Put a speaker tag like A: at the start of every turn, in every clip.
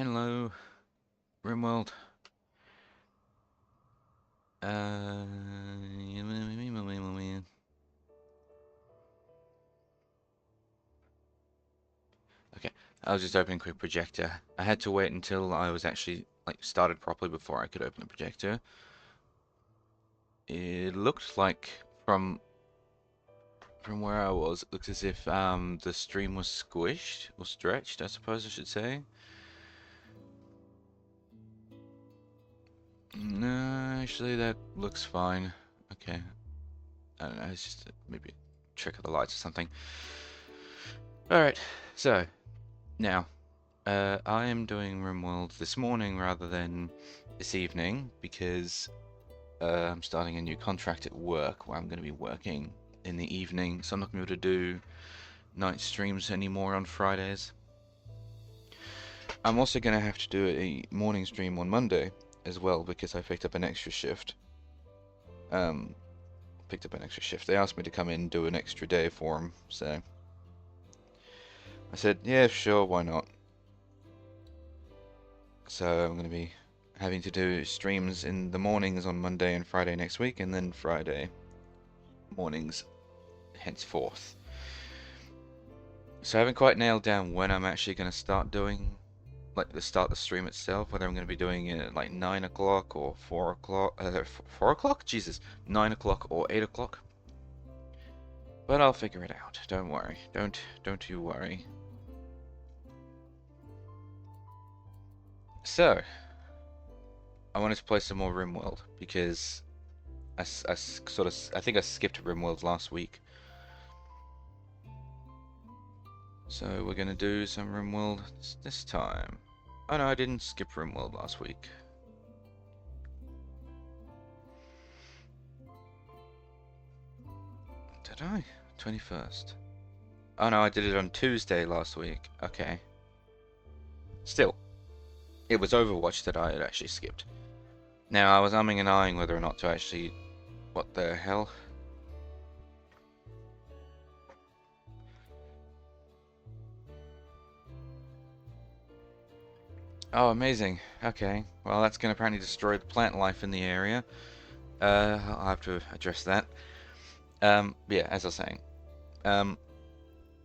A: Hello, RimWorld. Uh, okay, I was just opening quick projector. I had to wait until I was actually started properly before I could open the projector. It looked like from where I was, it looks as if the stream was squished or stretched, I suppose I should say. No, actually that looks fine. Okay, I don't know. It's just maybe a trick of the lights or something. All right, so now. I am doing RimWorld this morning rather than this evening because I'm starting a new contract at work where I'm going to be working in the evening, so I'm not going to be able to do night streams anymore on Fridays. I'm also going to have to do a morning stream on Monday as well because I picked up an extra shift. They asked me to come in and do an extra day for them, so I said, yeah, sure, why not? So I'm going to be having to do streams in the mornings on Monday and Friday next week, and then Friday mornings henceforth. So I haven't quite nailed down when I'm actually going to start doing, start the stream itself, whether I'm going to be doing it at like 9 o'clock or 4 o'clock, 4 o'clock? Jesus, 9 o'clock or 8 o'clock. But I'll figure it out, don't worry, don't you worry. So, I wanted to play some more RimWorld, because I think I skipped RimWorld last week. So we're gonna do some RimWorld this time. Oh no, I didn't skip RimWorld last week. Did I? 21st. Oh no, I did it on Tuesday last week. Okay. Still, it was Overwatch that I had actually skipped. Now, I was umming and ahhing whether or not to actually... What the hell? Oh, amazing. Okay. Well, that's going to apparently destroy the plant life in the area. I'll have to address that. Yeah, as I was saying. I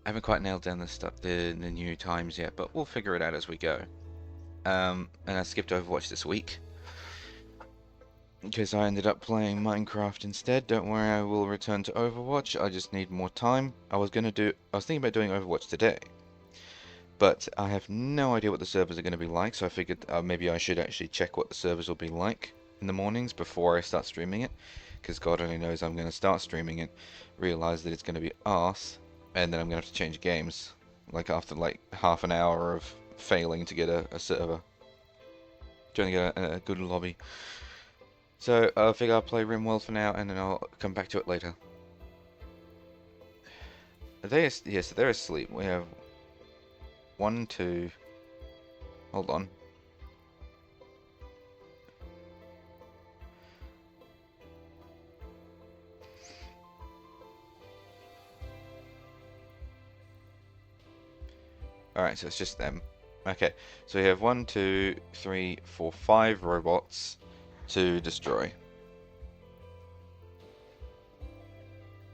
A: haven't quite nailed down the new times yet, but we'll figure it out as we go. And I skipped Overwatch this week because I ended up playing Minecraft instead. Don't worry, I will return to Overwatch. I just need more time. I was thinking about doing Overwatch today, but I have no idea what the servers are going to be like. So I figured maybe I should actually check what the servers will be like in the mornings before I start streaming it, because God only knows I'm going to start streaming it, realize that it's going to be arse, and then I'm going to have to change games, like after like half an hour of failing to get a server, trying to get a good lobby. So I figure I'll play RimWorld for now, and then I'll come back to it later. Are they? Yes, they're asleep. We have 1, 2. Hold on. Alright, so it's just them. Okay, so we have 1, 2, 3, 4, 5 robots to destroy.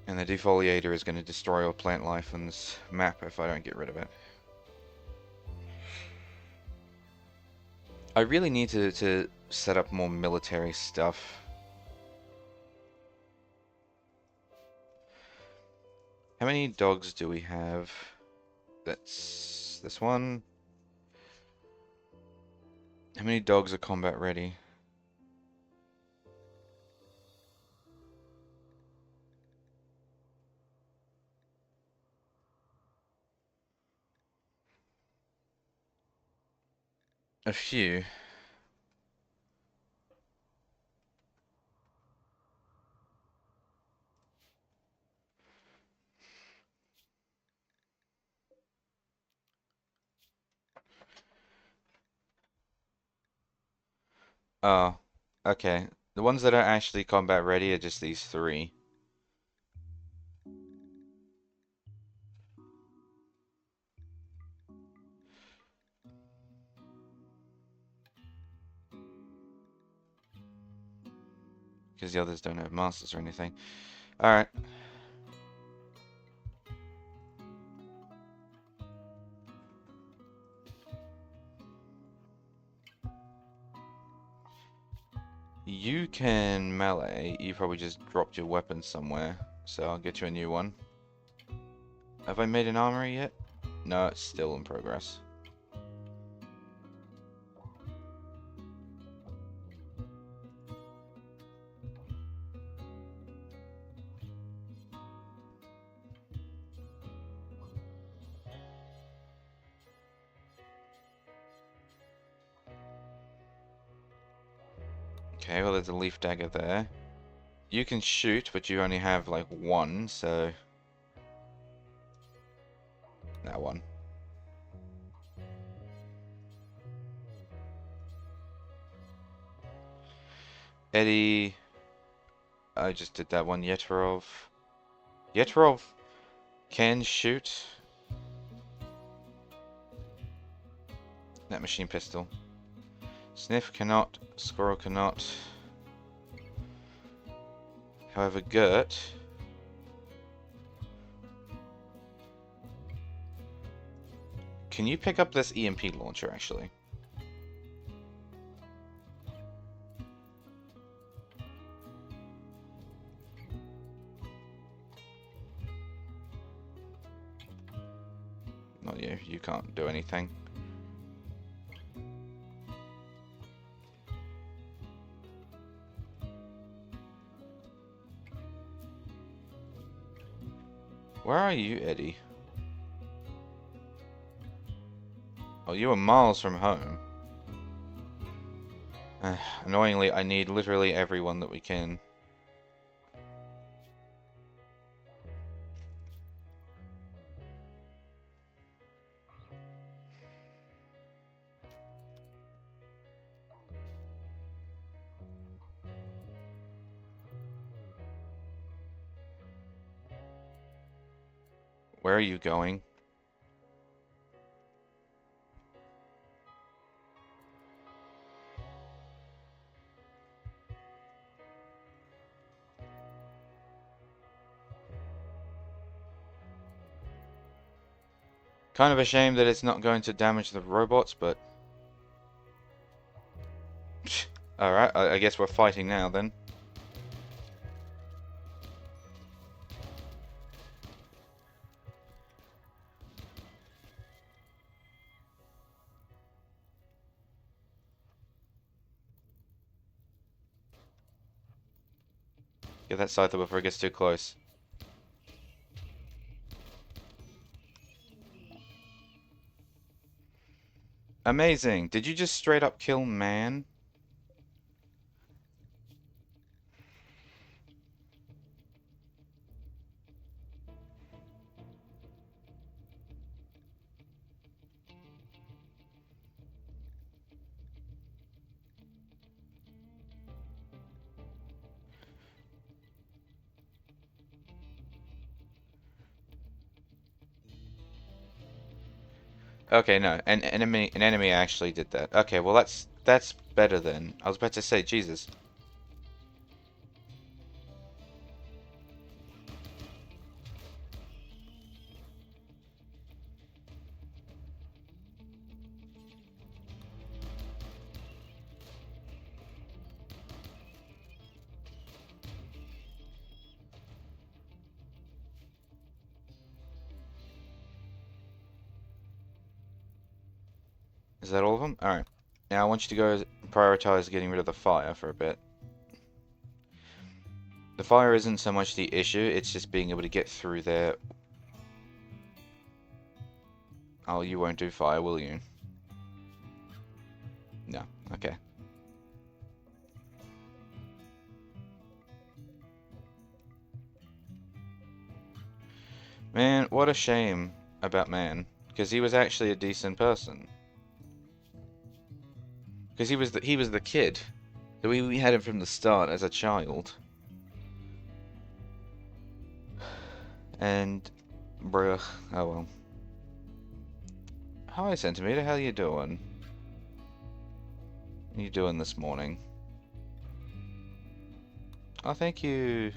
A: And the defoliator is going to destroy all plant life on this map if I don't get rid of it. I really need to set up more military stuff. How many dogs do we have? That's this one. How many dogs are combat ready? A few. Oh, okay. The ones that are actually combat ready are just these 3. because the others don't have masters or anything. Alright. You can melee. You probably just dropped your weapon somewhere, so I'll get you a new one. Have I made an armory yet? No, it's still in progress. Okay, well there's a leaf dagger there. You can shoot, but you only have like one, so... That one. Eddie... I just did that one. Yeterov... Yeterov can shoot. That machine pistol. Sniff cannot. Squirrel cannot. However, Gert... Can you pick up this EMP launcher, actually? Not you. You can't do anything. Where are you, Eddie? Oh, you are miles from home. Annoyingly, I need literally everyone that we can. Where are you going? Kind of a shame that it's not going to damage the robots, but... Alright, I guess we're fighting now then. Get that scyther before it gets too close. Amazing! Did you just straight up kill man? Okay, no, an enemy actually did that. Okay, well that's better then. I was about to say, Jesus. Is that all of them? Alright. Now I want you to go prioritize getting rid of the fire for a bit. The fire isn't so much the issue, it's just being able to get through there. Oh, you won't do fire, will you? No. Okay. Man, what a shame about man. Because he was actually a decent person. Because he was the kid. We had him from the start as a child. And bruh, oh well. Hi Centimeter, how you doing? What are you doing this morning? Oh, thank you.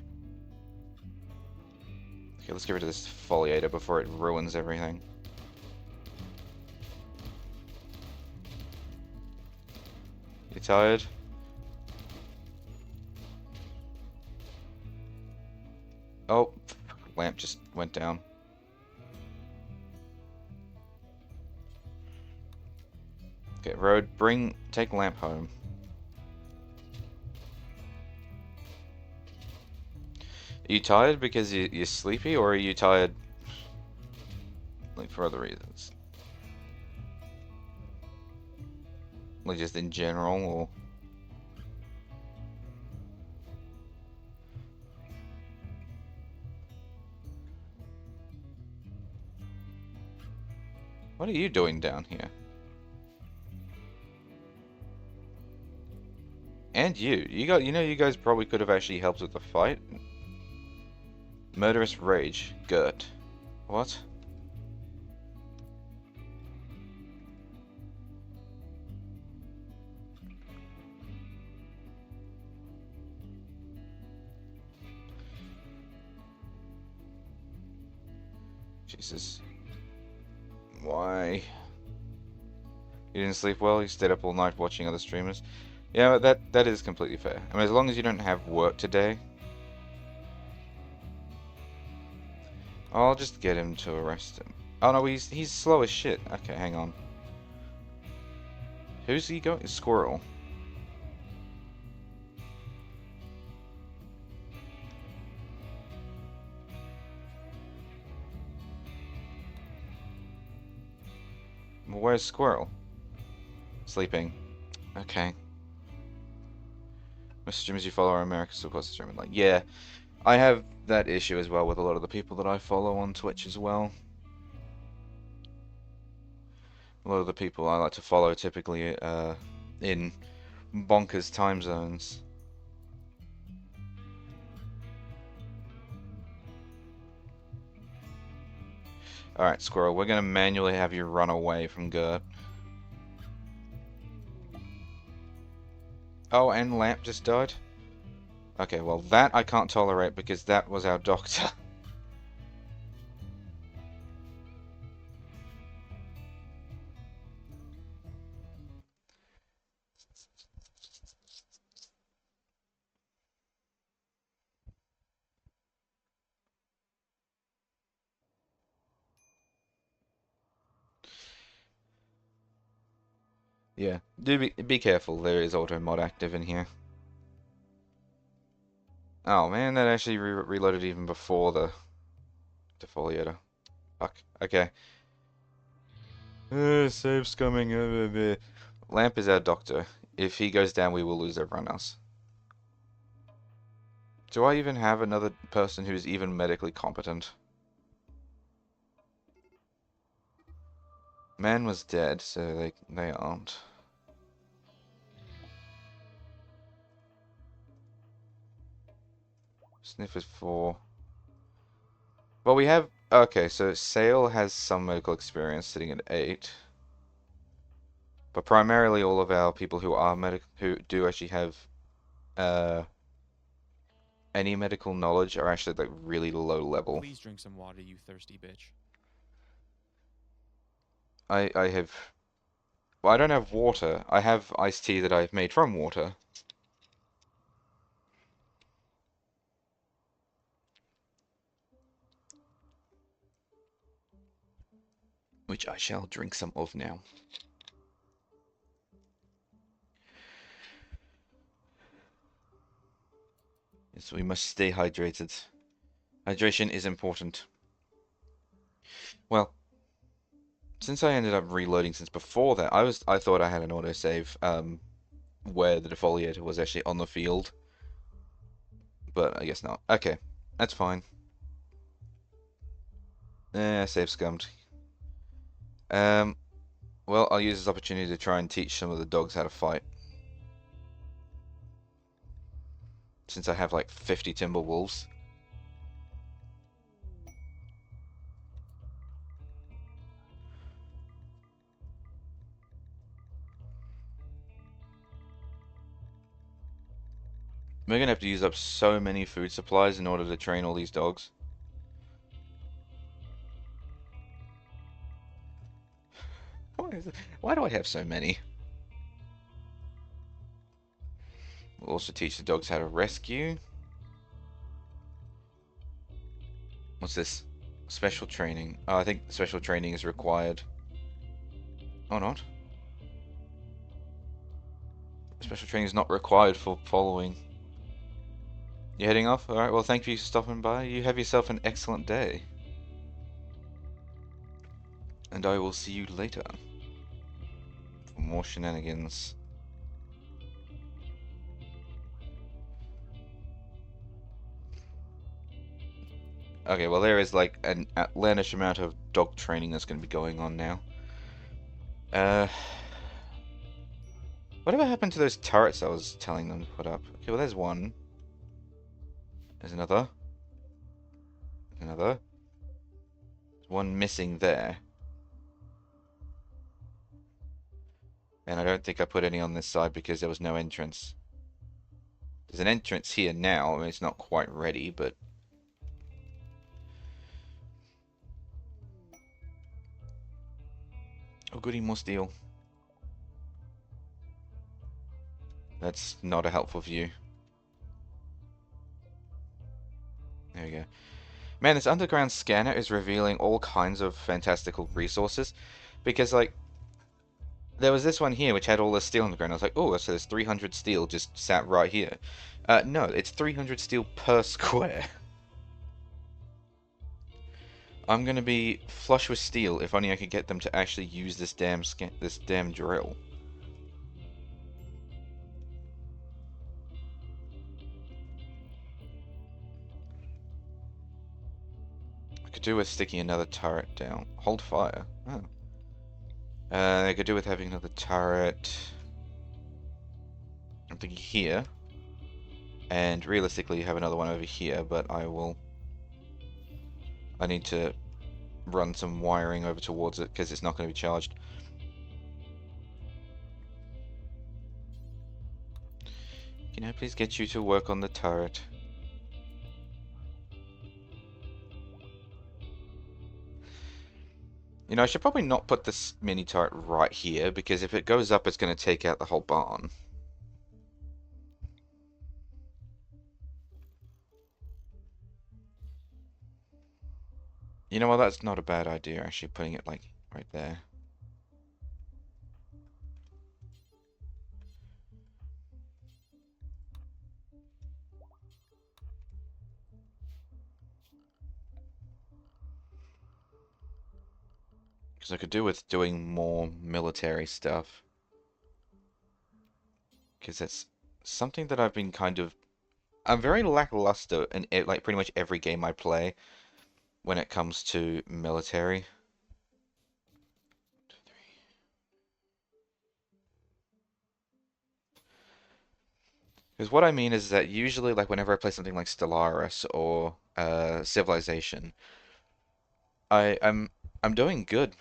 A: Okay, let's get rid of this foliator before it ruins everything. You tired? Oh, lamp just went down. Okay, Road, take lamp home. Are you tired because you're sleepy, or are you tired like for other reasons? Like just in general, or what are you doing down here? And you guys probably could have actually helped with the fight. Murderous rage, Gert. What? Jesus. Why? You didn't sleep well? You stayed up all night watching other streamers? Yeah, that is completely fair. I mean, as long as you don't have work today, I'll just get him to arrest him. Oh no, he's slow as shit. Okay, hang on. Who's he going? Squirrel. Well, where's Squirrel? Sleeping. Okay. Most streamers you follow are American supposed to stream. Like, yeah, I have that issue as well with a lot of the people that I follow on Twitch as well. A lot of the people I like to follow typically in bonkers time zones. Alright, Squirrel, we're gonna manually have you run away from Gert. Oh, and Lamp just died? Okay, well that I can't tolerate because that was our doctor. Yeah, do be careful, there is auto mod active in here. Oh man, that actually reloaded even before the defoliator. Fuck, okay. Save's coming. Lamp is our doctor. If he goes down, we will lose everyone else. Do I even have another person who's even medically competent? Man was dead, so they aren't. Sniff is 4. Well, we have... Okay, so Sale has some medical experience sitting at 8. But primarily all of our people who do actually have uh, any medical knowledge are actually like really low level.
B: Please drink some water, you thirsty bitch.
A: I have... Well, I don't have water. I have iced tea that I've made from water. Which I shall drink some of now. Yes, we must stay hydrated. Hydration is important. Well, since I ended up reloading since before that, I thought I had an autosave where the defoliator was actually on the field. But I guess not. Okay, that's fine. Save scummed. Well, I'll use this opportunity to try and teach some of the dogs how to fight. Since I have like 50 timber wolves. We're gonna have to use up so many food supplies in order to train all these dogs. Why do I have so many? We'll also teach the dogs how to rescue. What's this? Special training. Oh, I think special training is required. Oh, not? Special training is not required for following. You heading off? Alright, well, thank you for stopping by. You have yourself an excellent day. And I will see you later for more shenanigans. Okay, well, there is like an outlandish amount of dog training that's going to be going on now. Uh, whatever happened to those turrets I was telling them to put up? Okay, well, there's one. There's another. Another. There's one missing there. And I don't think I put any on this side because there was no entrance. There's an entrance here now. I mean, it's not quite ready, but... Oh, goody, more steel. That's not a helpful view. There we go. Man, this underground scanner is revealing all kinds of fantastical resources. Because, like, there was this one here which had all the steel on the ground. I was like, oh, so there's 300 steel just sat right here. No, it's 300 steel per square. I'm gonna be flush with steel if only I could get them to actually use this damn drill. I could do with sticking another turret down. Hold fire. Oh. I could do with having another turret. I'm thinking here. And realistically have another one over here, but I need to run some wiring over towards it because it's not going to be charged. Can I please get you to work on the turret? You know, I should probably not put this mini turret right here, because if it goes up, it's going to take out the whole barn. You know what, that's not a bad idea, actually, putting it, like, right there. Because I could do with doing more military stuff. Because that's something that I've been kind of... I'm very lackluster in, like, pretty much every game I play when it comes to military. Because what I mean is that usually, like, whenever I play something like Stellaris or Civilization, I'm doing good,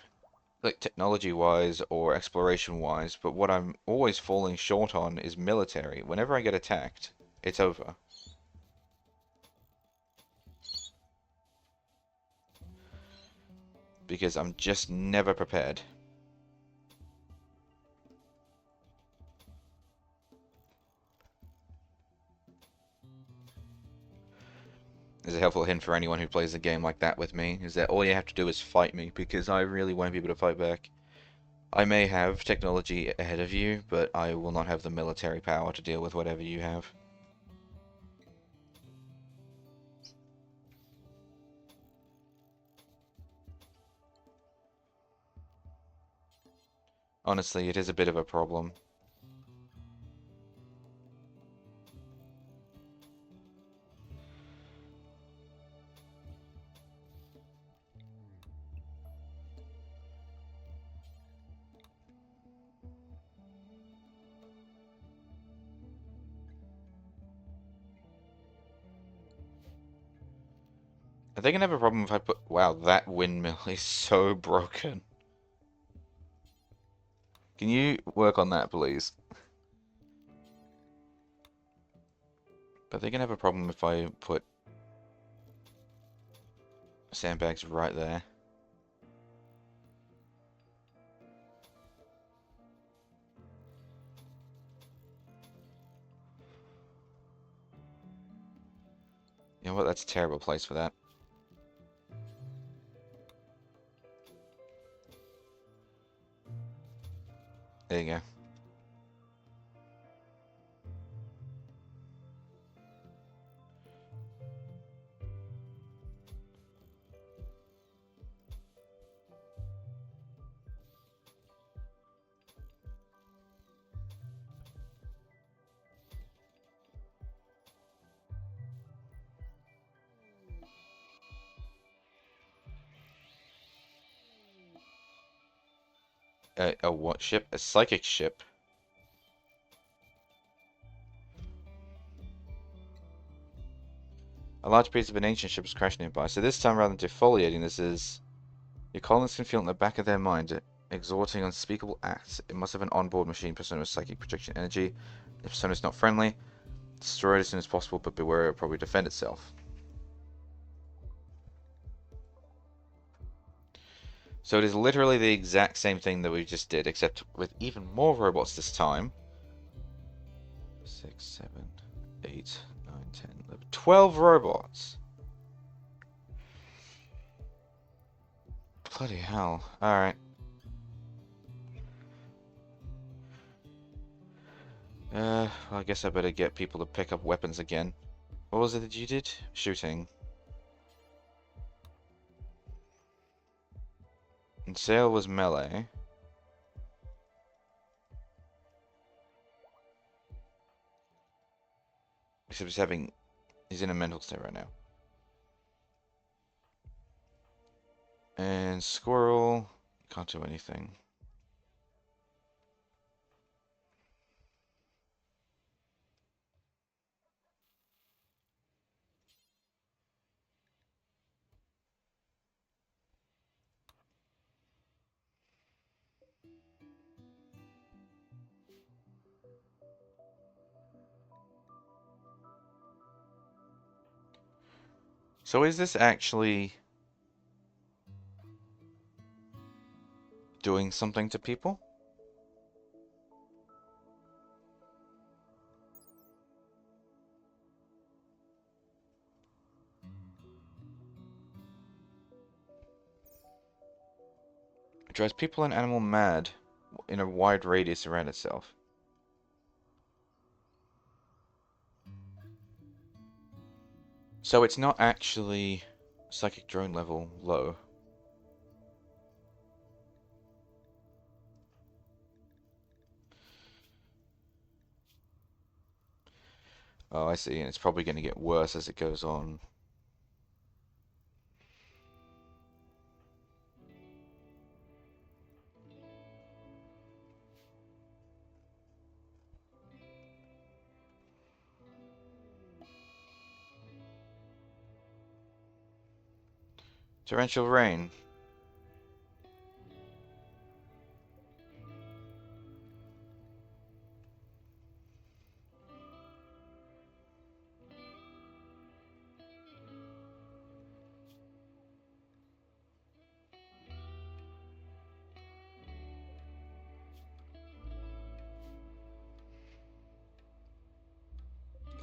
A: like technology-wise or exploration-wise, but what I'm always falling short on is military. Whenever I get attacked, it's over. Because I'm just never prepared. There's a helpful hint for anyone who plays a game like that with me, is that all you have to do is fight me, because I really won't be able to fight back. I may have technology ahead of you, but I will not have the military power to deal with whatever you have. Honestly, it is a bit of a problem. Are they gonna have a problem if I put... Wow, that windmill is so broken. Can you work on that, please? But they're gonna have a problem if I put sandbags right there. You know what? That's a terrible place for that. There you go. A what ship? A psychic ship. A large piece of an ancient ship is crashed nearby. So this time, rather than defoliating, this is... Your colonists can feel in the back of their mind exhorting unspeakable acts. It must have an onboard machine persona with psychic projection energy. The persona is not friendly. Destroy it as soon as possible, but beware it will probably defend itself. So it is literally the exact same thing that we just did, except with even more robots this time. 6, 7, 8, 9, 10, 11, 12 robots! Bloody hell. Alright. Well, I guess I better get people to pick up weapons again. What was it that you did? Shooting. And Sail was melee. Except he's in a mental state right now. And Squirrel can't do anything. So is this actually doing something to people? It drives people and animal mad in a wide radius around itself. So it's not actually psychic drone level low. Oh, I see, and it's probably going to get worse as it goes on. Torrential rain.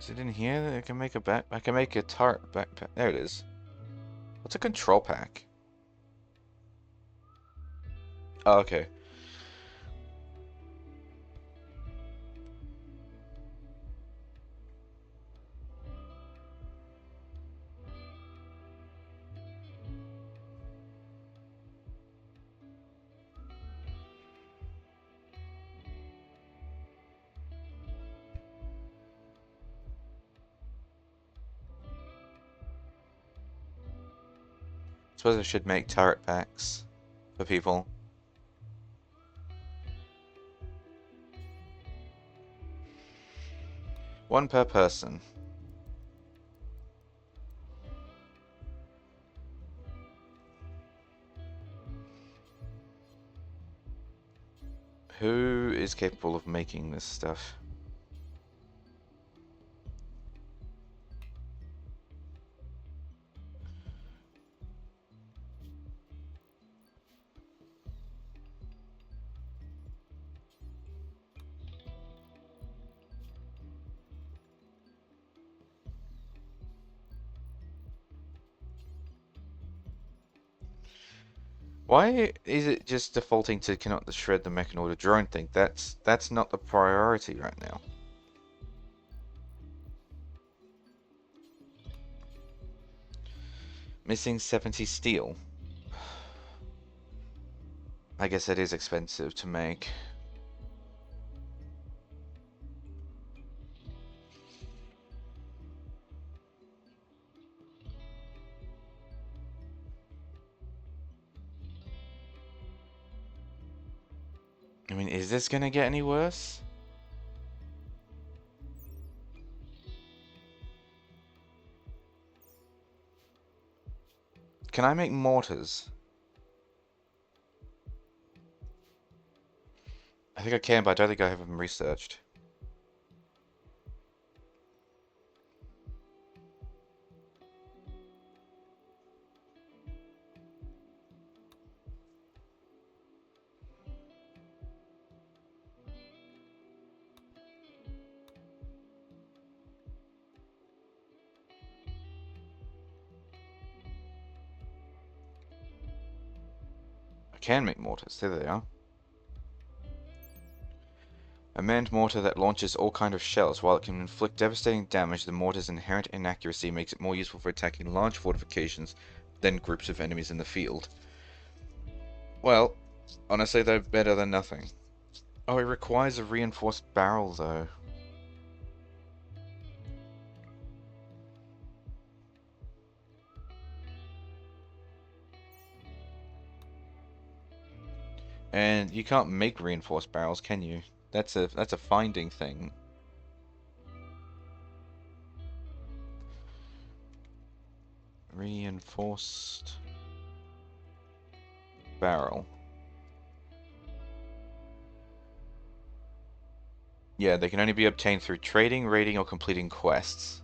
A: Is it in here that I can make a back? I can make a tart backpack. There it is. What's a control pack? Oh, okay. Suppose I should make turret packs for people. One per person. Who is capable of making this stuff? Why is it just defaulting to cannot shred the mech or the drone thing? That's not the priority right now. Missing 70 steel. I guess it is expensive to make. I mean, is this gonna get any worse? Can I make mortars? I think I can, but I don't think I have them researched. I can make mortars. There they are. A manned mortar that launches all kind of shells. While it can inflict devastating damage, the mortar's inherent inaccuracy makes it more useful for attacking large fortifications than groups of enemies in the field. Well, honestly, they're better than nothing. Oh, it requires a reinforced barrel, though. And you can't make reinforced barrels, can you? That's a finding thing. Reinforced barrel. Yeah, they can only be obtained through trading, raiding, or completing quests.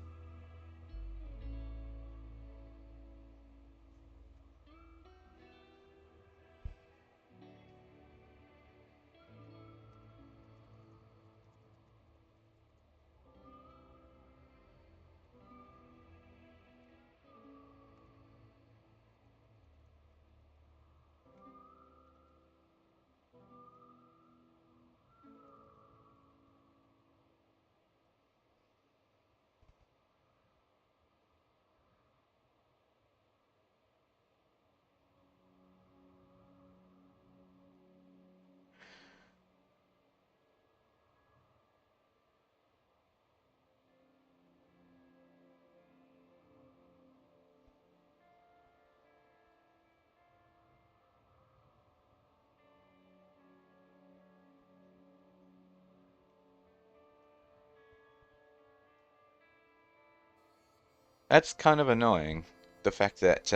A: That's kind of annoying. The fact that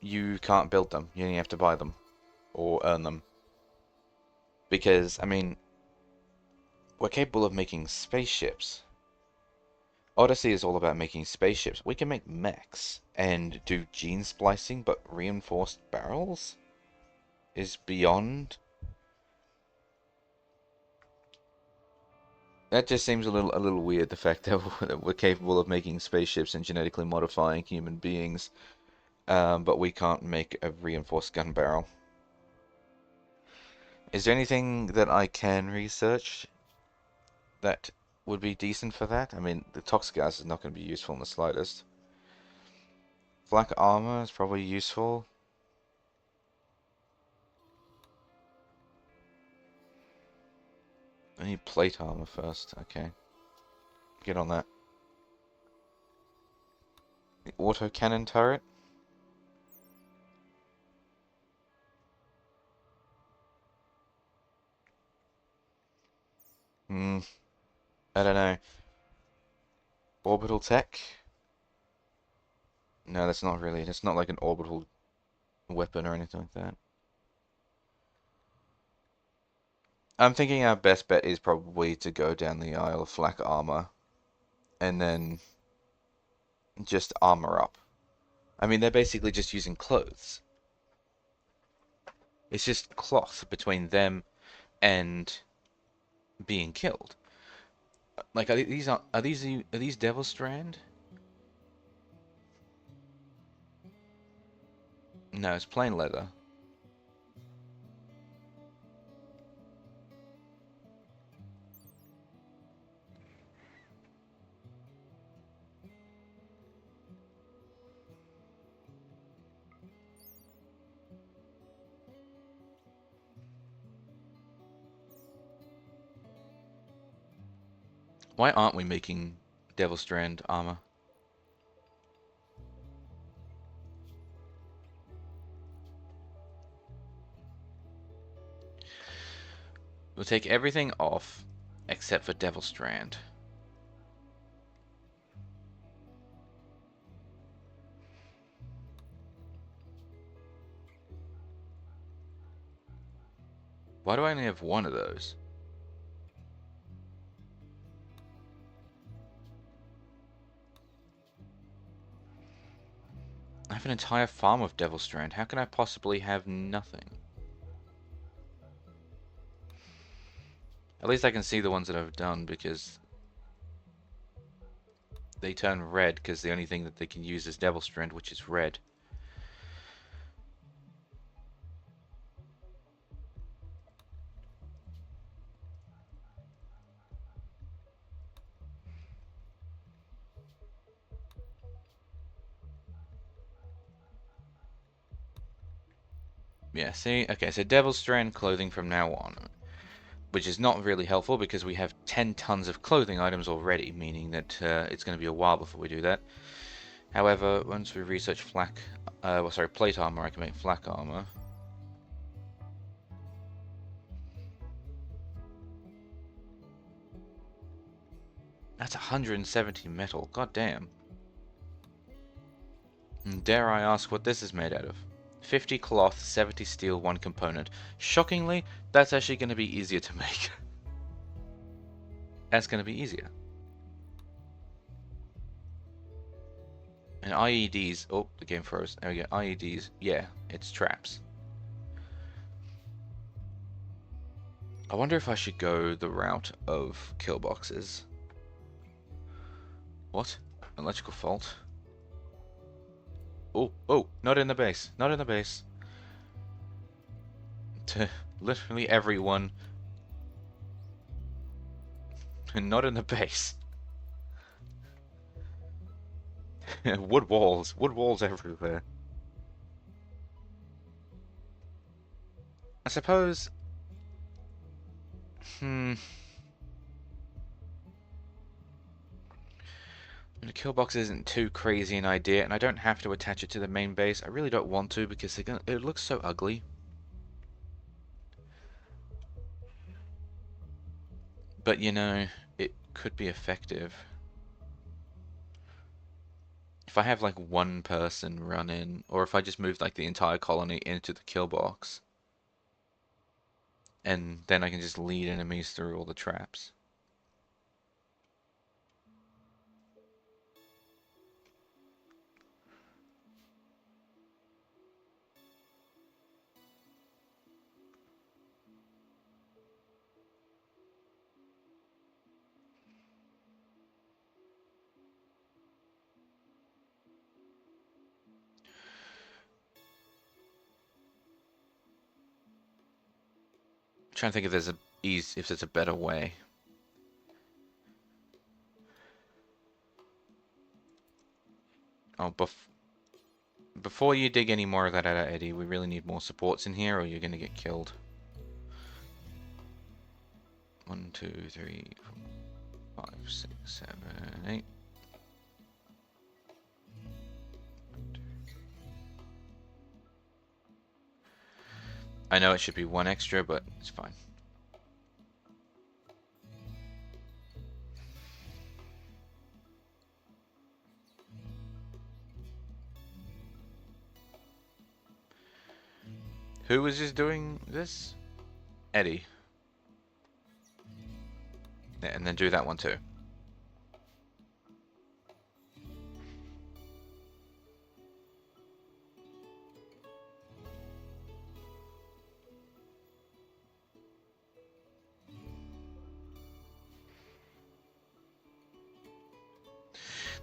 A: you can't build them. You only have to buy them or earn them. Because, I mean, we're capable of making spaceships. Odyssey is all about making spaceships. We can make mechs and do gene splicing, but reinforced barrels is beyond. That just seems a little weird. The fact that we're capable of making spaceships and genetically modifying human beings, but we can't make a reinforced gun barrel. Is there anything that I can research that would be decent for that? I mean, the toxic gas is not going to be useful in the slightest. Black armor is probably useful. I need plate armor first. Okay, get on that. The auto cannon turret. Hmm, I don't know. Orbital tech? No, that's not really. That's not like an orbital weapon or anything like that. I'm thinking our best bet is probably to go down the aisle of flak armor and then just armor up. I mean, they're basically just using clothes. It's just cloth between them and being killed. Like, are these Devil Strand? No, it's plain leather. Why aren't we making Devil Strand armor? We'll take everything off except for Devil Strand. Why do I only have one of those? I have an entire farm of Devil Strand. How can I possibly have nothing? At least I can see the ones that I've done because they turn red because the only thing that they can use is Devil Strand, which is red. Yeah, see? Okay, so Devil Strand clothing from now on. Which is not really helpful because we have 10 tons of clothing items already, meaning that it's going to be a while before we do that. However, once we research plate armor, I can make flak armor. That's 170 metal, god damn. And dare I ask what this is made out of? 50 cloth, 70 steel, 1 component. Shockingly, that's actually going to be easier to make. That's going to be easier. And IEDs, oh, the game froze. There we go, IEDs, yeah, it's traps. I wonder if I should go the route of kill boxes. What? Electrical fault? Oh, oh, not in the base. Not in the base. To literally everyone. Not in the base. Wood walls. Wood walls everywhere. I suppose... The kill box isn't too crazy an idea, and I don't have to attach it to the main base. I really don't want to because it looks so ugly. But you know, it could be effective. If I have like one person run in, or if I just move like the entire colony into the kill box, and then I can just lead enemies through all the traps. I'm trying to think if there's a better way. Oh, before you dig any more of that out, Eddie, we really need more supports in here, or you're gonna get killed. 1, 2, 3, 4, 5, 6, 7, 8. I know it should be 1 extra, but it's fine. Who was just doing this? Eddie. Yeah, and then do that one too.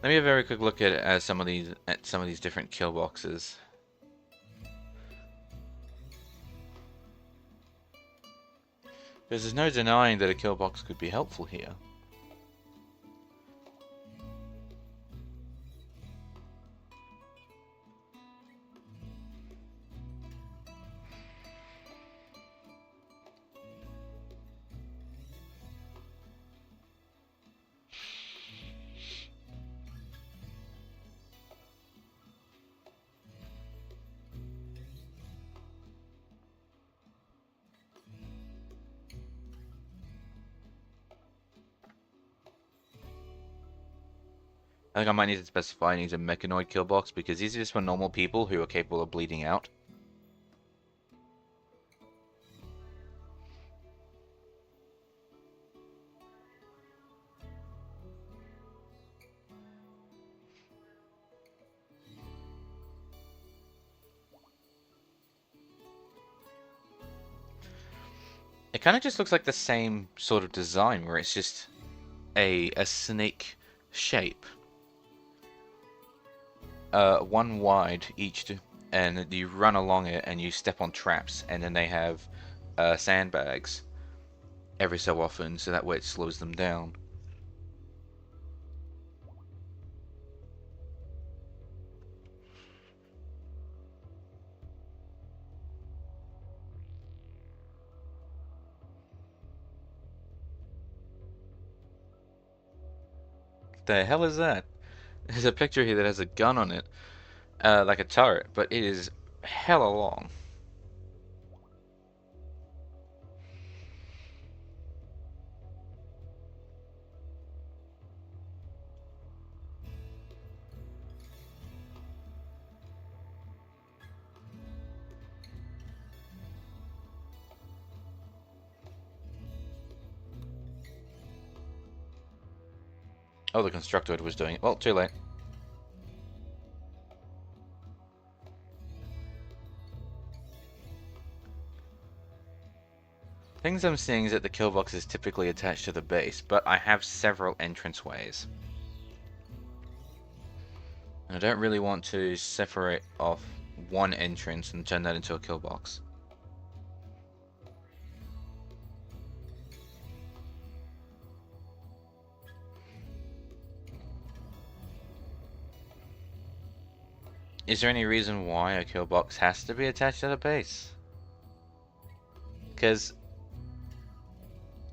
A: Let me have a very quick look at some of these different kill boxes. Because there's no denying that a kill box could be helpful here. I think I might need to specify I need a mechanoid kill box because these are just for normal people who are capable of bleeding out. It kind of just looks like the same sort of design where it's just a snake shape. One wide each, and you run along it and you step on traps, and then they have sandbags every so often, so that way it slows them down. The hell is that? There's a picture here that has a gun on it, like a turret, but it is hella long. Oh, the constructoid was doing it. Well, too late. Things I'm seeing is that the kill box is typically attached to the base, but I have several entranceways. And I don't really want to separate off one entrance and turn that into a kill box. Is there any reason why a kill box has to be attached to the base? Because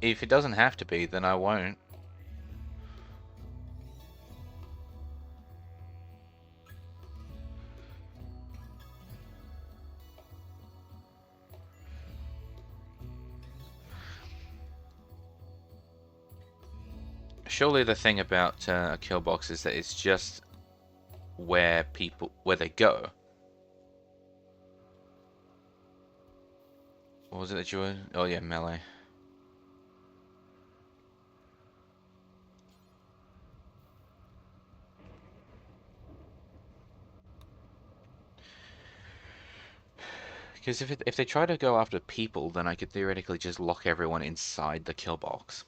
A: if it doesn't have to be, then I won't. Surely the thing about a kill box is that it's just where they go. What was it that you were? Oh yeah, melee. Because if they try to go after people, then I could theoretically just lock everyone inside the kill box.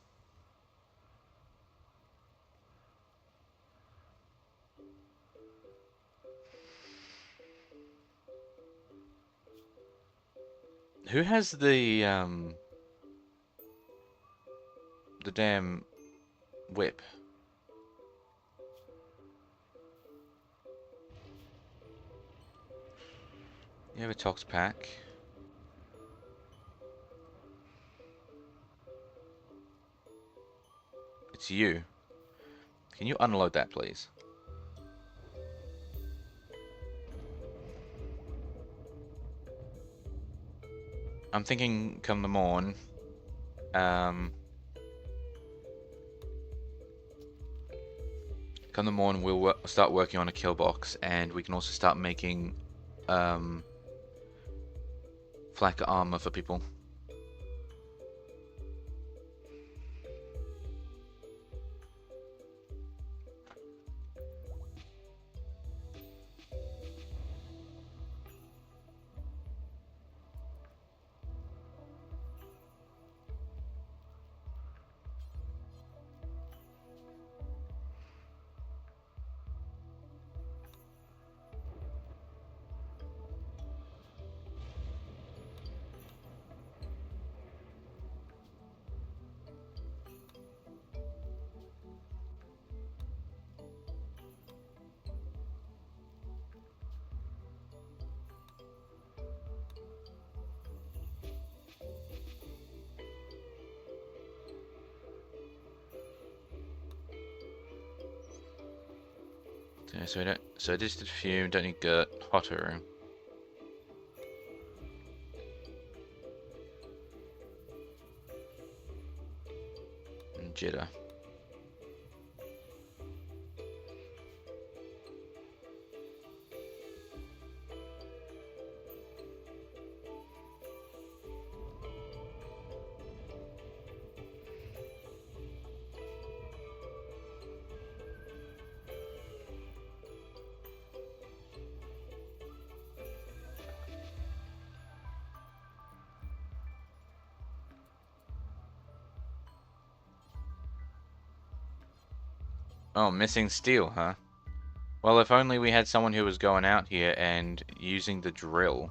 A: Who has the damn whip? You have a tox pack. It's you. Can you unload that, please? I'm thinking come the morn. Come the morn, we'll start working on a kill box, and we can also start making flak armor for people. Okay, so this did fume, don't need dirt, hotter room. And jitter. Oh, missing steel, huh? Well, if only we had someone who was going out here and using the drill.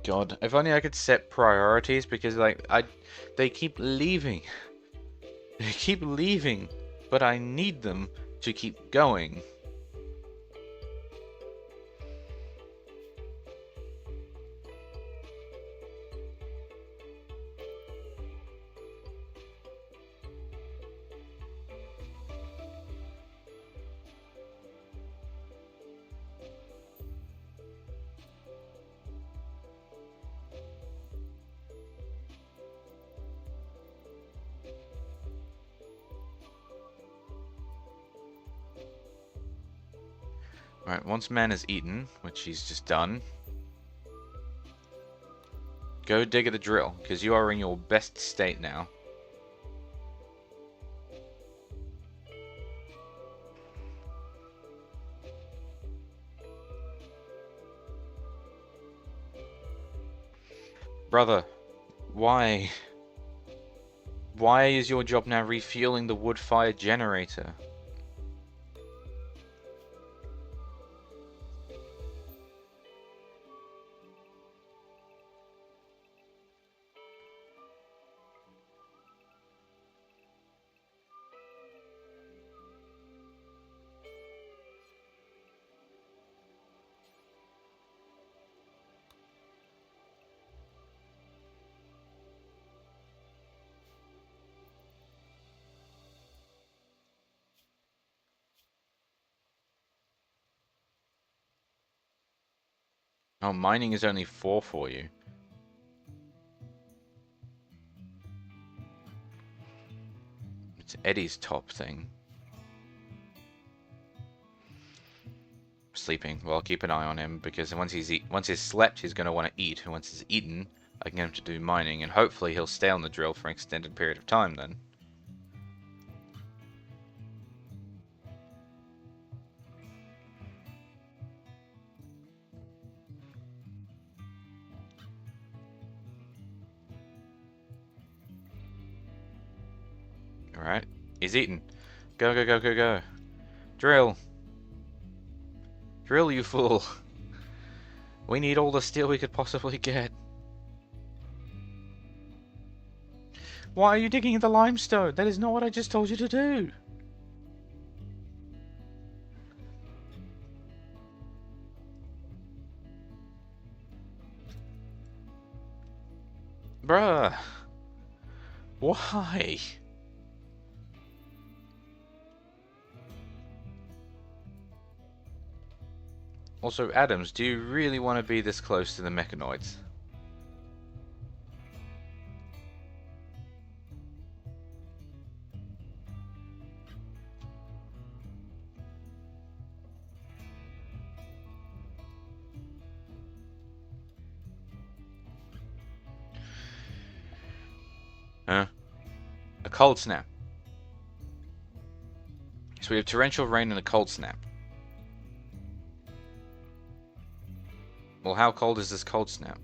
A: God, if only I could set priorities because they keep leaving. They keep leaving, but I need them to keep going. Right, once man is eaten, which he's just done, go dig at the drill, because you are in your best state now. Brother, why? Why is your job now refueling the wood-fired generator? Oh, mining is only 4 for you. It's Eddie's top thing. Sleeping. Well, I'll keep an eye on him because once he's slept, he's going to want to eat, and once he's eaten, I can get him to do mining, and hopefully he'll stay on the drill for an extended period of time then. Alright, he's eaten. Go, go, go, go, go. Drill. Drill, you fool. We need all the steel we could possibly get. Why are you digging in the limestone? That is not what I just told you to do. Bruh. Why? Also, Adams, do you really want to be this close to the mechanoids? Huh? A cold snap. So we have torrential rain and a cold snap. Well, how cold is this cold snap?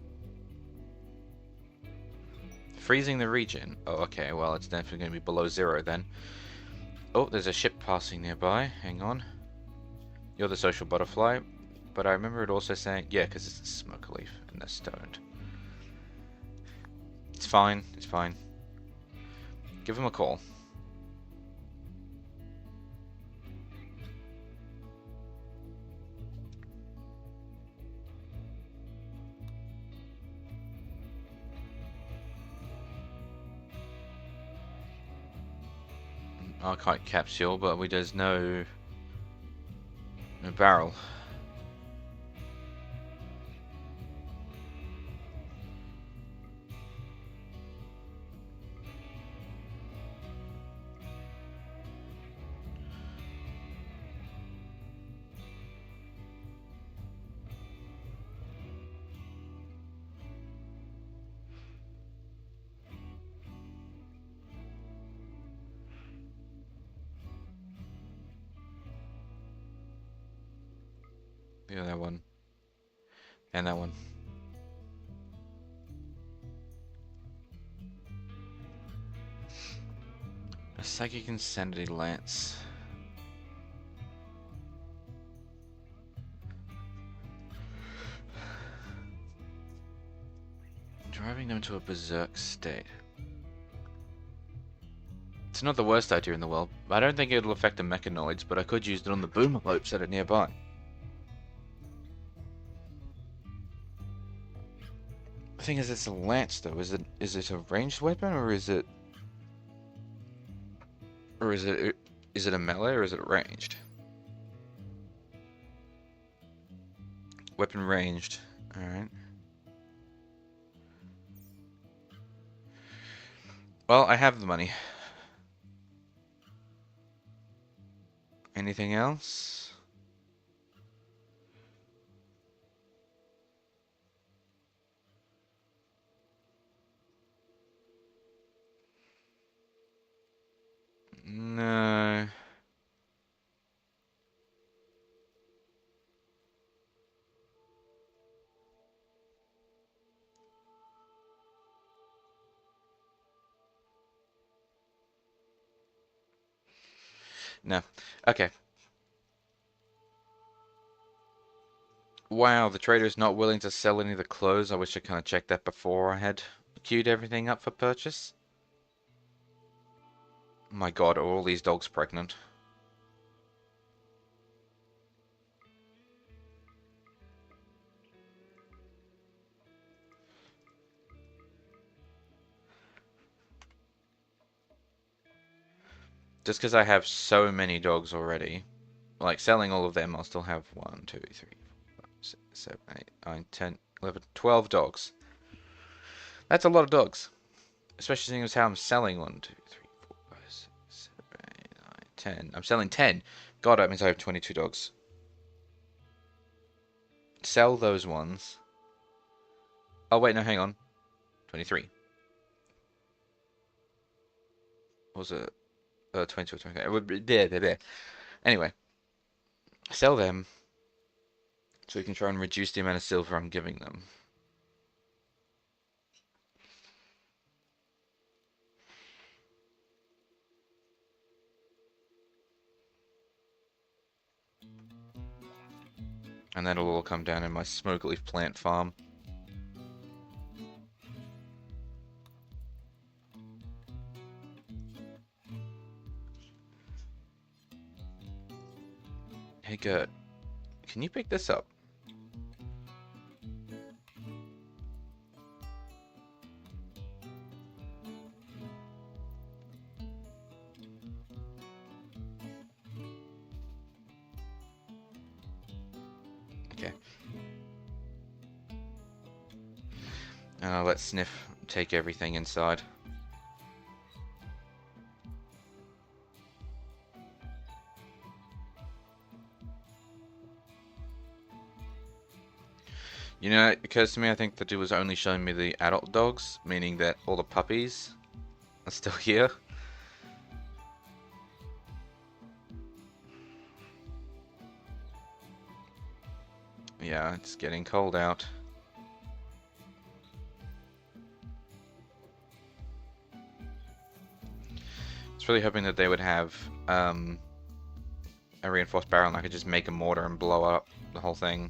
A: Freezing the region. Oh, okay, well, it's definitely going to be below 0 then. Oh, there's a ship passing nearby. Hang on. You're the social butterfly. But I remember it also saying... Yeah, because it's a smoke leaf and they're stoned. It's fine. It's fine. Give him a call. Archive capsule, but there's no barrel. Yeah, that one. And that one. A psychic insanity lance. Driving them to a berserk state. It's not the worst idea in the world. I don't think it'll affect the mechanoids, but I could use it on the boomer loops that are nearby. The thing is, it's a lance, though. Is it a ranged weapon, or is it a melee, or is it ranged? Weapon ranged. All right. Well, I have the money. Anything else? No. No. Okay. Wow, the trader's not willing to sell any of the clothes. I wish I kind of checked that before I had queued everything up for purchase. My god, are all these dogs pregnant? Just because I have so many dogs already. Like, selling all of them, I'll still have 1, 2, 3, 4, 5, 6, 7, 8, 9, 10, 11, 12 dogs. That's a lot of dogs. Especially seeing as how I'm selling 1, 2, 3, 4, 5, 6, 7, 8, 9, 10. I'm selling 10. God, that means I have 22 dogs. Sell those ones. Oh, wait, no, hang on. 23. What was it? 22 or 23. It would be there. Anyway, sell them so we can try and reduce the amount of silver I'm giving them. And that'll all come down in my smoke leaf plant farm. Hey, Gert, can you pick this up? Okay. And I'll let Sniff take everything inside. You know, it occurs to me, I think that it was only showing me the adult dogs, meaning that all the puppies are still here. Yeah, it's getting cold out. was really hoping that they would have a reinforced barrel and I could just make a mortar and blow up the whole thing.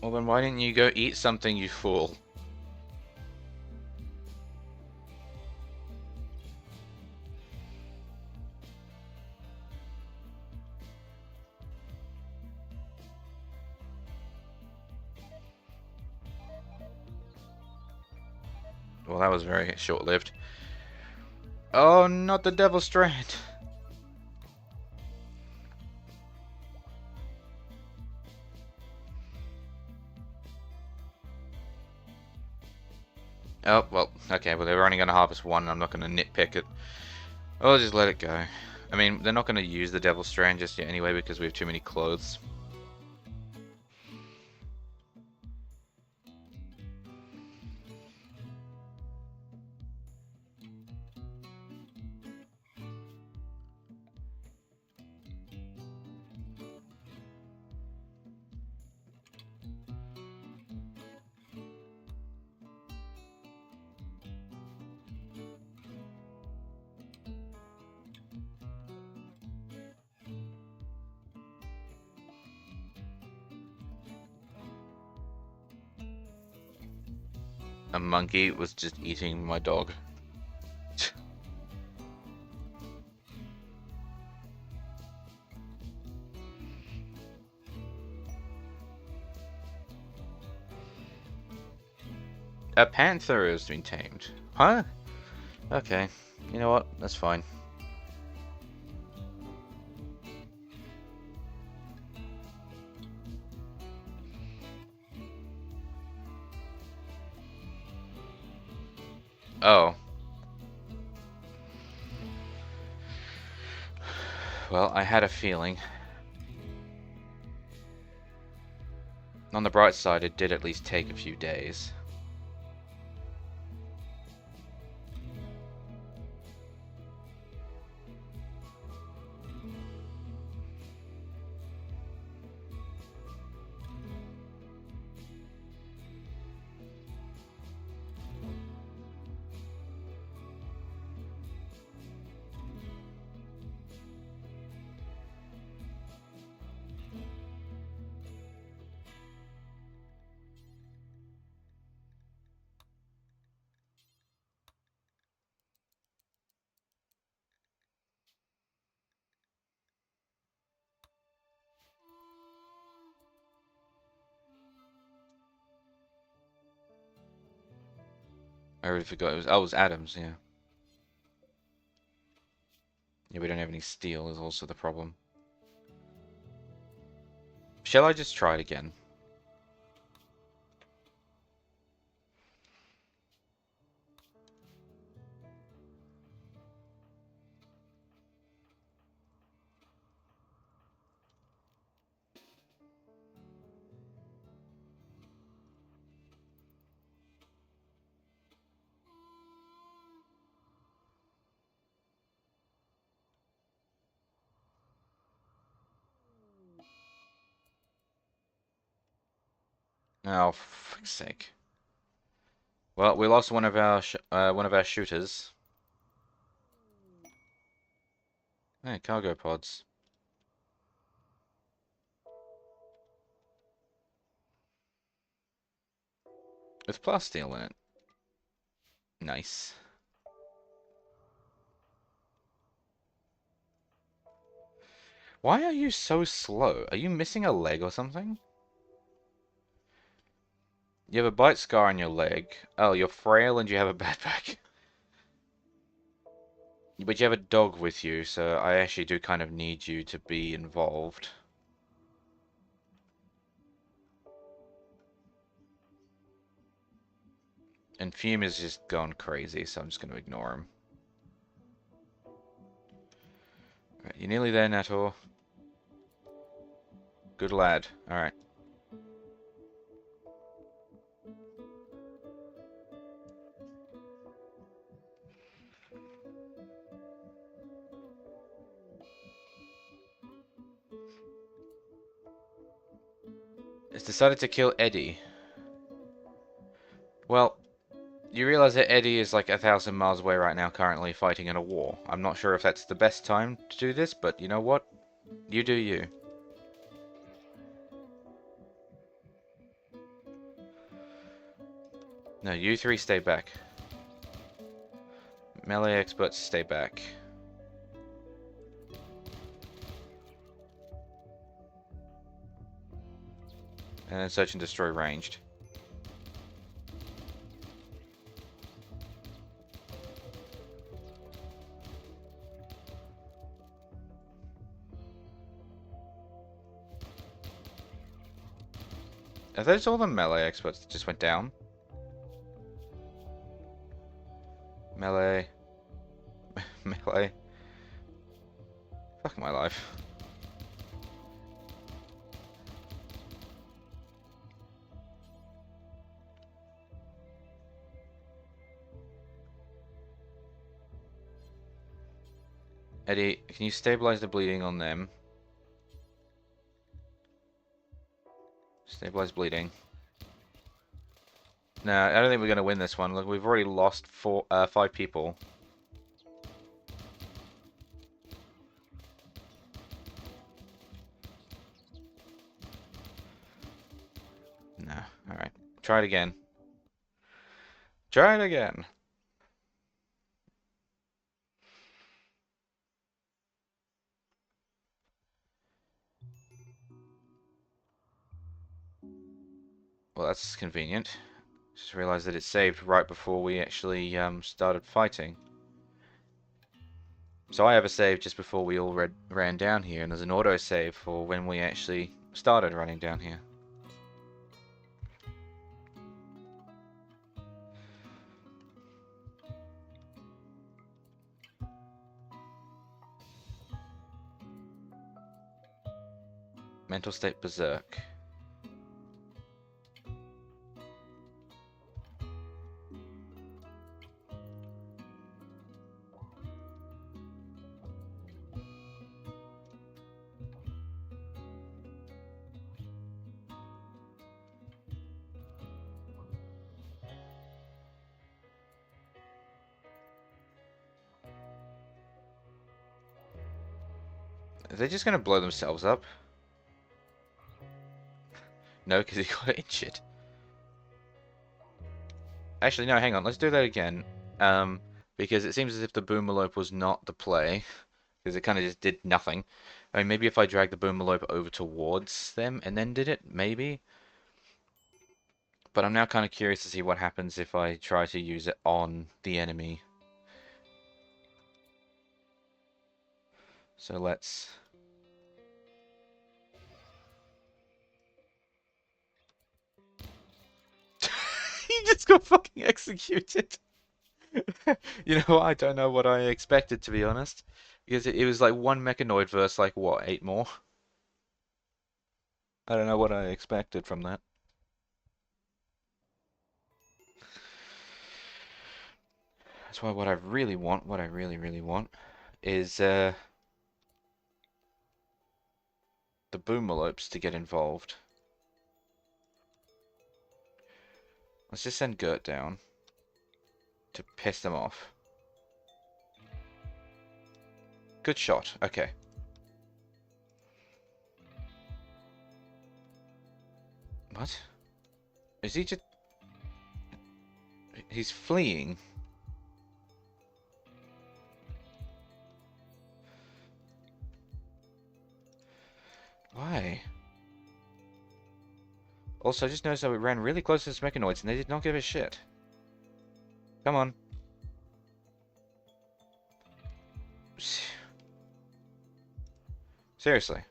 A: Well then why didn't you go eat something, you fool? Well, that was very short-lived. Oh, not the Devil Strand! Oh, well, okay, well, they were only going to harvest one, I'm not going to nitpick it. I'll just let it go. I mean, they're not going to use the Devil Strand just yet anyway because we have too many clothes. A monkey was just eating my dog. A panther has been tamed. Huh? Okay. You know what? That's fine. Oh. Well, I had a feeling. On the bright side, it did at least take a few days. I already forgot it was. Oh, it was Adams, yeah. Yeah, we don't have any steel is also the problem. Shall I just try it again? Oh, for fuck's sake. Well, we lost one of our shooters. Hey, cargo pods. With plasteel in it. Nice. Why are you so slow? Are you missing a leg or something? You have a bite scar on your leg. Oh, you're frail and you have a bad back. But you have a dog with you, so I actually do kind of need you to be involved. And Fume is just gone crazy, so I'm just going to ignore him. Right, you're nearly there, Nator. Good lad. Alright. It's decided to kill Eddie. Well, you realize that Eddie is like 1,000 miles away right now, currently fighting in a war. I'm not sure if that's the best time to do this, but you know what? You do you. No, you three stay back. Melee experts stay back. And then search and destroy ranged. Are those all the melee experts that just went down? Melee. Melee. Fuck my life. Eddie, can you stabilize the bleeding on them? Stabilize bleeding. No, I don't think we're gonna win this one. Look, we've already lost 5 people. No, alright. Try it again. Try it again. Well, that's convenient. Just realized that it saved right before we actually started fighting. So I have a save just before we all ran down here, and there's an auto save for when we actually started running down here. Mental state berserk. Are they just gonna blow themselves up? No, because he got injured. Actually, no, hang on. Let's do that again. Because it seems as if the Boomerlope was not the play. Because it kind of just did nothing. I mean, maybe if I drag the Boomerlope over towards them and then did it, maybe. But I'm now kind of curious to see what happens if I try to use it on the enemy. So let's... He just got fucking executed. You know what? I don't know what I expected, to be honest. Because it was like one mechanoid versus like, what, 8 more? I don't know what I expected from that. That's why what I really want, what I really, really want, is the Boomerlopes to get involved. Let's just send Gert down to piss them off. Good shot. Okay. What? Is he just... He's fleeing. Why? Also, I just noticed that we ran really close to the mechanoids and they did not give a shit. Come on. Seriously.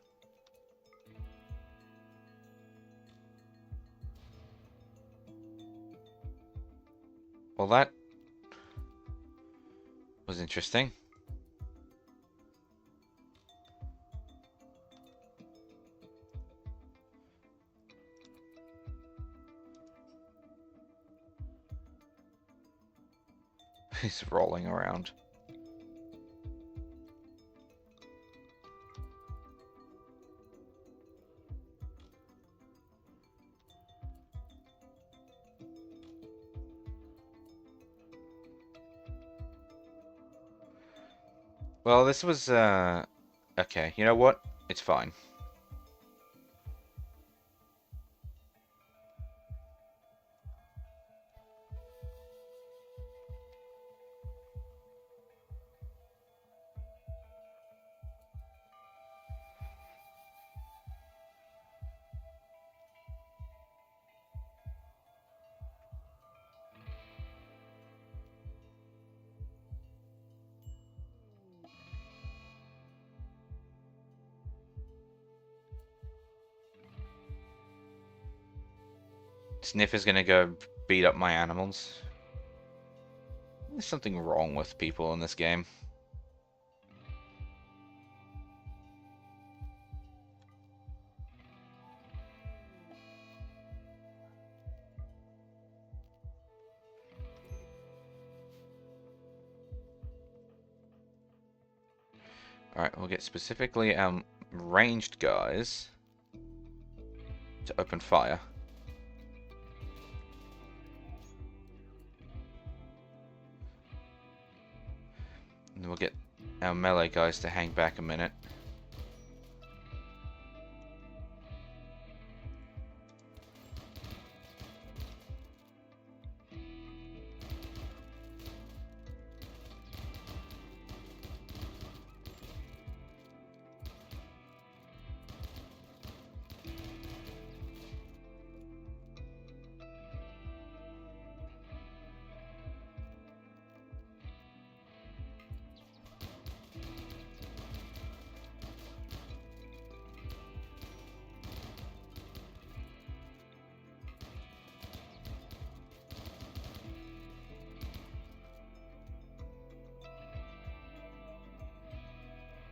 A: Well, that was interesting. He's rolling around. Well, this was, okay, you know what? It's fine. Sniff is gonna go beat up my animals. There's something wrong with people in this game. Alright, we'll get specifically ranged guys to open fire. And we'll get our melee guys to hang back a minute.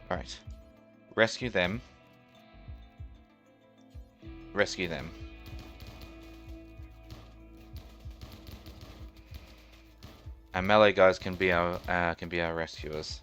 A: Alright. Rescue them. Rescue them. And melee guys can be our rescuers.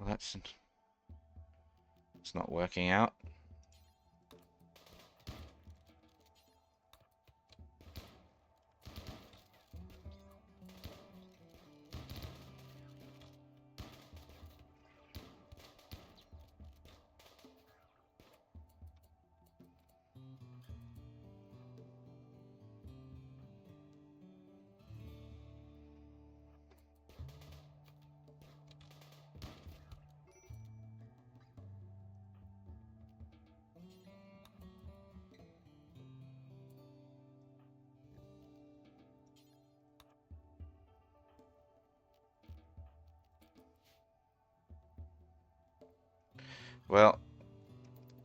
A: Well, it's not working out. Well,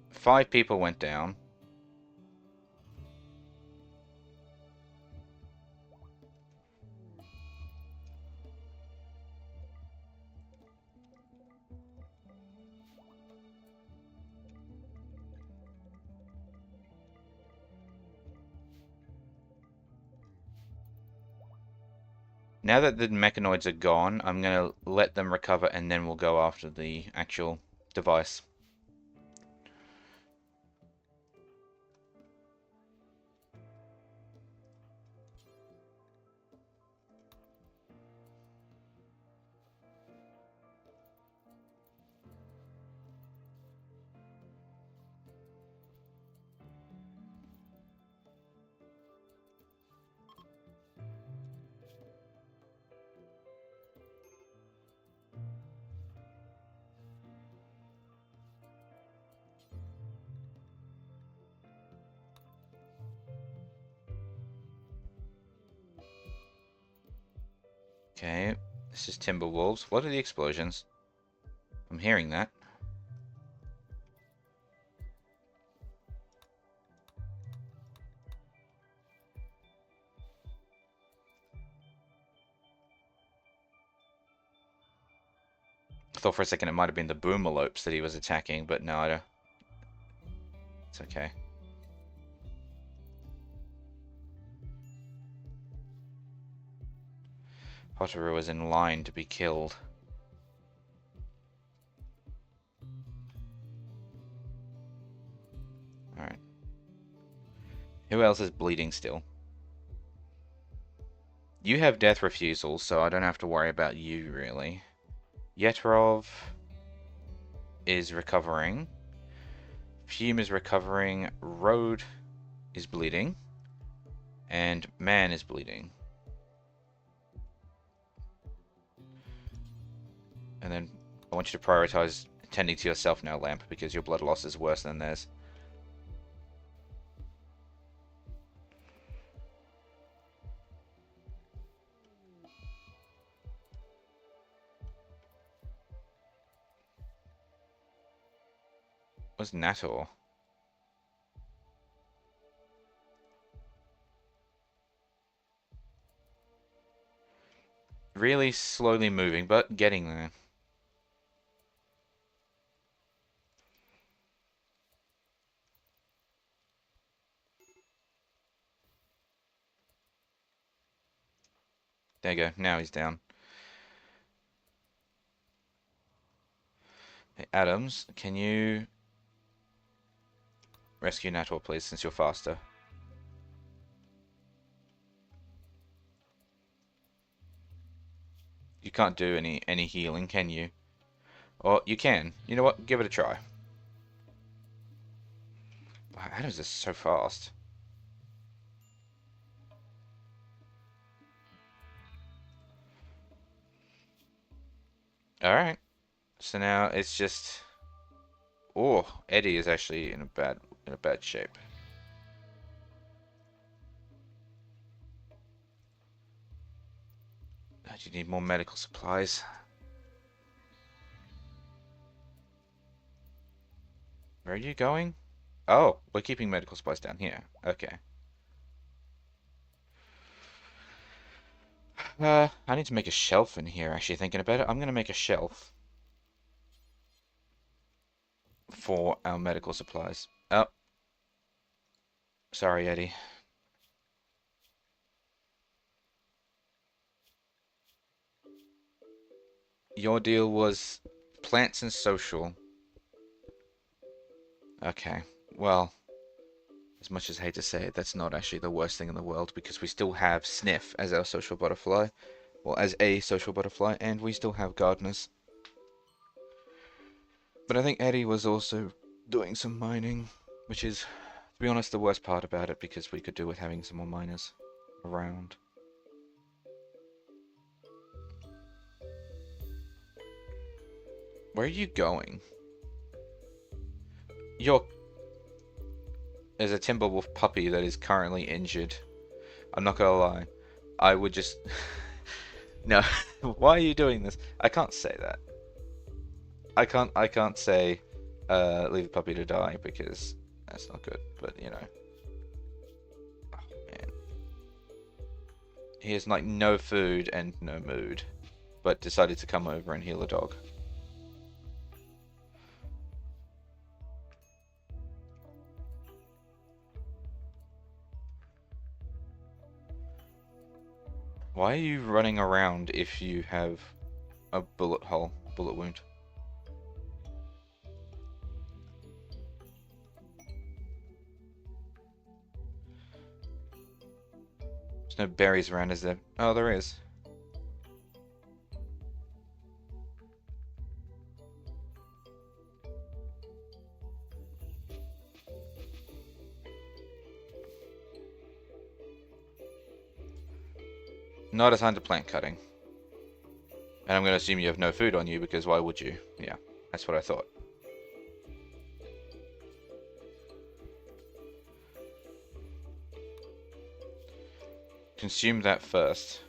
A: 5 people went down. Now that the mechanoids are gone, I'm going to let them recover and then we'll go after the actual device. Okay, this is timber wolves. What are the explosions? I'm hearing that. I thought for a second it might have been the boomalopes that he was attacking, but no, I don't. It's okay. Hotaru is in line to be killed. Alright. Who else is bleeding still? You have death refusal, so I don't have to worry about you, really. Yetrov is recovering. Fume is recovering. Road is bleeding. And Man is bleeding. And then I want you to prioritize tending to yourself now, Lamp, because your blood loss is worse than theirs. What's Nator? Really slowly moving, but getting there. There you go. Now he's down. Hey, Adams, can you rescue Nator, please, since you're faster? You can't do any healing, can you? Or you can. You know what? Give it a try. Wow, Adams is so fast. Alright. So now it's just... Oh, Eddie is actually in a bad shape. Do you need more medical supplies? Where are you going? Oh, we're keeping medical supplies down here. Okay. I need to make a shelf in here, actually, thinking about it. I'm gonna make a shelf for our medical supplies. Oh, sorry, Eddie. Your deal was plants and social. Okay, well, as much as I hate to say it, that's not actually the worst thing in the world because we still have Sniff as our social butterfly. Well, as a social butterfly, and we still have gardeners. But I think Eddie was also doing some mining, which is, to be honest, the worst part about it because we could do with having some more miners around. Where are you going? You're... There's a Timberwolf puppy that is currently injured. I'm not gonna lie. I would just... No. Why are you doing this? I can't say that. I can't say leave the puppy to die because that's not good, but you know. Oh, man. He has like no food and no mood, but decided to come over and heal a dog. Why are you running around if you have a bullet wound? There's no berries around, is there? Oh, there is. Not a time to plant cutting. And I'm going to assume you have no food on you because why would you? Yeah, that's what I thought. Consume that first.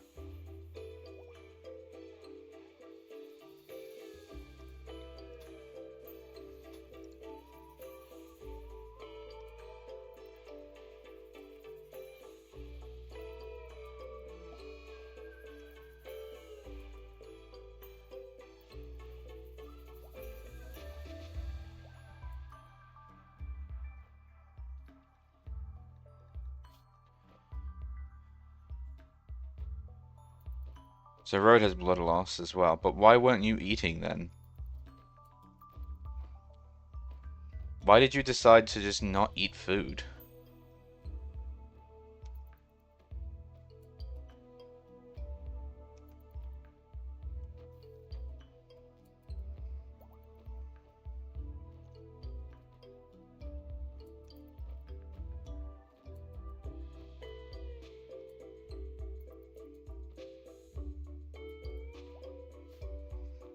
A: So Road has blood loss as well, but why weren't you eating then? Why did you decide to just not eat food?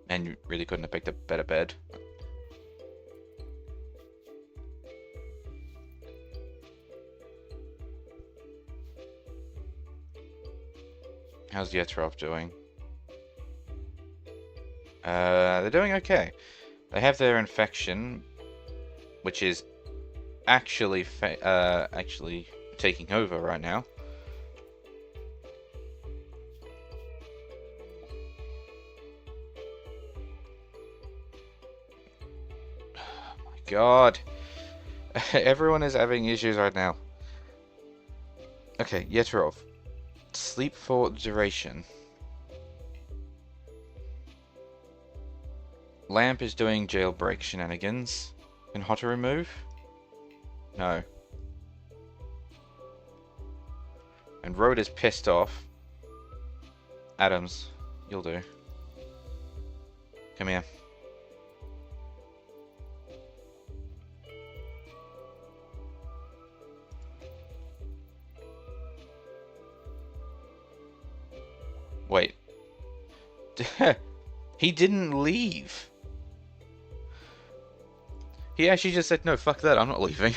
A: And you really couldn't have picked a better bed. How's Yetrov doing? They're doing okay. They have their infection, which is actually taking over right now. Oh my God. Everyone is having issues right now. Okay, Yetrov. Sleep for duration. Lamp is doing jailbreak shenanigans. Can Hotter remove? No. And Road is pissed off. Adams, you'll do. Come here. Wait. He didn't leave. He actually just said, no, fuck that, I'm not leaving.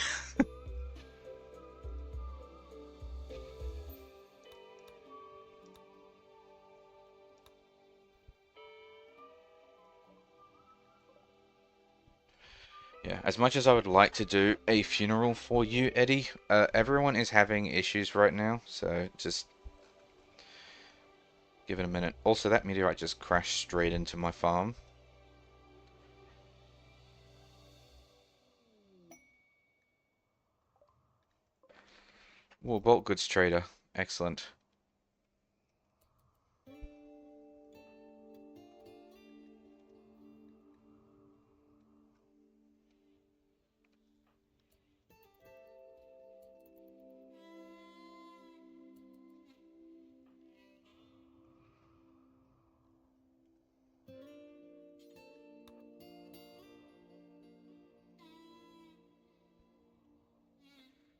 A: Yeah, as much as I would like to do a funeral for you, Eddie, everyone is having issues right now, so just give it a minute. Also, that meteorite just crashed straight into my farm. Whoa, bulk goods trader. Excellent.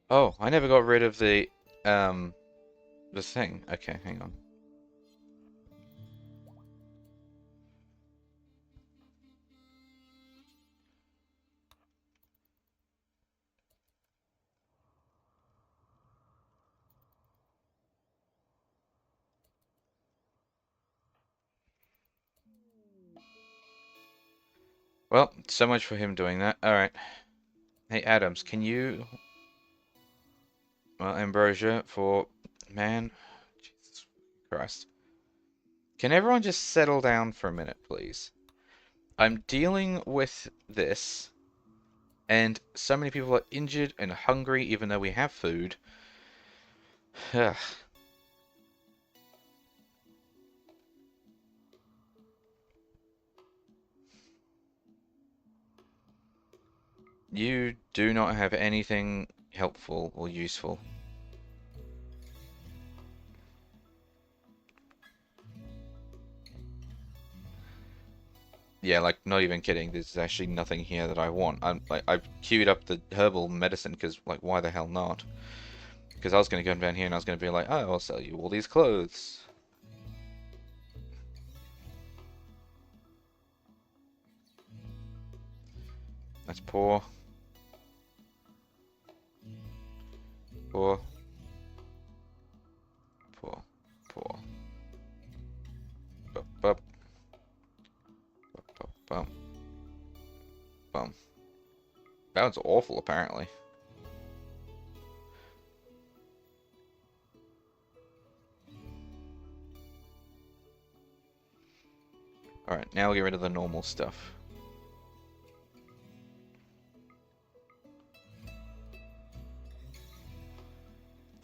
A: Oh, I never got rid of the thing. Okay, hang on. Well, so much for him doing that. Alright. Hey, Adams, can you... Well, Ambrosia for... Man. Jesus Christ. Can everyone just settle down for a minute, please? I'm dealing with this, and so many people are injured and hungry even though we have food. Ugh. You do not have anything helpful or useful. Yeah, like, not even kidding. There's actually nothing here that I want. I've queued up the herbal medicine because, like, why the hell not? Because I was going to go down here and I was going to be like, oh, I'll sell you all these clothes. That's poor. Poor. Poor. Poor. Bup, bup. Bup, bup, bum. Bum. That was awful, apparently. Alright, now we'll get rid of the normal stuff.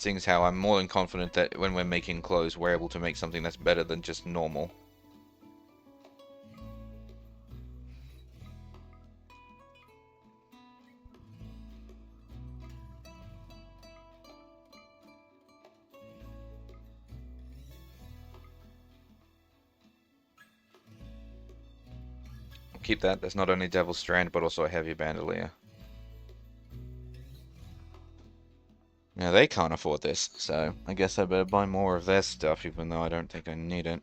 A: Seeing as how I'm more than confident that when we're making clothes, we're able to make something that's better than just normal. Keep that. There's not only Devil's Strand, but also a heavy bandolier. Now they can't afford this, so I guess I better buy more of their stuff, even though I don't think I need it.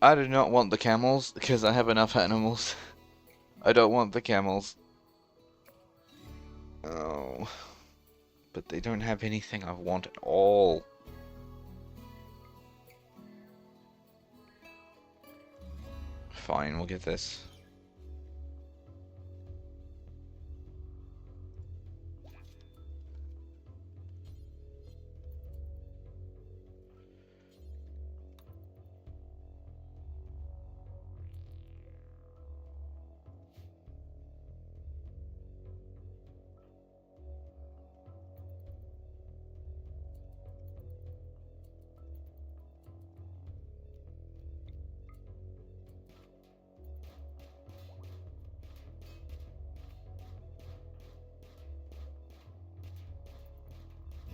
A: I do not want the camels, because I have enough animals. I don't want the camels. Oh. But they don't have anything I want at all. Fine, we'll get this.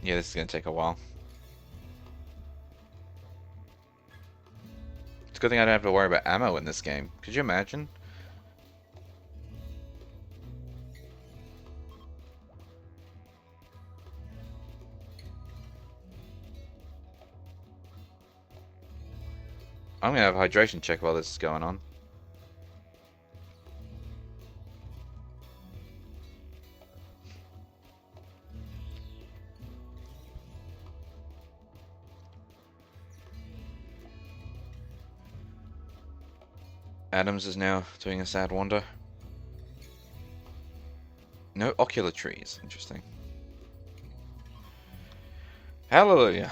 A: Yeah, this is gonna take a while. It's a good thing I don't have to worry about ammo in this game. Could you imagine? I'm gonna have a hydration check while this is going on. Adams is now doing a sad wander. No ocular trees. Interesting. Hallelujah.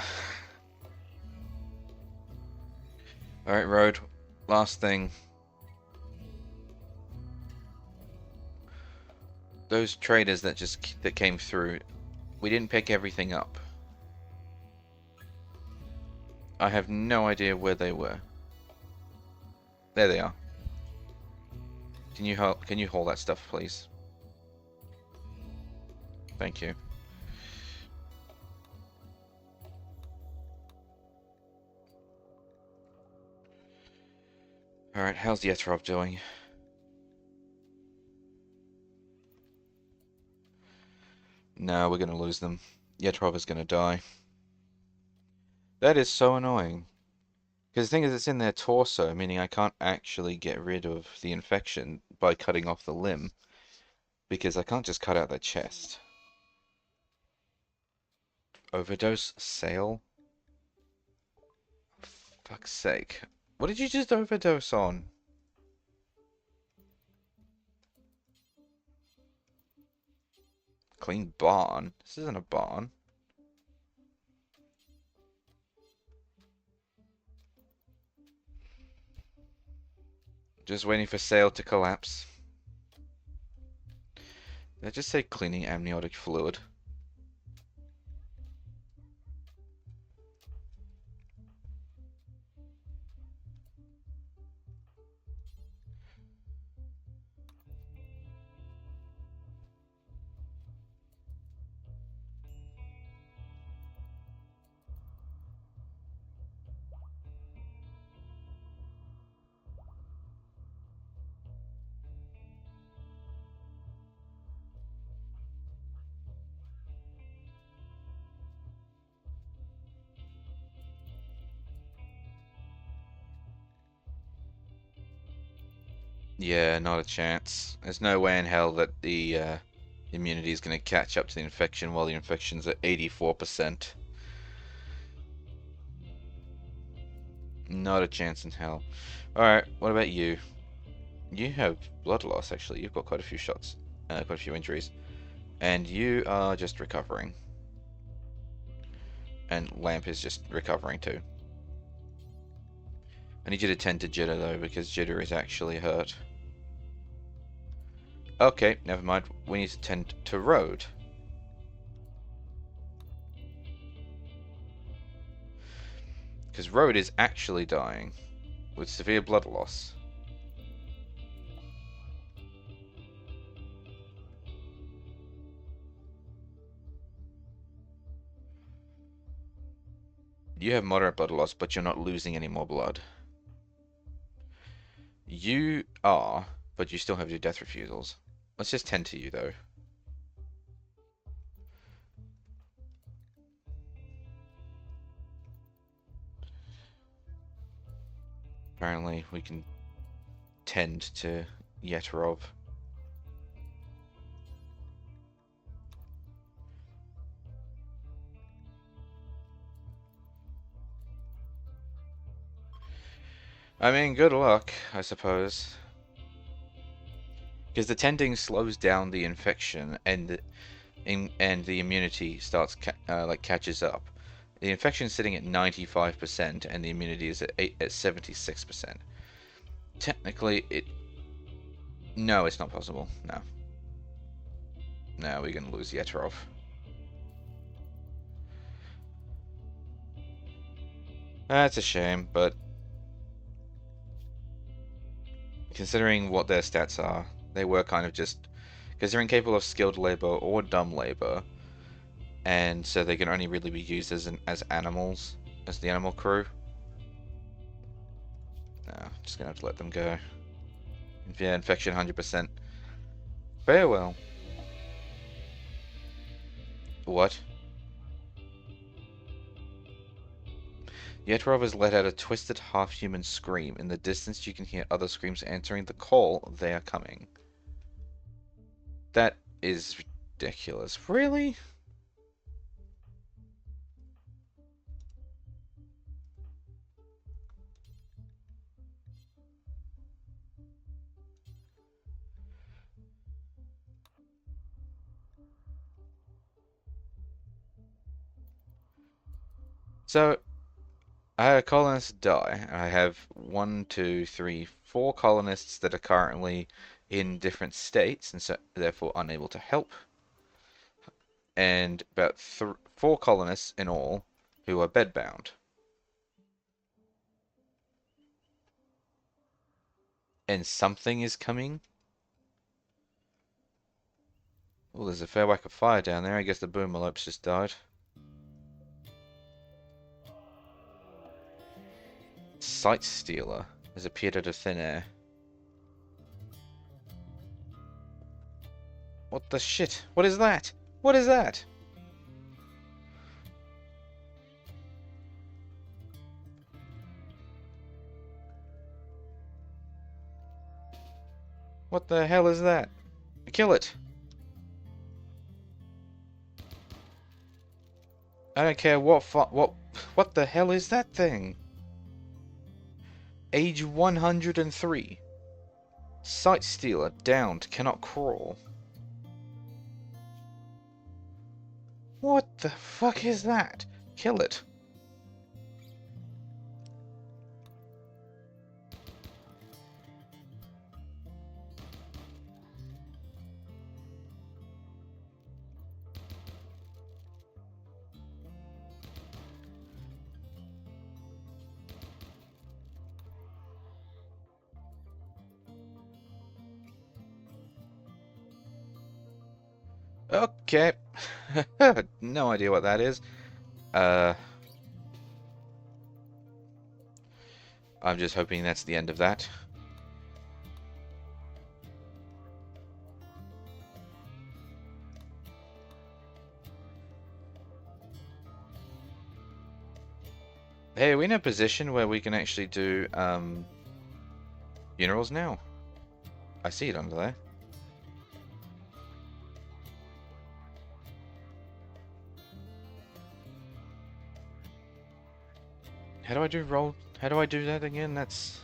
A: Alright, road. Last thing. Those traders that came through, we didn't pick everything up. I have no idea where they were. There they are. Can you haul that stuff, please? Thank you. Alright, how's Yetrov doing? No, we're gonna lose them. Yetrov is gonna die. That is so annoying. Because the thing is, it's in their torso, meaning I can't actually get rid of the infection by cutting off the limb. Because I can't just cut out their chest. Overdose sale? Fuck's sake. What did you just overdose on? Clean barn? This isn't a barn. Just waiting for sale to collapse. Did I just say cleaning amniotic fluid? Yeah, not a chance. There's no way in hell that the immunity is going to catch up to the infection while the infection's at 84%. Not a chance in hell. Alright, what about you? You have blood loss, actually. You've got quite a few shots, quite a few injuries. And you are just recovering. And Lamp is just recovering too. I need you to tend to Jitter though, because Jitter is actually hurt. Okay, never mind. We need to tend to Road. Because Road is actually dying with severe blood loss. You have moderate blood loss, but you're not losing any more blood. You are, but you still have your death refusals. Let's just tend to you, though. Apparently, we can tend to Yeterov. I mean, good luck, I suppose. Because the tending slows down the infection, and the immunity starts like catches up. The infection's sitting at 95%, and the immunity is at 76%. Technically, no, it's not possible. No, no, we're gonna lose Yeterov. That's a shame, but considering what their stats are, they were kind of just because they're incapable of skilled labor or dumb labor, and so they can only really be used as animals, as the animal crew. No, just gonna have to let them go. Yeah, infection 100%. Farewell. What? Yetrov has let out a twisted half-human scream. In the distance you can hear other screams answering the call. They are coming. That is ridiculous. Really? So, I had a colonist die. I have one, two, three, four colonists that are currently in different states and so therefore unable to help, and about four colonists in all who are bedbound. And something is coming. Oh, there's a fair whack of fire down there. I guess the boomalopes just died. Sight Stealer has appeared out of thin air. What the shit? What is that? What is that? What the hell is that? Kill it! I don't care what the hell is that thing? Age 103. Sight Stealer downed, cannot crawl. What the fuck is that? Kill it. Okay. No idea what that is. Uh, I'm just hoping that's the end of that. Hey, are we in a position where we can actually do, funerals now? I see it under there. How do I do roll? How do I do that again? That's...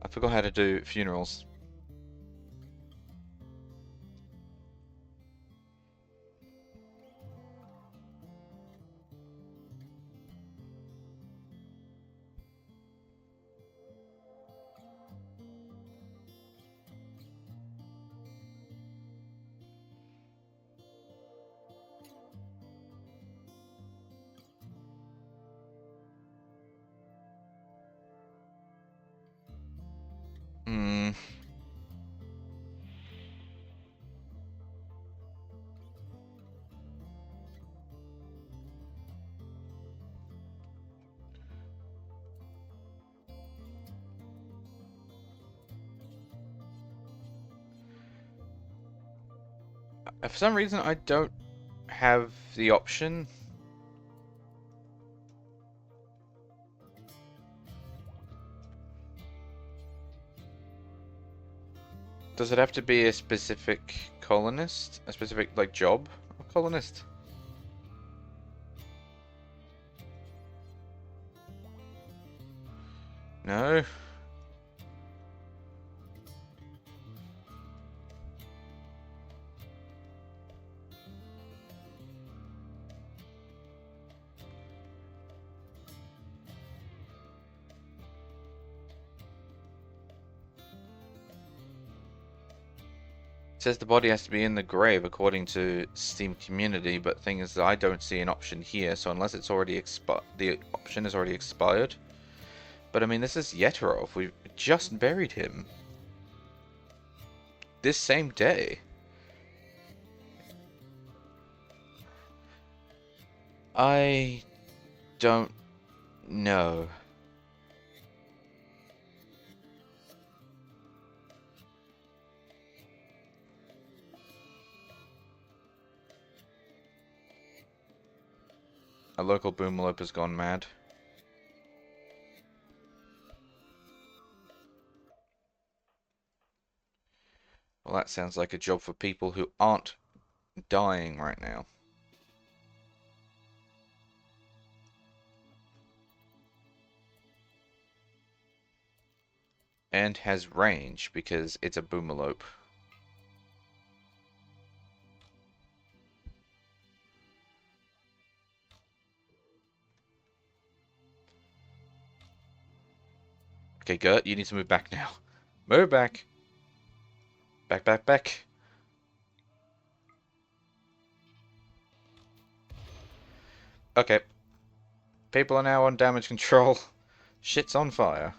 A: I forgot how to do funerals. Hmm. For some reason, I don't have the option. Does it have to be a specific colonist? A specific, like, job of colonist? No? It says the body has to be in the grave according to Steam Community, but thing is I don't see an option here, so unless it's already the option is already expired. But I mean, this is Yeterov. We just buried him. This same day. I don't know. A local boomalope has gone mad. Well, that sounds like a job for people who aren't dying right now. And has range, because it's a boomalope. Okay, Gert, you need to move back now. Move back. Back, back, back. Okay. People are now on damage control. Shit's on fire.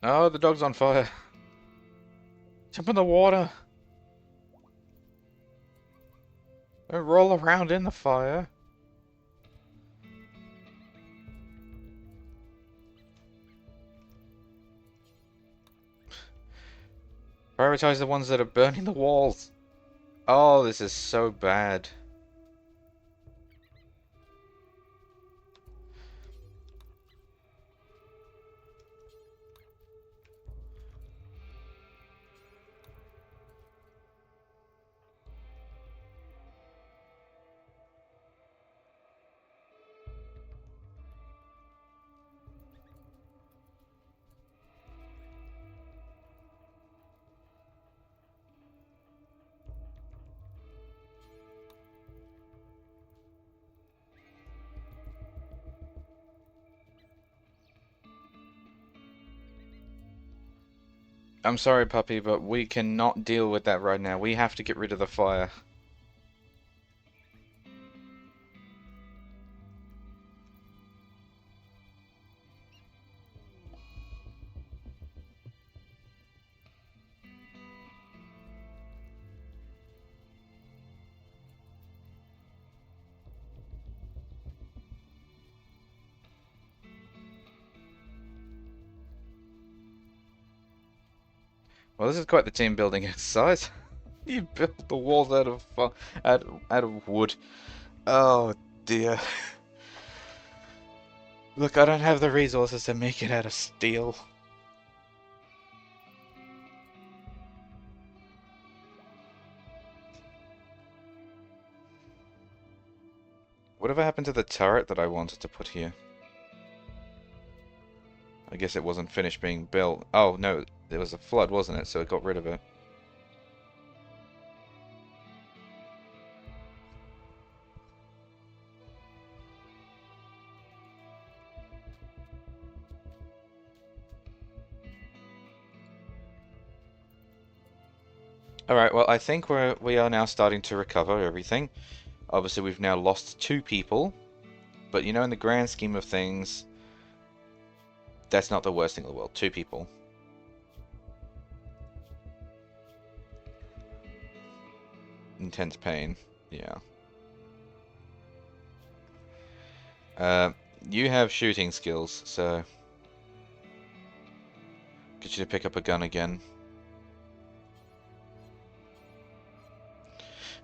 A: Oh, the dog's on fire. Jump in the water. Don't roll around in the fire. Prioritize the ones that are burning the walls. Oh, this is so bad. I'm sorry, puppy, but we cannot deal with that right now. We have to get rid of the fire. Well, this is quite the team building exercise. You built the walls out of out of wood. Oh dear. Look, I don't have the resources to make it out of steel. Whatever happened to the turret that I wanted to put here? I guess it wasn't finished being built. Oh, no, there was a flood, wasn't it? So it got rid of it. Alright, well, I think we are now starting to recover everything. Obviously, we've now lost 2 people. But, you know, in the grand scheme of things, that's not the worst thing in the world. 2 people. Intense pain. Yeah. Uh, you have shooting skills, so get you to pick up a gun again.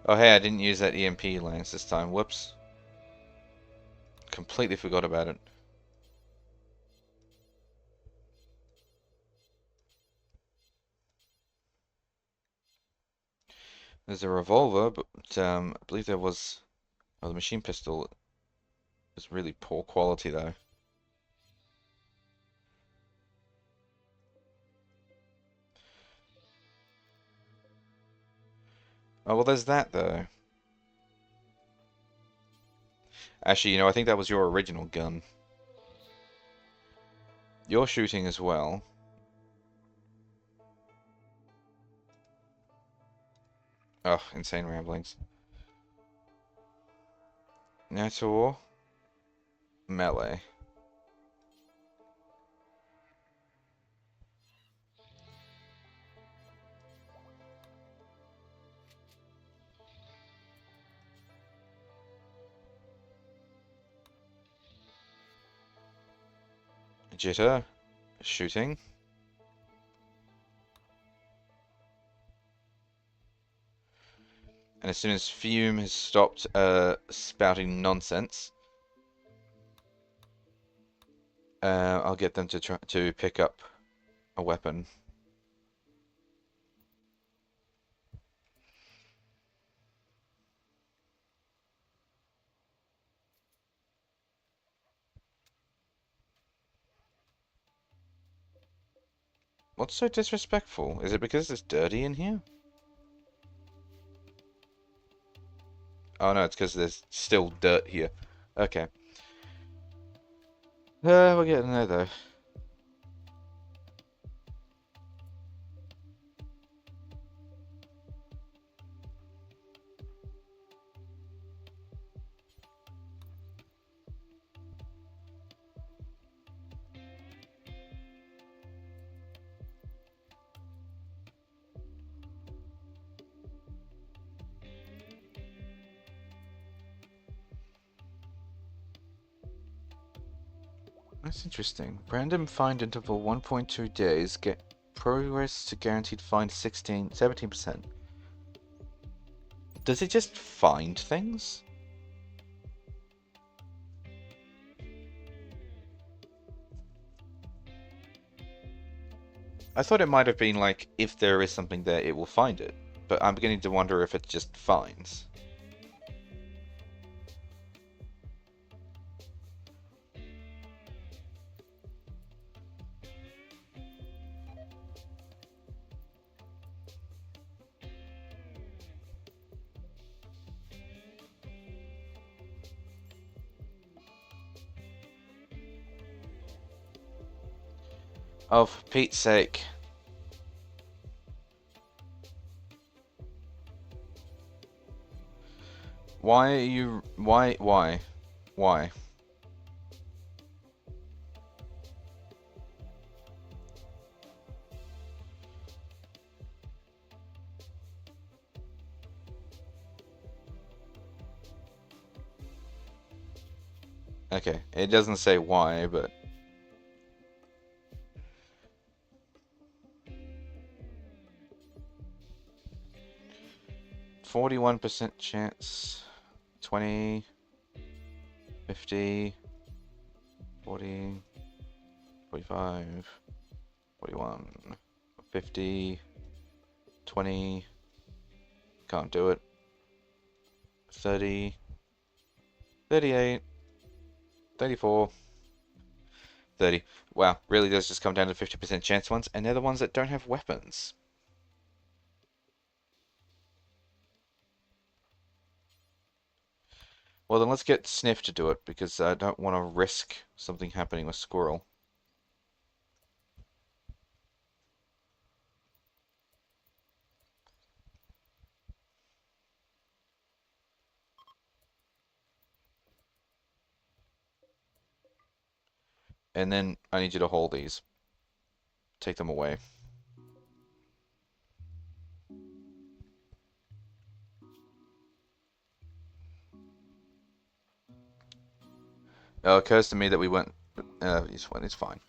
A: Oh hey, I didn't use that EMP lance this time. Whoops. Completely forgot about it. There's a revolver, but I believe there was... Oh, the machine pistol is really poor quality though. Oh, well there's that though. Actually, you know, I think that was your original gun. You're shooting as well. Oh, insane ramblings. Nator. Melee. Jitter. Shooting. And as soon as Fume has stopped spouting nonsense, I'll get them to try to pick up a weapon. What's so disrespectful? Is it because it's dirty in here? Oh no, it's because there's still dirt here. Okay. We're getting there though. That's interesting. Random find interval 1.2 days. Get progress to guaranteed find 17%. Does it just find things? I thought it might have been like, if there is something there, it will find it. But I'm beginning to wonder if it just finds. Oh, for Pete's sake. Why are you... Why? Okay, it doesn't say why, but... 41% chance. 20... 50... 40, 45, 41, 50, 20, can't do it, 30, 38, 34, 30. Wow, really does just come down to 50% chance ones, and they're the ones that don't have weapons. Well, then let's get Sniff to do it, because I don't want to risk something happening with Squirrel. And then I need you to hold these. Take them away. It occurs to me that we went... it's fine.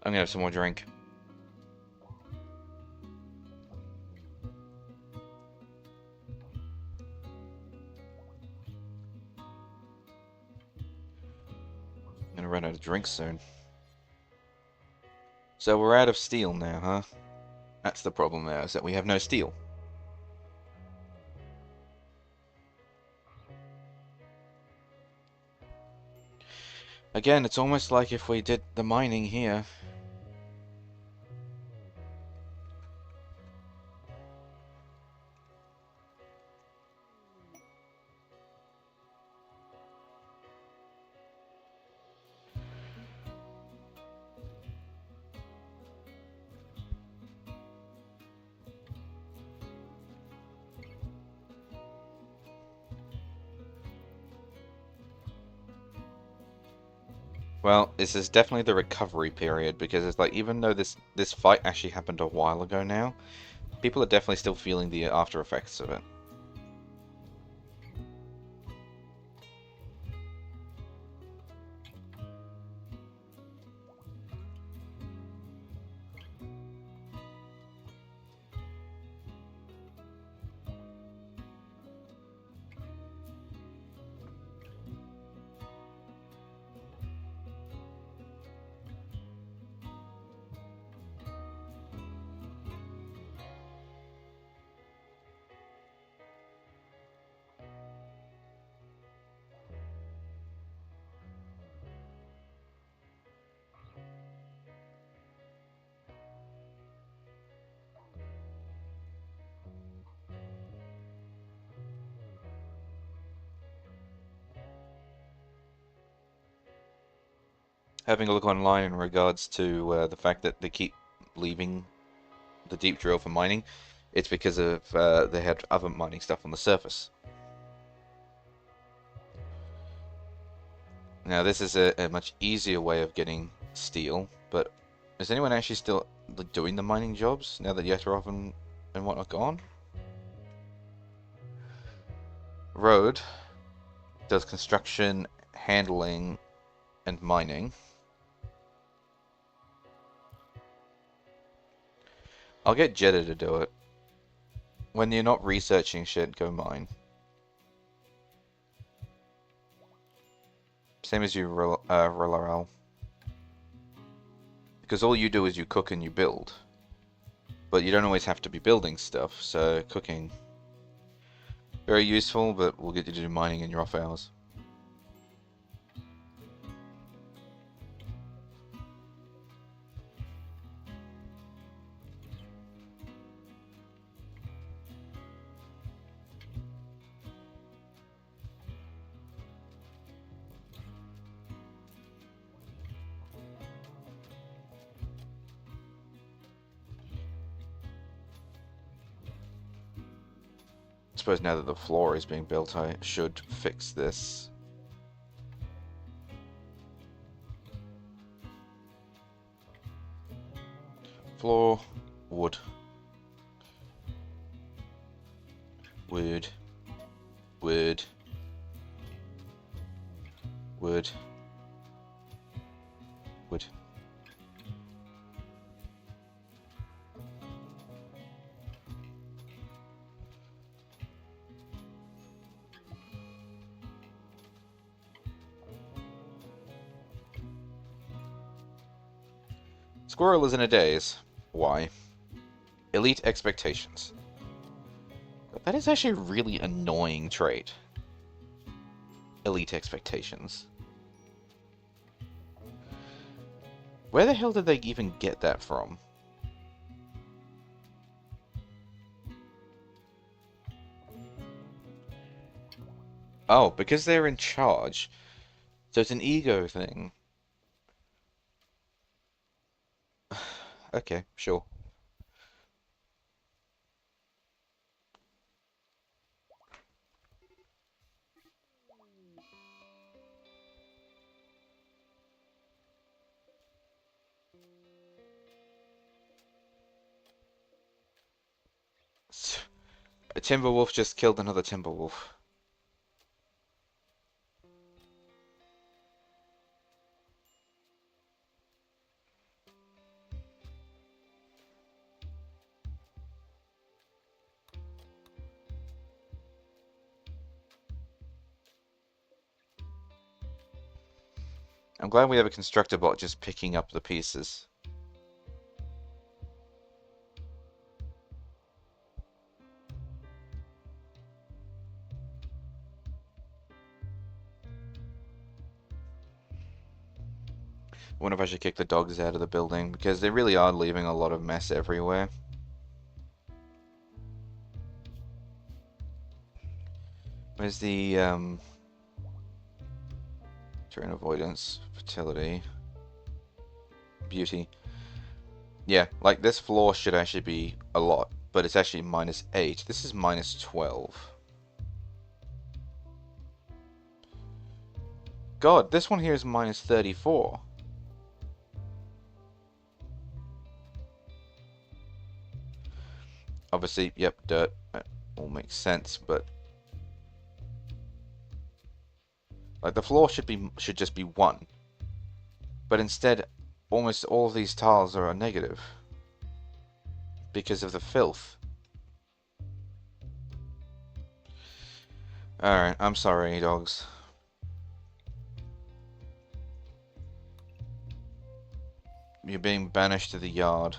A: I'm gonna have some more drink. I'm gonna run out of drinks soon. So we're out of steel now, huh? That's the problem there, is that we have no steel. Again, it's almost like if we did the mining here. Well, this is definitely the recovery period, because it's like, even though this fight actually happened a while ago now, people are definitely still feeling the after effects of it. Having a look online in regards to the fact that they keep leaving the deep drill for mining, it's because of they had other mining stuff on the surface. Now this is a much easier way of getting steel, but is anyone actually still doing the mining jobs now that Yetarov and whatnot gone? Road does construction, handling, and mining. I'll get Jetta to do it. When you're not researching shit, go mine. Same as you, Rolarel. Because all you do is you cook and you build. But you don't always have to be building stuff, so cooking... very useful, but we'll get you to do mining in your off hours. I suppose now that the floor is being built, I should fix this. Floor, wood. Wood. Wood. Wood. Wood. Squirrel is in a daze. Why? Elite expectations. That is actually a really annoying trait. Elite expectations. Where the hell did they even get that from? Oh, because they're in charge. So it's an ego thing. Okay, sure. A Timberwolf just killed another Timberwolf. I'm glad we have a constructor bot just picking up the pieces. I wonder if I should kick the dogs out of the building, because they really are leaving a lot of mess everywhere. Where's the, terrain avoidance, fertility, beauty? Yeah, like this floor should actually be a lot, but it's actually -8. This is -12. God, this one here is -34. Obviously, yep, dirt. That all makes sense, but like the floor should just be 1. But instead, almost all of these tiles are a negative because of the filth. Alright, I'm sorry, dogs. You're being banished to the yard.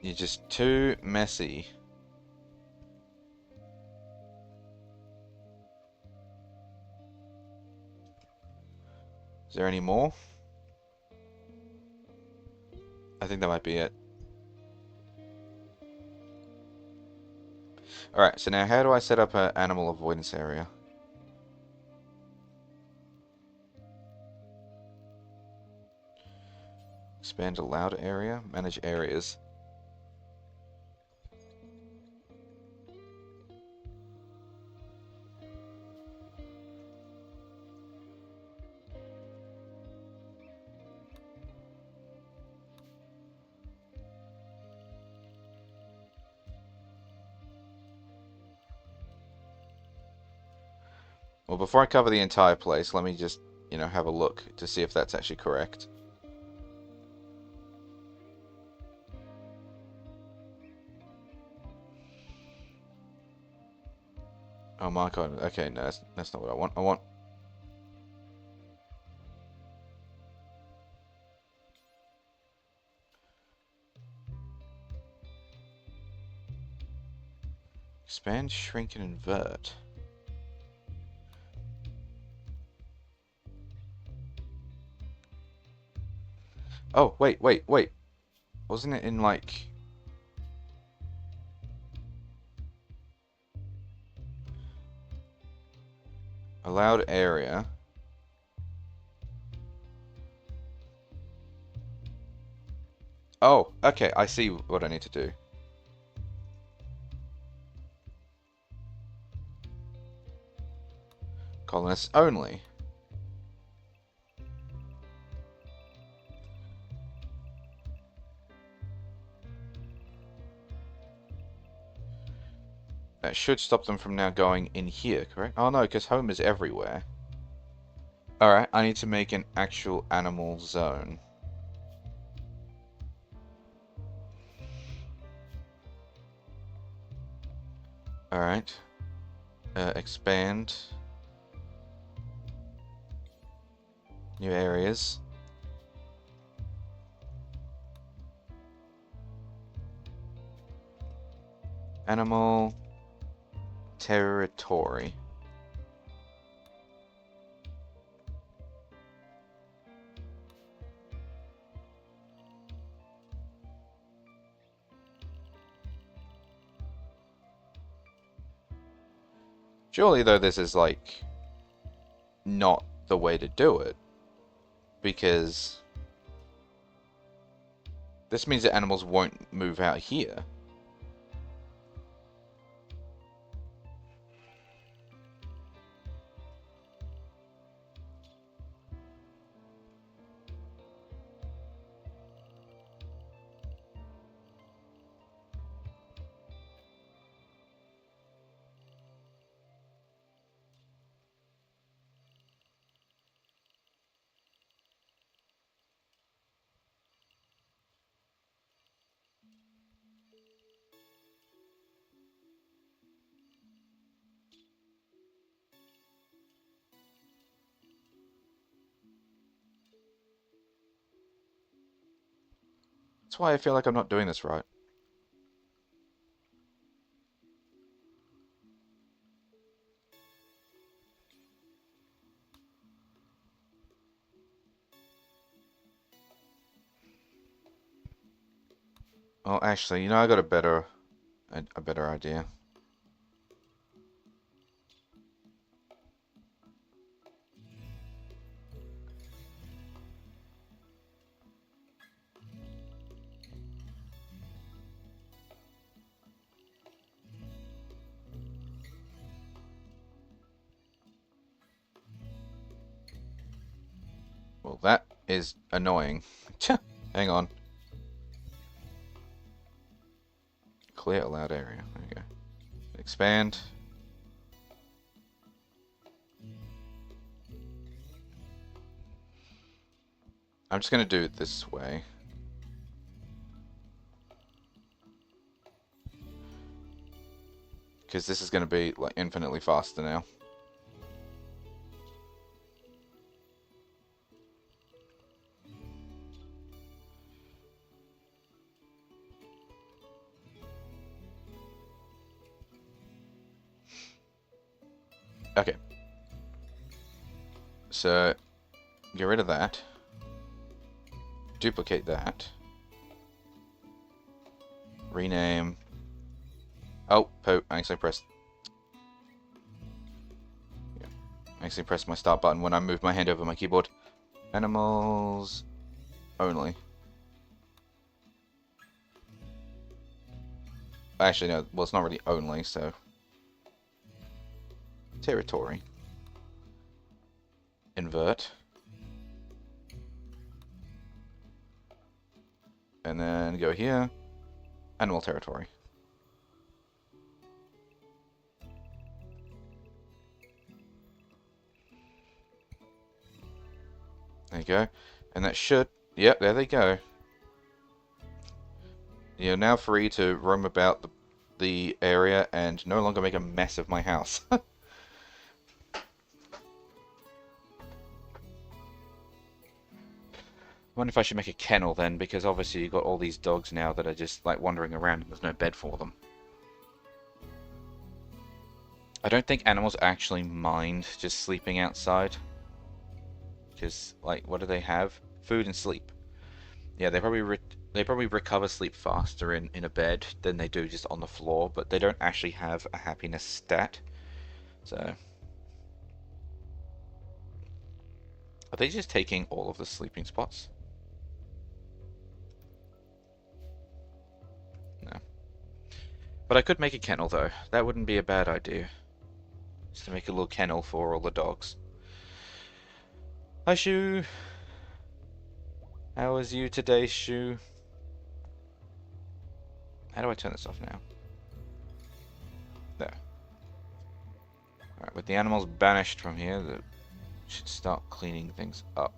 A: You're just too messy. Is there any more? I think that might be it. Alright, so now how do I set up an animal avoidance area? Expand allowed area? Manage areas. Well, before I cover the entire place, let me just, have a look to see if that's actually correct. Oh my god, okay, no, that's not what I want. I want... Expand, shrink, and invert. Oh, wait. Wasn't it in, like... allowed area? Oh, okay, I see what I need to do. Colonists only. That should stop them from now going in here, correct? Oh no, because home is everywhere. Alright, I need to make an actual animal zone. Alright. Expand. New areas. Animal territory. Surely, though, this is, like, not the way to do it. Because this means that animals won't move out here. That's why I feel like I'm not doing this right. Oh, actually, you know, I got a better idea. Well, that is annoying. Hang on. Clear allowed area. There you go. Expand. I'm just going to do it this way. Because this is going to be like infinitely faster now. Okay. So, get rid of that. Duplicate that. Rename. Oh, I actually pressed. Yeah, I actually pressed my start button when I moved my hand over my keyboard. Animals only. Actually, no. Well, it's not really only, so. Territory. Invert. And then go here. Animal territory. There you go. And that should... Yep, there they go. You're now free to roam about the area and no longer make a mess of my house. I wonder if I should make a kennel then, because obviously you've got all these dogs now that are just like wandering around and there's no bed for them. I don't think animals actually mind just sleeping outside. Because, like, what do they have? Food and sleep. Yeah, they probably recover sleep faster in a bed than they do just on the floor, but they don't actually have a happiness stat. So, are they just taking all of the sleeping spots? No. But I could make a kennel though. That wouldn't be a bad idea. Just to make a little kennel for all the dogs. Hi, Shu. How was you today, Shu? How do I turn this off now? There. Alright, with the animals banished from here, that should start cleaning things up.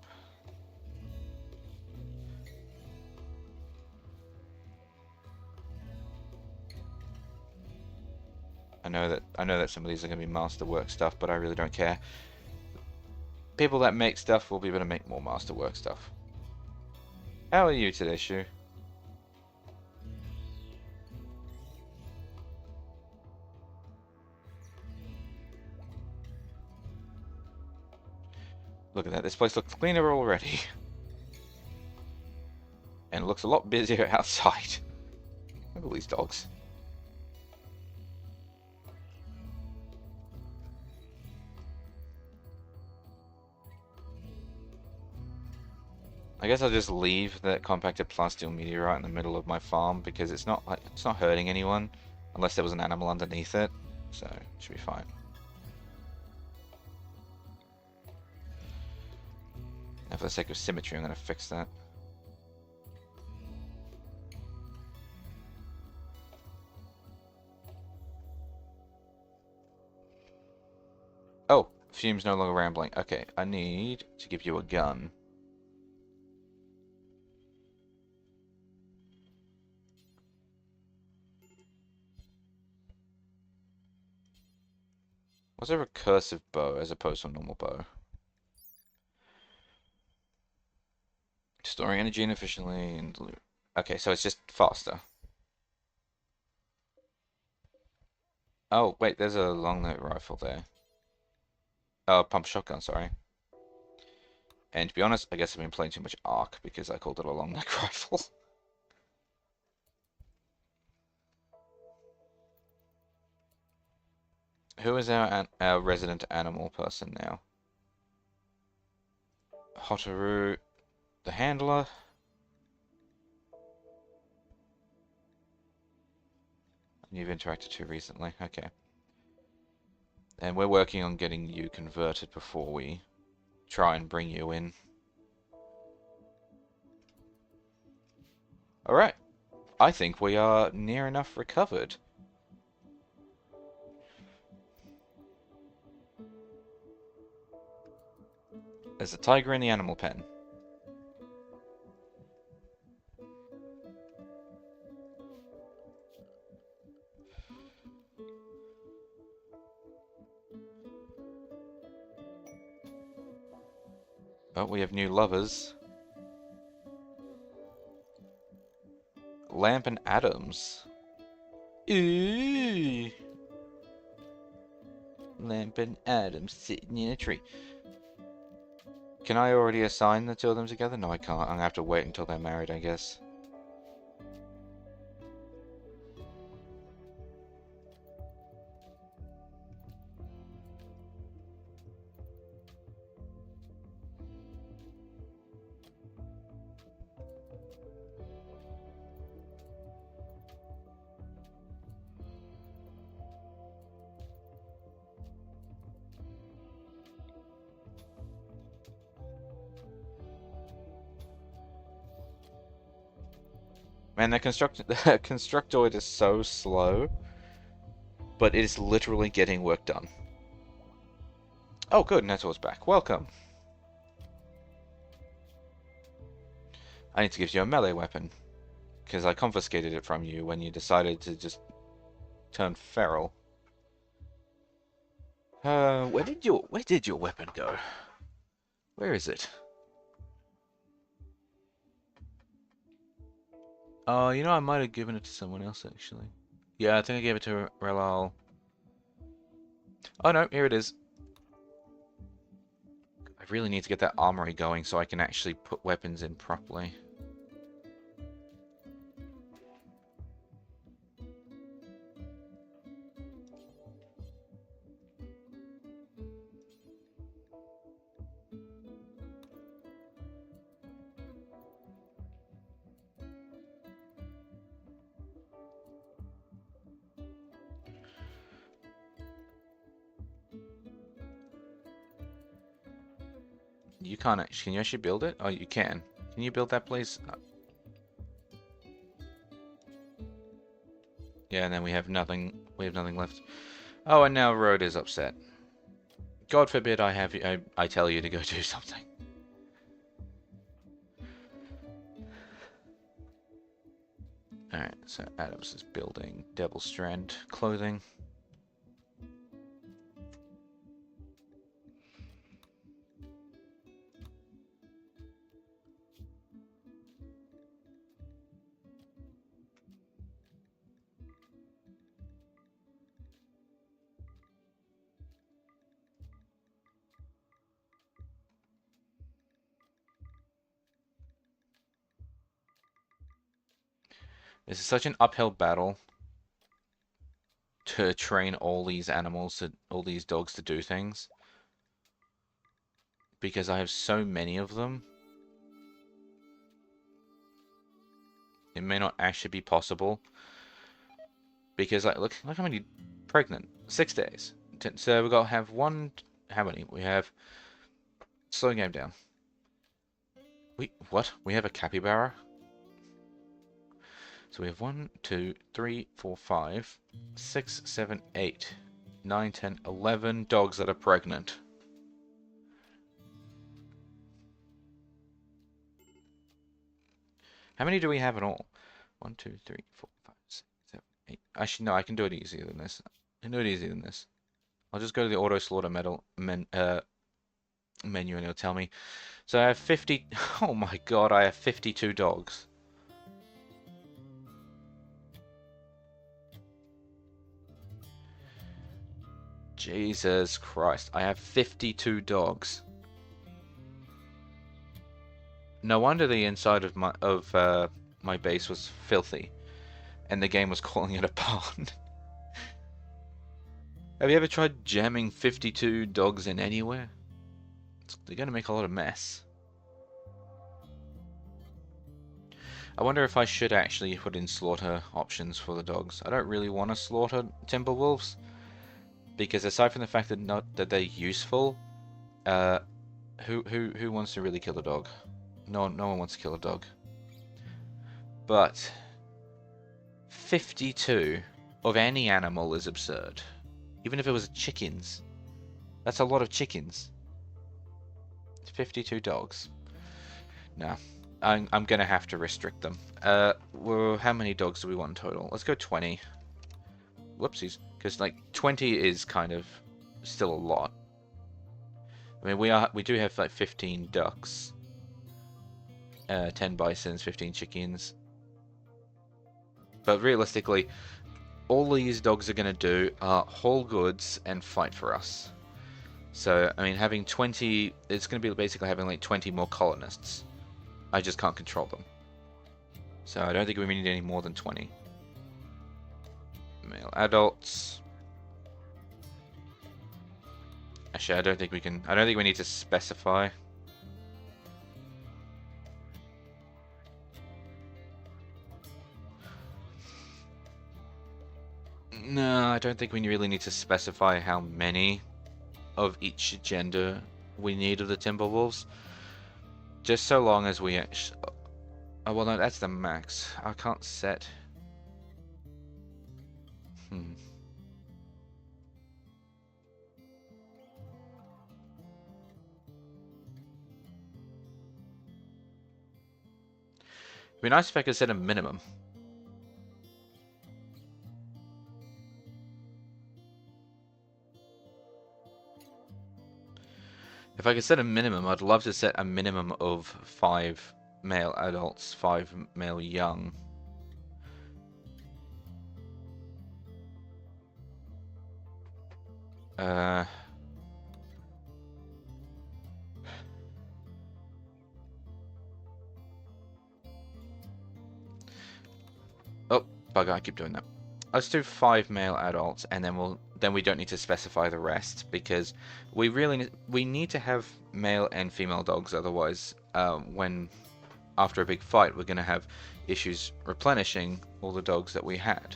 A: I know that some of these are going to be masterwork stuff, but I really don't care. People that make stuff will be able to make more masterwork stuff. How are you today, Shu? Look at that, this place looks cleaner already. And it looks a lot busier outside. Look at all these dogs. I guess I'll just leave that compacted plasteel meteorite in the middle of my farm because it's not hurting anyone unless there was an animal underneath it, so it should be fine. And for the sake of symmetry, I'm going to fix that. Oh, Fume's no longer rambling. Okay, I need to give you a gun. Was there a recursive bow as opposed to a normal bow? Storing energy inefficiently and okay, so it's just faster. Oh, wait, there's a long neck rifle there. Oh, pump shotgun, sorry. And to be honest, I guess I've been playing too much Ark because I called it a long neck rifle. Who is our resident animal person now? Hotaru, the handler. You've interacted too recently, okay. And we're working on getting you converted before we try and bring you in. Alright, I think we are near enough recovered. There's a tiger in the animal pen. Oh, we have new lovers. Lamp and Adams. Ooh. Lamp and Adams sitting in a tree. Can I already assign the two of them together? No, I can't. I'm gonna have to wait until they're married, I guess. Man, the constructoid is so slow, but it is literally getting work done. Oh, good, Netto's back. Welcome. I need to give you a melee weapon, because I confiscated it from you when you decided to just turn feral. Where did your weapon go? Where is it? Oh, you know, I might have given it to someone else, actually. Yeah, I think I gave it to Relal. Oh no, here it is. I really need to get that armory going so I can actually put weapons in properly. You can't actually. Can you actually build it? Oh, you can. Can you build that, please? Yeah, and then we have nothing. We have nothing left. Oh, and now Road is upset. God forbid I have you. I tell you to go do something. Alright, so Adams is building Devil Strand clothing. This is such an uphill battle to train all these animals, all these dogs to do things. Because I have so many of them. It may not actually be possible. Because like look how many pregnant. 6 days. So we've got to have one. How many? We have. Slow game down. What? We have a capybara? So we have 1, 2, 3, 4, 5, 6, 7, 8, 9, 10, 11 dogs that are pregnant. How many do we have in all? 1, 2, 3, 4, 5, 6, 7, 8. Actually, no, I can do it easier than this. I can do it easier than this. I'll just go to the auto slaughter menu and it'll tell me. So I have 50. Oh my god, I have 52 dogs. Jesus Christ, I have 52 dogs. No wonder the inside of my base was filthy, and the game was calling it a barn. Have you ever tried jamming 52 dogs in anywhere? They're gonna make a lot of mess. I wonder if I should actually put in slaughter options for the dogs. I don't really want to slaughter timber wolves, because aside from the fact that they're useful, who wants to really kill a dog? No one wants to kill a dog. But 52 of any animal is absurd. Even if it was chickens. That's a lot of chickens. 52 dogs. No. I'm gonna have to restrict them. Well, how many dogs do we want in total? Let's go 20. Whoopsies. Because like 20 is kind of still a lot. I mean we do have like 15 ducks. 10 bisons, 15 chickens. But realistically, all these dogs are going to do are haul goods and fight for us. So, I mean, having 20, it's going to be basically having like 20 more colonists. I just can't control them. So I don't think we need any more than 20. Male adults. Actually, I don't think we need to specify. No, I don't think we really need to specify how many of each gender we need of the Timberwolves. Just so long as we actually... Oh, well, no, that's the max. I can't set... It'd be nice if I could set a minimum. If I could set a minimum, I'd love to set a minimum of 5 male adults, 5 male young. Oh, bugger, I keep doing that. Let's do 5 male adults, and then we don't need to specify the rest, because we need to have male and female dogs. Otherwise, when after a big fight, we're going to have issues replenishing all the dogs that we had.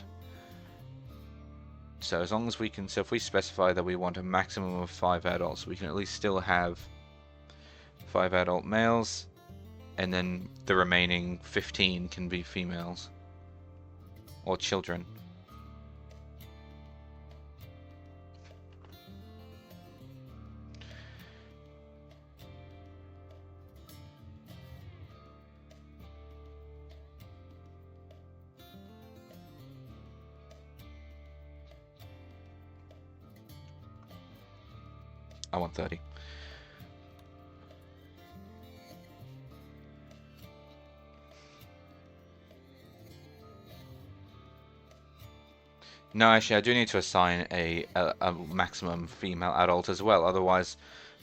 A: So as long as we can, so if we specify that we want a maximum of 5 adults, we can at least still have 5 adult males, and then the remaining 15 can be females or children. I want 30. No, actually, I do need to assign a maximum female adult as well. Otherwise,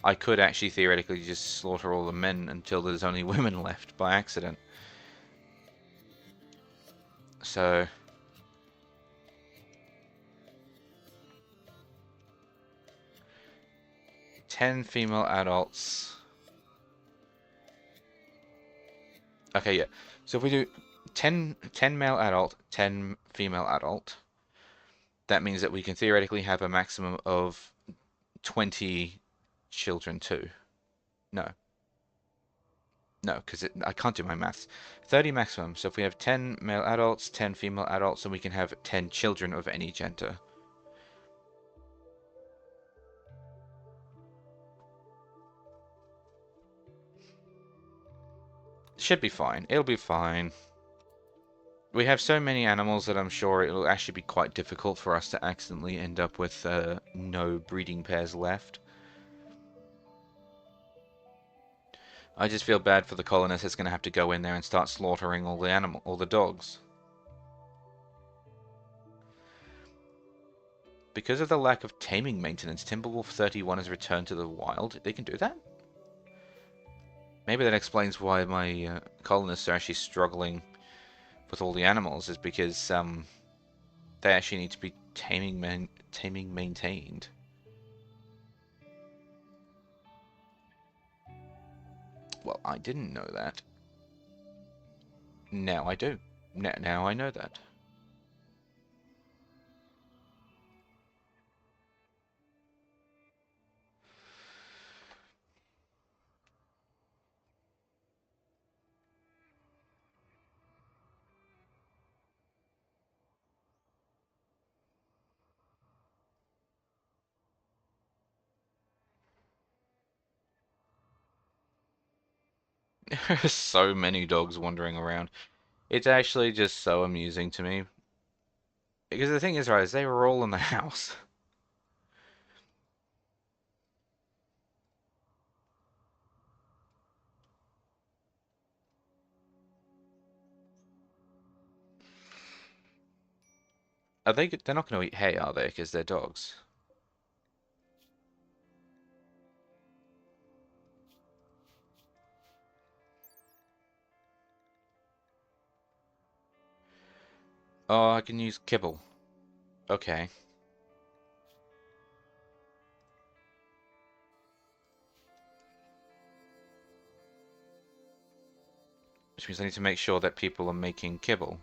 A: I could actually theoretically just slaughter all the men until there's only women left by accident. So, 10 female adults. Okay, yeah. So if we do 10 male adult, 10 female adult, that means that we can theoretically have a maximum of 20 children too. No. No, because I can't do my maths. 30 maximum. So if we have 10 male adults, 10 female adults, then we can have 10 children of any gender. Should be fine. It'll be fine. We have so many animals that I'm sure it'll actually be quite difficult for us to accidentally end up with no breeding pairs left. I just feel bad for the colonist that's going to have to go in there and start slaughtering all the dogs. Because of the lack of taming maintenance, Timberwolf 31 has returned to the wild. They can do that? Maybe that explains why my colonists are actually struggling with all the animals, is because they actually need to be taming maintained. Well, I didn't know that. Now I do. Now I know that. There's so many dogs wandering around. It's actually just so amusing to me. Because the thing is, right, is they were all in the house. Are they? They're not going to eat hay, are they? Because they're dogs. Oh, I can use kibble. Okay. Which means I need to make sure that people are making kibble.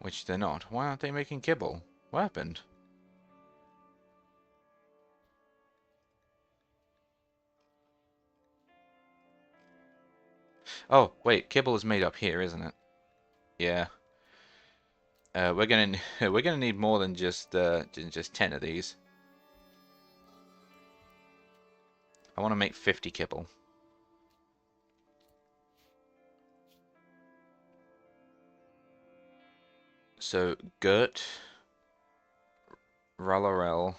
A: Which they're not. Why aren't they making kibble? What happened? Oh, wait, kibble is made up here, isn't it? Yeah. We're gonna need more than just 10 of these. I want to make 50 kibble. So Gert, Rallarel,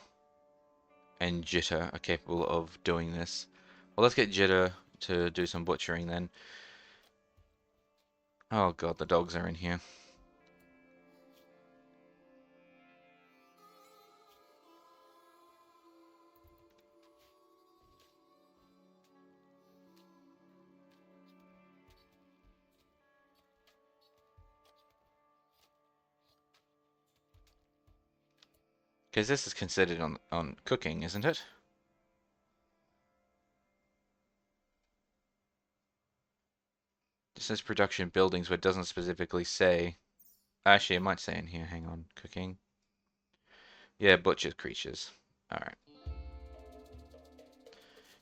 A: and Jitter are capable of doing this. Well, let's get Jitter to do some butchering then. Oh god, the dogs are in here. Because this is considered on cooking, isn't it? It says production buildings, but it doesn't specifically say. Actually, it might say in here. Hang on, cooking. Yeah, butchered creatures. All right.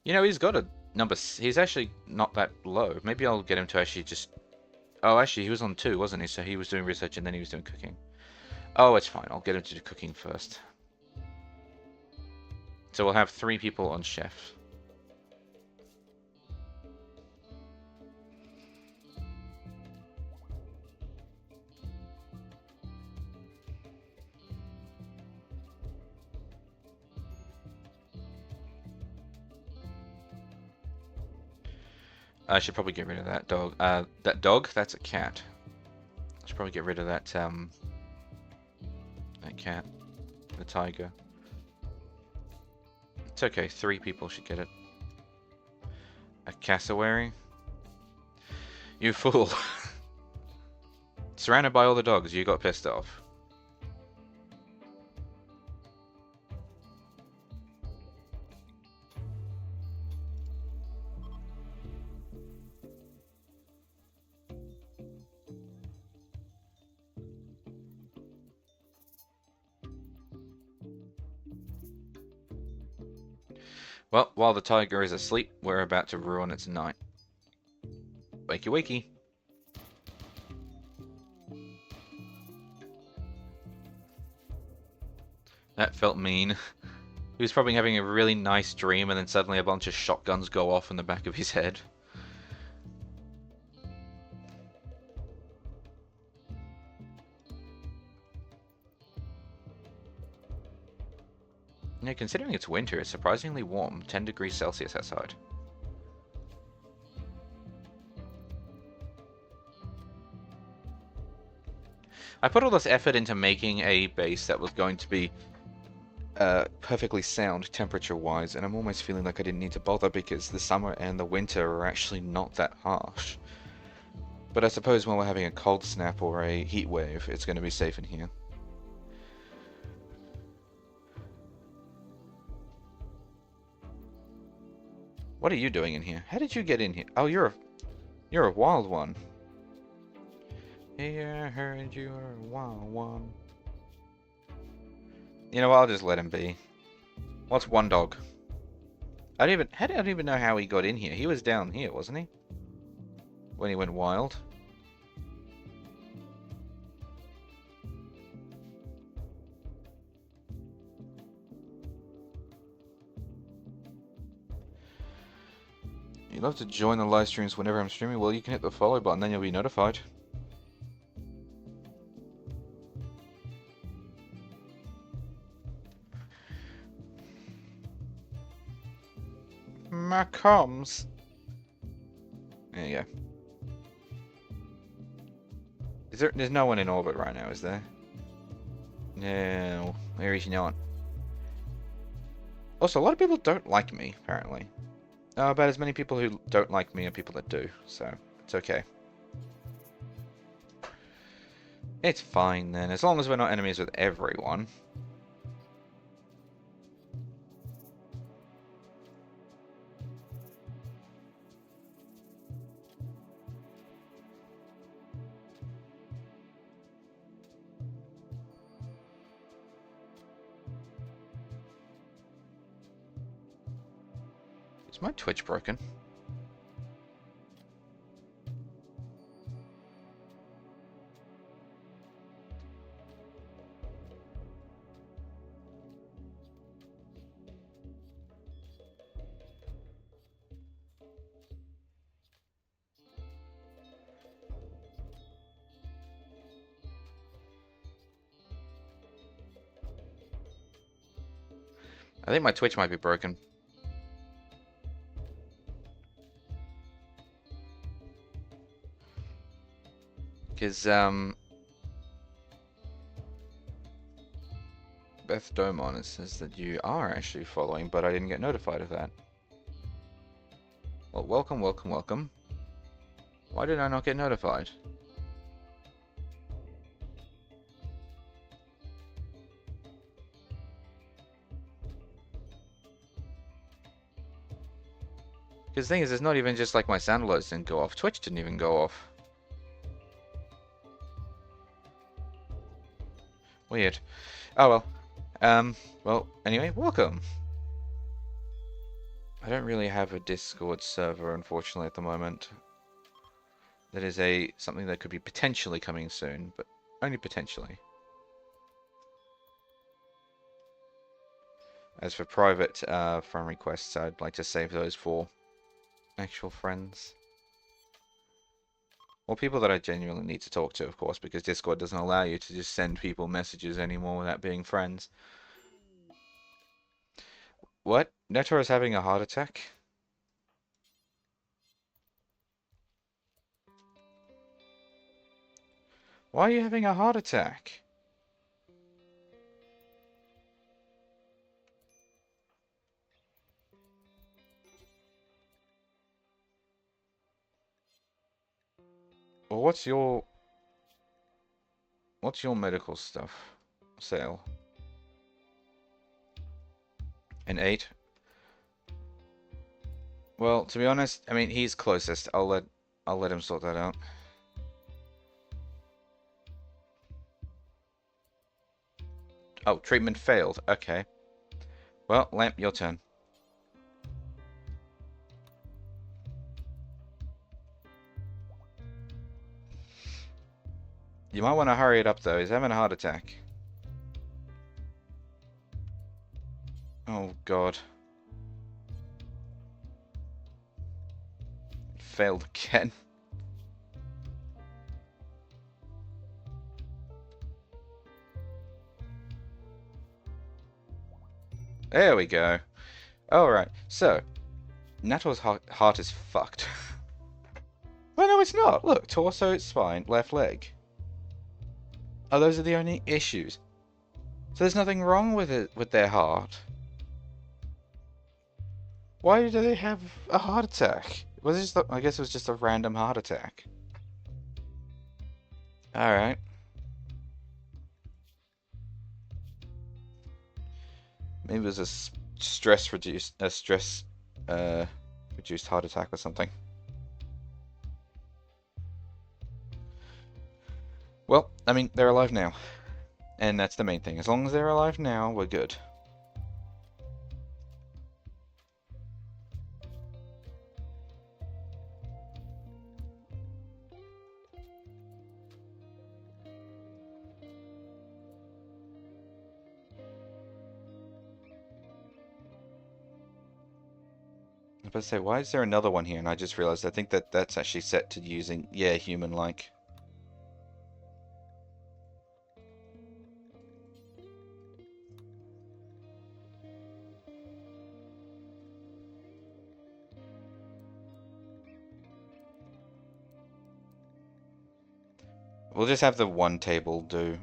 A: You know, he's got a number. He's actually not that low. Maybe I'll get him to actually just. Oh, actually, he was on 2, wasn't he? So he was doing research and then he was doing cooking. Oh, it's fine. I'll get him to do cooking first. So we'll have 3 people on chef. I should probably get rid of that dog. That dog? That's a cat. I should probably get rid of that, that cat. The tiger. It's okay, 3 people should get it. A cassowary? You fool. Surrounded by all the dogs, you got pissed off. Well, while the tiger is asleep, we're about to ruin its night. Wakey wakey. That felt mean. He was probably having a really nice dream and then suddenly a bunch of shotguns go off in the back of his head. Yeah, considering it's winter, it's surprisingly warm. 10 degrees Celsius outside. I put all this effort into making a base that was going to be perfectly sound temperature-wise, and I'm almost feeling like I didn't need to bother because the summer and the winter are actually not that harsh. But I suppose when we're having a cold snap or a heat wave, it's going to be safe in here. What are you doing in here? How did you get in here? Oh, you're a wild one. Yeah, I heard you were a wild one. You know what? I'll just let him be. What's one dog? I don't even know how he got in here. He was down here, wasn't he? When he went wild. You'd love to join the live streams whenever I'm streaming? Well, you can hit the follow button, then you'll be notified. My comms. There you go. There's no one in orbit right now, is there? No, there is not. Also, a lot of people don't like me, apparently. About as many people who don't like me are people that do, so it's okay. It's fine then, as long as we're not enemies with everyone. Is my Twitch broken? I think my Twitch might be broken. Because, Beth Domon, it says that you are actually following, but I didn't get notified of that. Well, welcome, welcome, welcome. Why did I not get notified? Because the thing is, it's not even just like my sound alerts didn't go off. Twitch didn't even go off. Weird. Oh well. Well, anyway, welcome. I don't really have a Discord server, unfortunately, at the moment. That is something that could be potentially coming soon, but only potentially. As for private friend requests, I'd like to save those for actual friends. Or people that I genuinely need to talk to, of course, because Discord doesn't allow you to just send people messages anymore without being friends. What? Netor is having a heart attack? Why are you having a heart attack? Well, what's your medical stuff? Sale. An 8? Well, to be honest, I mean he's closest. I'll let him sort that out. Oh, treatment failed. Okay. Well, Lamp, your turn. You might want to hurry it up though. He's having a heart attack. Oh god. Failed again. There we go. Alright, so Natal's heart is fucked. Well, no, it's not. Look, torso, spine, left leg. Oh, those are the only issues. So there's nothing wrong with it with their heart. Why do they have a heart attack? Was it just I guess it was just a random heart attack. Alright. Maybe it was a stress reduced reduced heart attack or something. Well, I mean, they're alive now. And that's the main thing. As long as they're alive now, we're good. I was about to say, why is there another one here? And I just realized I think that's actually set to using, yeah, human-like. We'll just have the one table do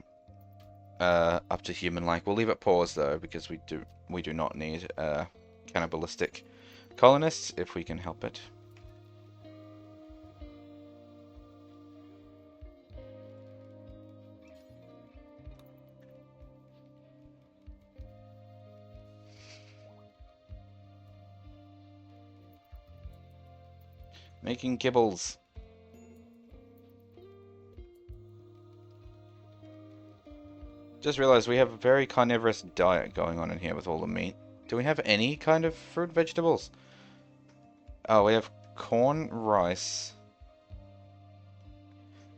A: up to human-like. We'll leave it paused though, because we do not need cannibalistic colonists if we can help it. Making kibbles. Just realized we have a very carnivorous diet going on in here with all the meat. Do we have any kind of fruit vegetables? Oh, we have corn, rice,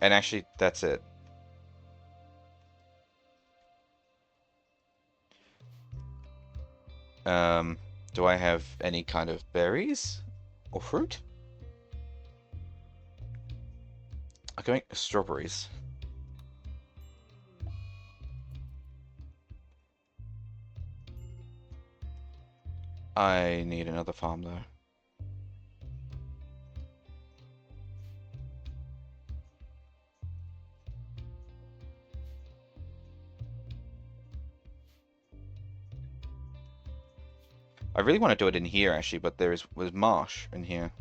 A: and actually that's it. Do I have any kind of berries or fruit? I can make strawberries. I need another farm though. I really want to do it in here actually, but there's marsh in here.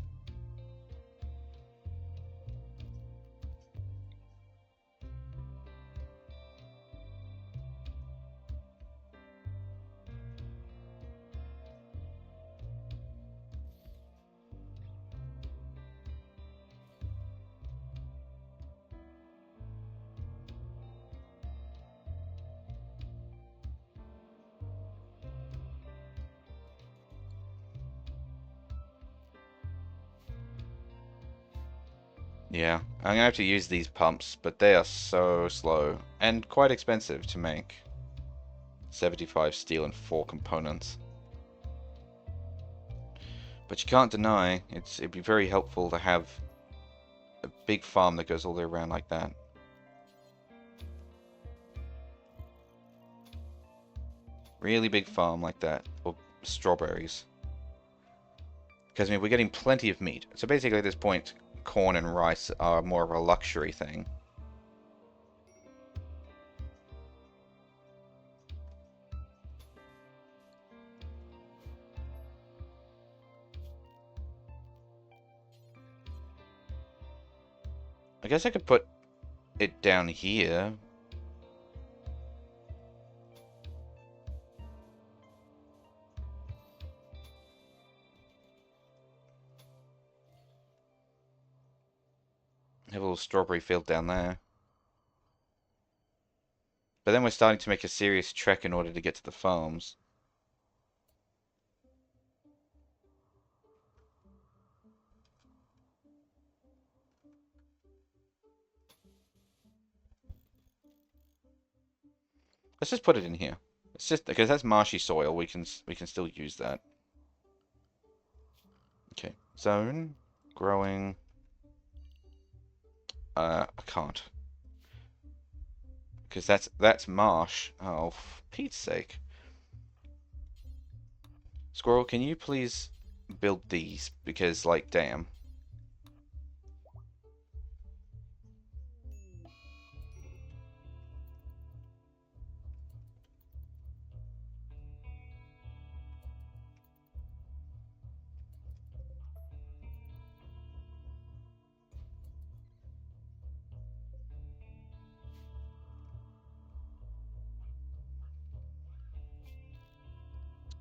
A: Yeah, I'm gonna have to use these pumps, but they are so slow and quite expensive to make. 75 steel and 4 components. But you can't deny, it'd be very helpful to have a big farm that goes all the way around like that. Really big farm like that. Or strawberries. Because, I mean, we're getting plenty of meat. So basically at this point, corn and rice are more of a luxury thing. I guess I could put it down here. Have a little strawberry field down there. But then we're starting to make a serious trek in order to get to the farms. Let's just put it in here. It's just because that's marshy soil. We can still use that. Okay, zone growing. I can't because that's marsh. Oh, for Pete's sake! Squirrel, can you please build these? Because like, damn.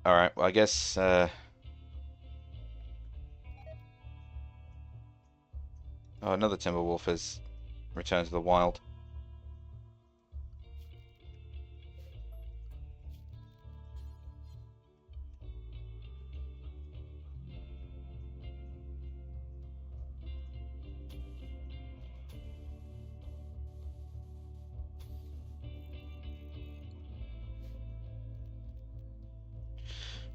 A: All right. Well, I guess. Oh, another timber wolf has returned to the wild.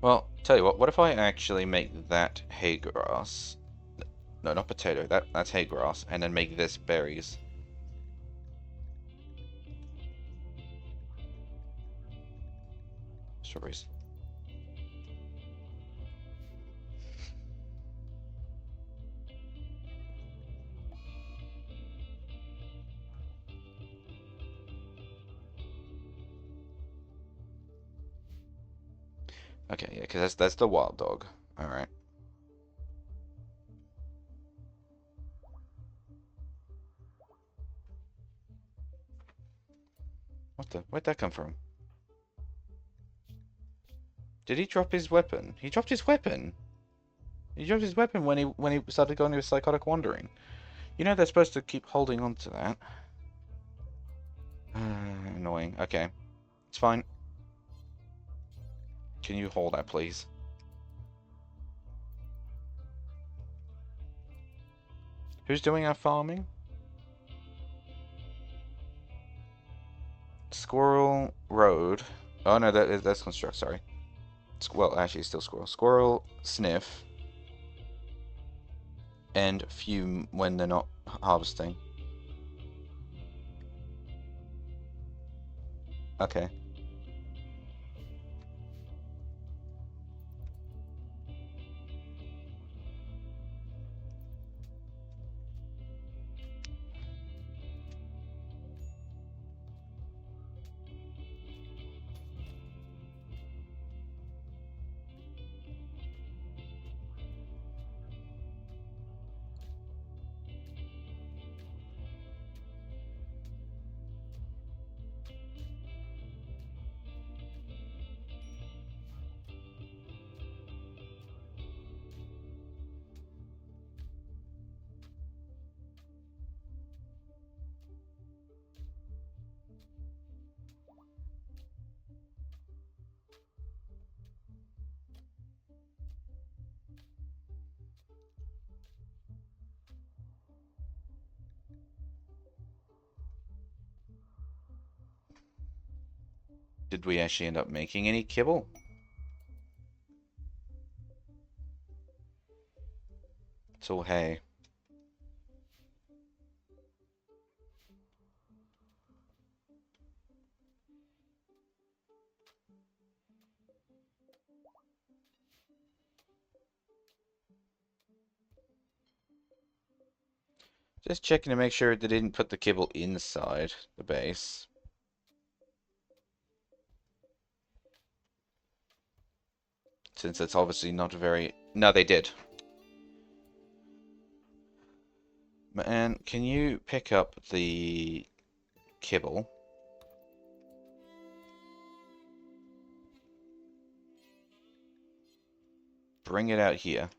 A: Well, tell you what. What if I actually make that hay grass? No, not potato. That's hay grass, and then make this berries. Strawberries. Okay, yeah, because that's the wild dog. All right. What the? Where'd that come from? Did he drop his weapon? He dropped his weapon. He dropped his weapon when he started going into his psychotic wandering. You know they're supposed to keep holding on to that. Annoying. Okay, it's fine. Can you hold that, please? Who's doing our farming? Squirrel Road. Oh no, that's construct. Sorry. Well, actually, it's still squirrel. Squirrel Sniff and Fume when they're not harvesting. Okay. Did we actually end up making any kibble? It's all hay. Just checking to make sure they didn't put the kibble inside the base. Since it's obviously not very... No, they did. Man, can you pick up the kibble? Bring it out here.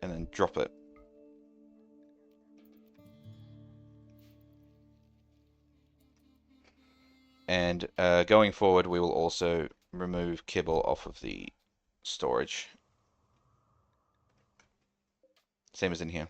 A: And then drop it. And going forward, we will also remove kibble off of the storage. Same as in here.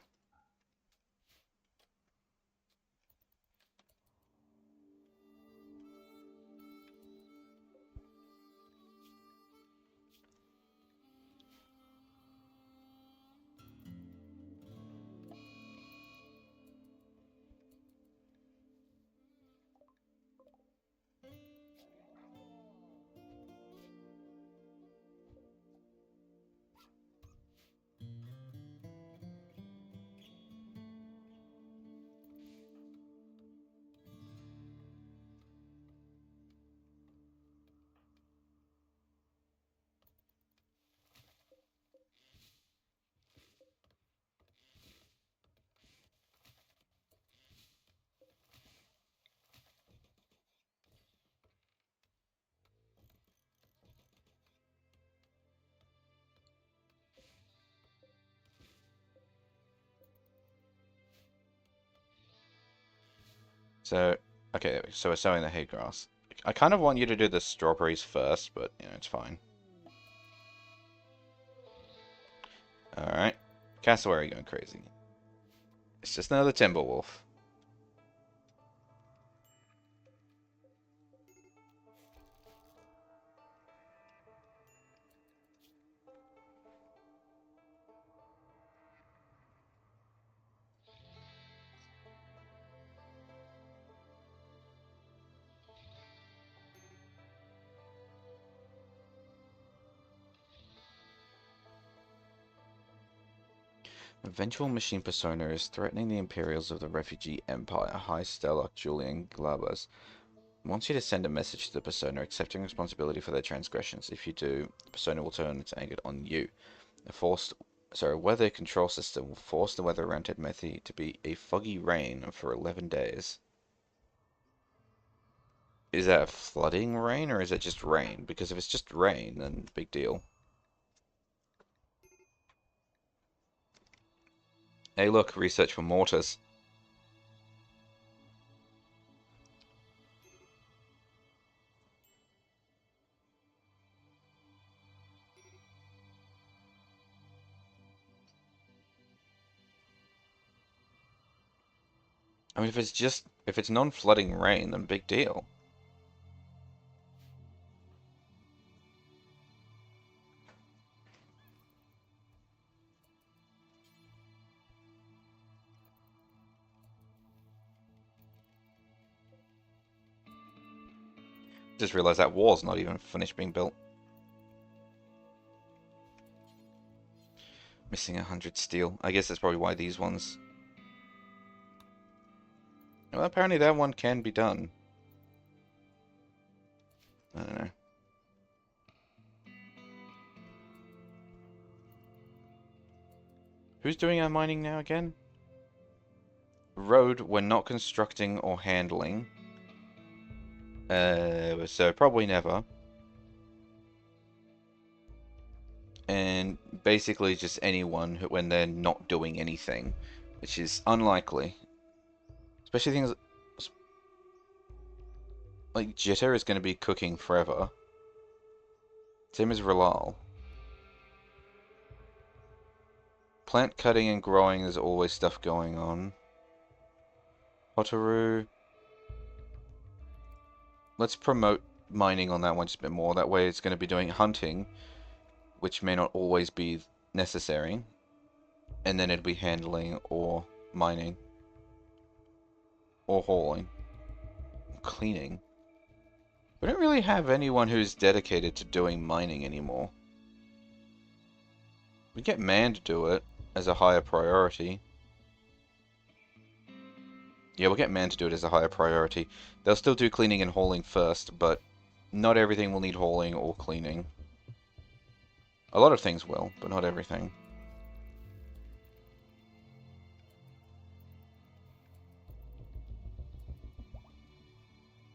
A: So, okay, so we're sowing the hay grass. I kind of want you to do the strawberries first, but, you know, it's fine. Alright. Cassowary going crazy. It's just another timber wolf. A vengeful machine persona is threatening the Imperials of the Refugee Empire. High Stellar Julian Glabers wants you to send a message to the persona accepting responsibility for their transgressions. If you do, the persona will turn its anger on you. A weather control system will force the weather around Tedmethi to be a foggy rain for 11 days. Is that flooding rain or is it just rain? Because if it's just rain, then big deal. Hey look, research for mortars. I mean, if it's non-flooding rain, then big deal. Just realized that wall's not even finished being built. Missing 100 steel. I guess that's probably why these ones... Well, apparently that one can be done. I don't know. Who's doing our mining now again? Road, we're not constructing or handling. So probably never. And basically just anyone who, when they're not doing anything, which is unlikely. Especially things like Jitter is going to be cooking forever. Same as Relal. Plant cutting and growing, there's always stuff going on. Hotaru. Let's promote mining on that one just a bit more. That way it's going to be doing hunting, which may not always be necessary. And then it'll be handling or mining. Or hauling. Cleaning. We don't really have anyone who's dedicated to doing mining anymore. We get man to do it as a higher priority. Yeah, we'll get man to do it as a higher priority. They'll still do cleaning and hauling first, but not everything will need hauling or cleaning. A lot of things will, but not everything.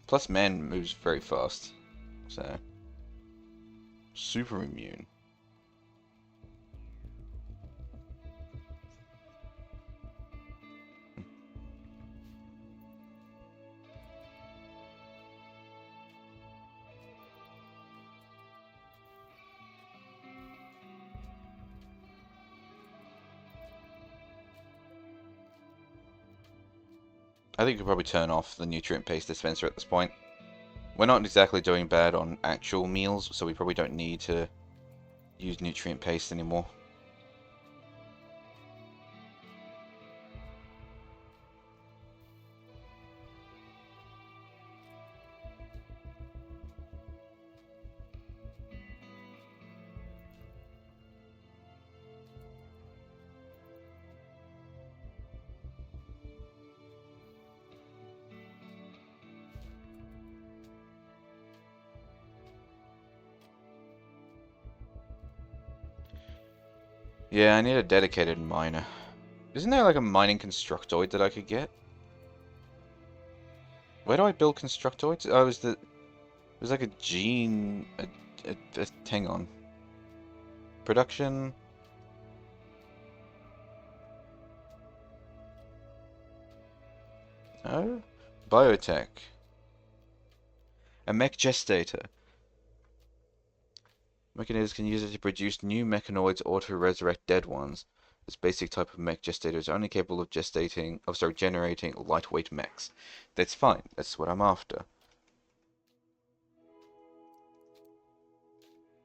A: Plus man moves very fast, so... super immune. I think you could probably turn off the nutrient paste dispenser at this point. We're not exactly doing bad on actual meals, so we probably don't need to use nutrient paste anymore. Yeah, I need a dedicated miner. Isn't there like a mining constructoid that I could get? Where do I build constructoids? Oh, it was like a gene... hang on. Production... Oh? Biotech. A mech gestator. Mechanists can use it to produce new mechanoids or to resurrect dead ones. This basic type of mech gestator is only capable of generating lightweight mechs. That's fine. That's what I'm after.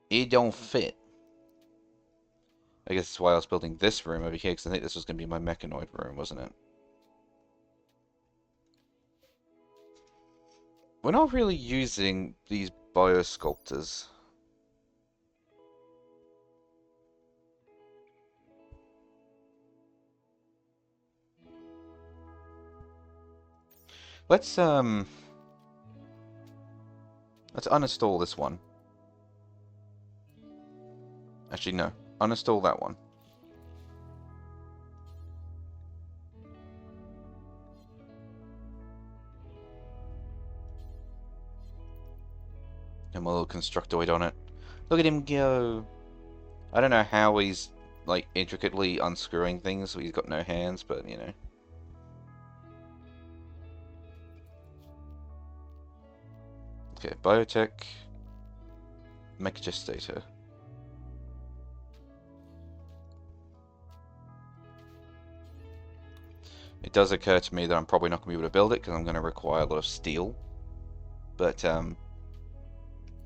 A: It don't fit. I guess that's why I was building this room over here, because I think this was going to be my mechanoid room, wasn't it? We're not really using these biosculptors. Let's uninstall this one. Actually, no. Uninstall that one. And my little constructoid on it. Look at him go! I don't know how he's, like, intricately unscrewing things, so he's got no hands, but, you know. Okay, biotech, mech gestator. It does occur to me that I'm probably not going to be able to build it because I'm going to require a lot of steel. But,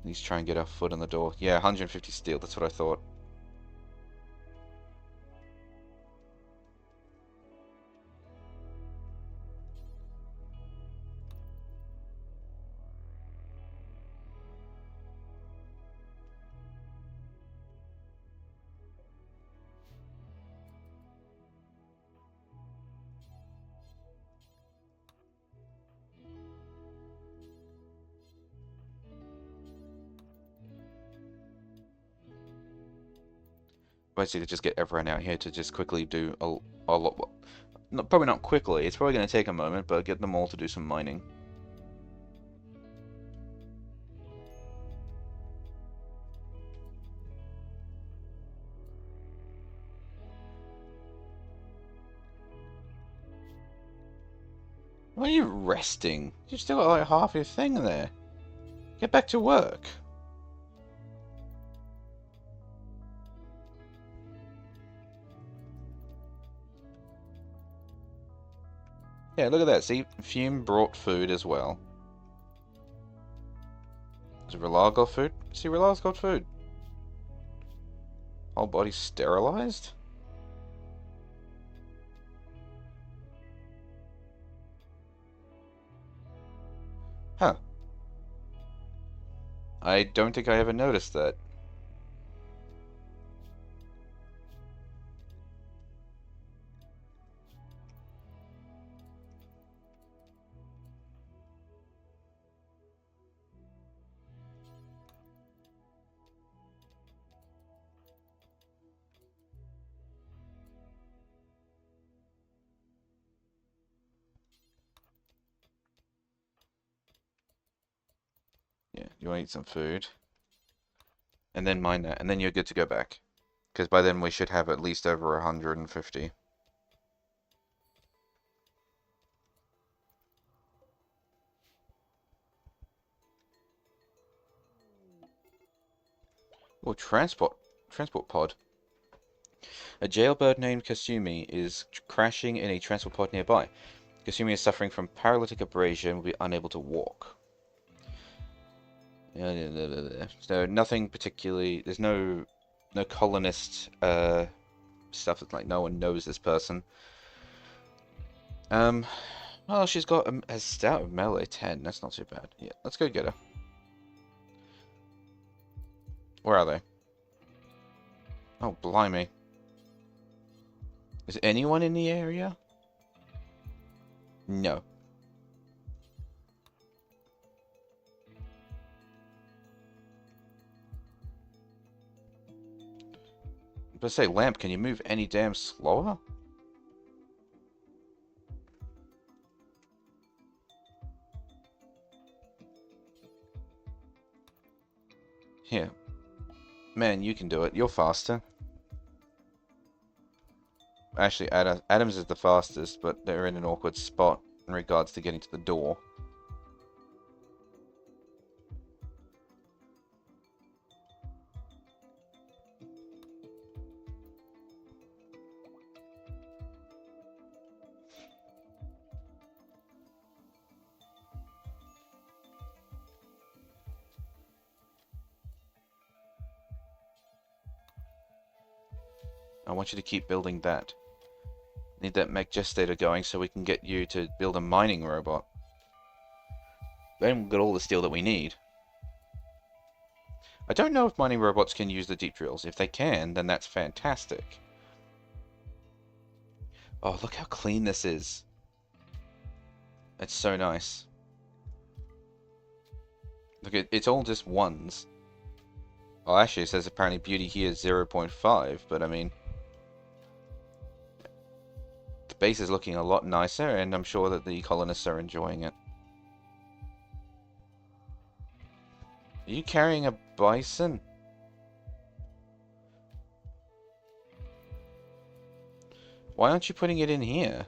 A: let's try and get our foot in the door. Yeah, 150 steel, that's what I thought. Basically, just get everyone out here to just quickly do a lot. Well, probably not quickly, it's probably going to take a moment, but get them all to do some mining. Why are you resting? You've still got like half your thing there. Get back to work. Yeah, look at that. See, Fume brought food as well. Does Relar got food? See, Relar's got food. Whole body sterilized? Huh. I don't think I ever noticed that. Yeah, you want to eat some food. And then mine that, and then you're good to go back. Because by then we should have at least over 150. Oh, transport pod. A jailbird named Kasumi is crashing in a transport pod nearby. Kasumi is suffering from paralytic abrasion and will be unable to walk. So nothing particularly. There's no colonist stuff. That's like no one knows this person. Well, she's got a stout melee 10. That's not too bad. Yeah, let's go get her. Where are they? Oh, blimey. Is anyone in the area? No. But say, Lamp, can you move any damn slower? Here. Man, you can do it. You're faster. Actually, Adams is the fastest, but they're in an awkward spot in regards to getting to the door. I want you to keep building that. Need that mech gestator going so we can get you to build a mining robot. Then we'll get all the steel that we need. I don't know if mining robots can use the deep drills. If they can, then that's fantastic. Oh, look how clean this is. It's so nice. Look, it's all just ones. Oh, actually, it says apparently beauty here is 0.5, but I mean... The base is looking a lot nicer, and I'm sure that the colonists are enjoying it. Are you carrying a bison? Why aren't you putting it in here?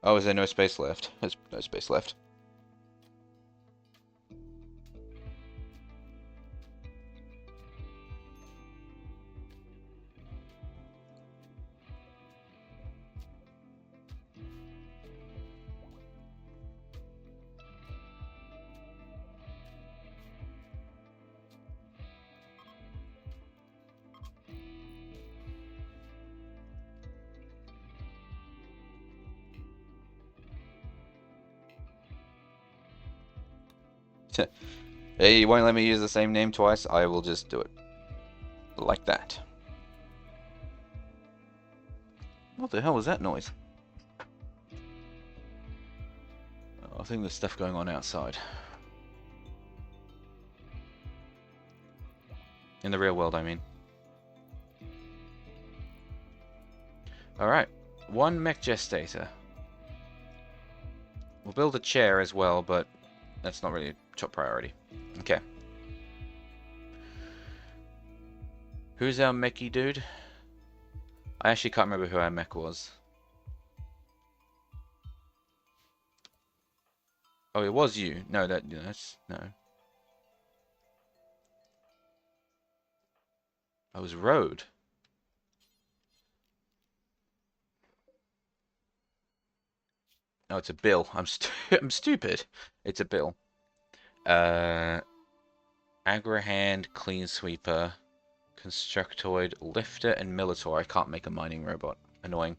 A: Oh, is there no space left? There's no space left. Hey, you won't let me use the same name twice? I will just do it. Like that. What the hell was that noise? Oh, I think there's stuff going on outside. In the real world, I mean. Alright. One mech gestator. We'll build a chair as well, but that's not really a top priority. Okay. Who's our mechy dude? I actually can't remember who our mech was. Oh, it was you. No, that's... No. I was Road. Oh, it's a bill. I'm stupid. It's a bill. Uh, Agrahand, Clean Sweeper, Constructoid, Lifter, and Militor. I can't make a mining robot. Annoying.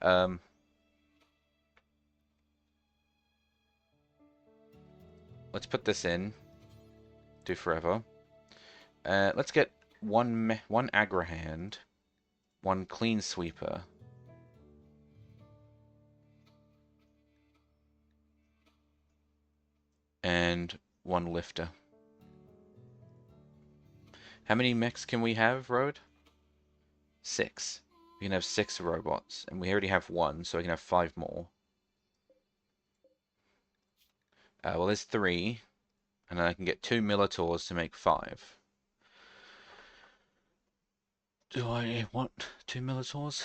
A: Um, let's put this in. Do forever. Let's get one Agrahand, one Clean Sweeper, and one Lifter. How many mechs can we have, Road? 6. We can have 6 robots, and we already have 1, so we can have 5 more. Well, there's 3, and I can get 2 Militors to make 5. Do I want 2 Militors?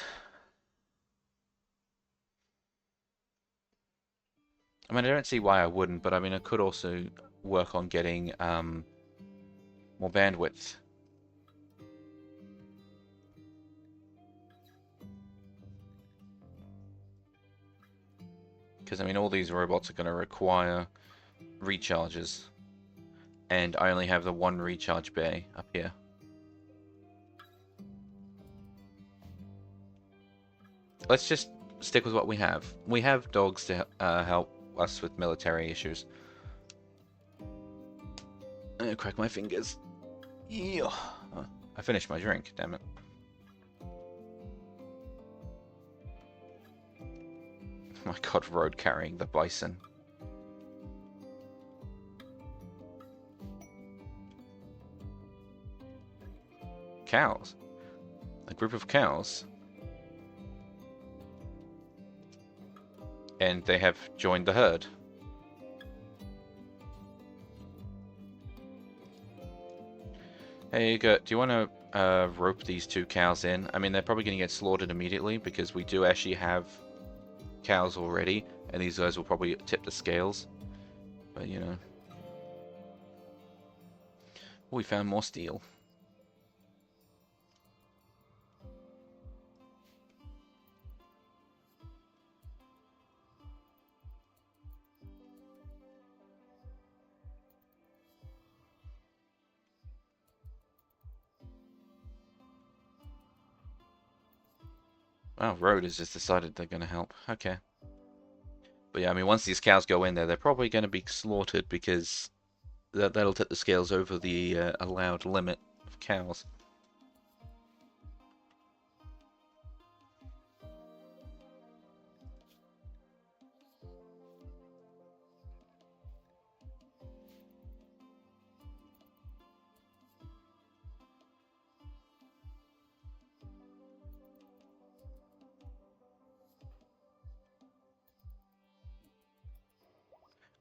A: I mean, I don't see why I wouldn't, but I mean, I could also work on getting more bandwidth. Because, I mean, all these robots are going to require recharges. And I only have the 1 recharge bay up here. Let's just stick with what we have. We have dogs to help us with military issues. I'm gonna crack my fingers. Yeah. Oh, I finished my drink, damn it. My god, Road carrying the bison. Cows. A group of cows. And they have joined the herd. Hey, do you want to rope these 2 cows in? I mean, they're probably going to get slaughtered immediately because we do actually have cows already, and these guys will probably tip the scales. But, you know. We found more steel. Oh, Road has just decided they're going to help. Okay. But yeah, I mean, once these cows go in there, they're probably going to be slaughtered because that'll tip the scales over the allowed limit of cows.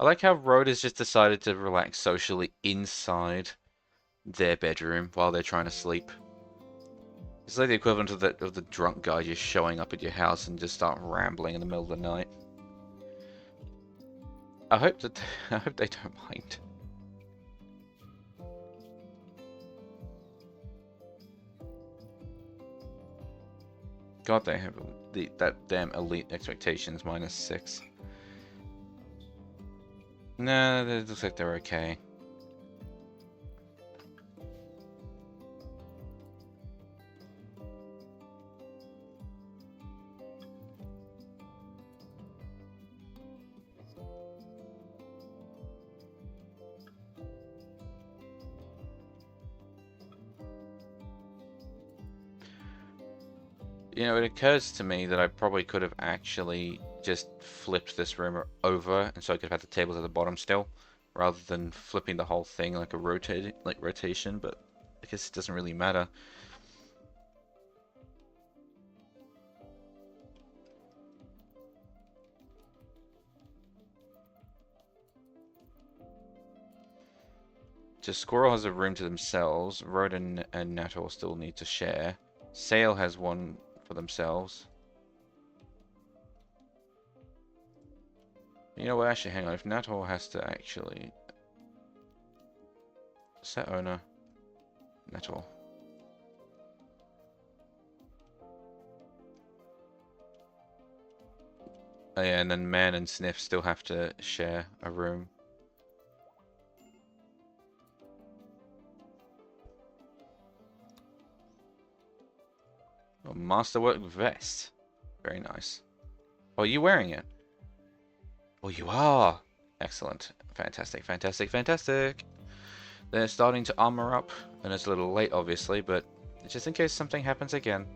A: I like how Road has just decided to relax socially inside their bedroom while they're trying to sleep. It's like the equivalent of the drunk guy just showing up at your house and just start rambling in the middle of the night. I hope they don't mind. God, they have that damn elite expectations -6. Nah, it looks like they're okay. You know, it occurs to me that I probably could have actually just flipped this room over, and so I could have had the tables at the bottom still, rather than flipping the whole thing like a rotation. But I guess it doesn't really matter. Just Squirrel has a room to themselves. Rodin and Nator still need to share. Sail has one for themselves. You know what? Actually, hang on. If Nator has to actually set owner, Nator. Oh, yeah, and then Man and Sniff still have to share a room. Oh, Masterwork vest. Very nice. Oh, are you wearing it? Oh, you are! Excellent. Fantastic, fantastic, fantastic. They're starting to armor up, and it's a little late, obviously, but just in case something happens again.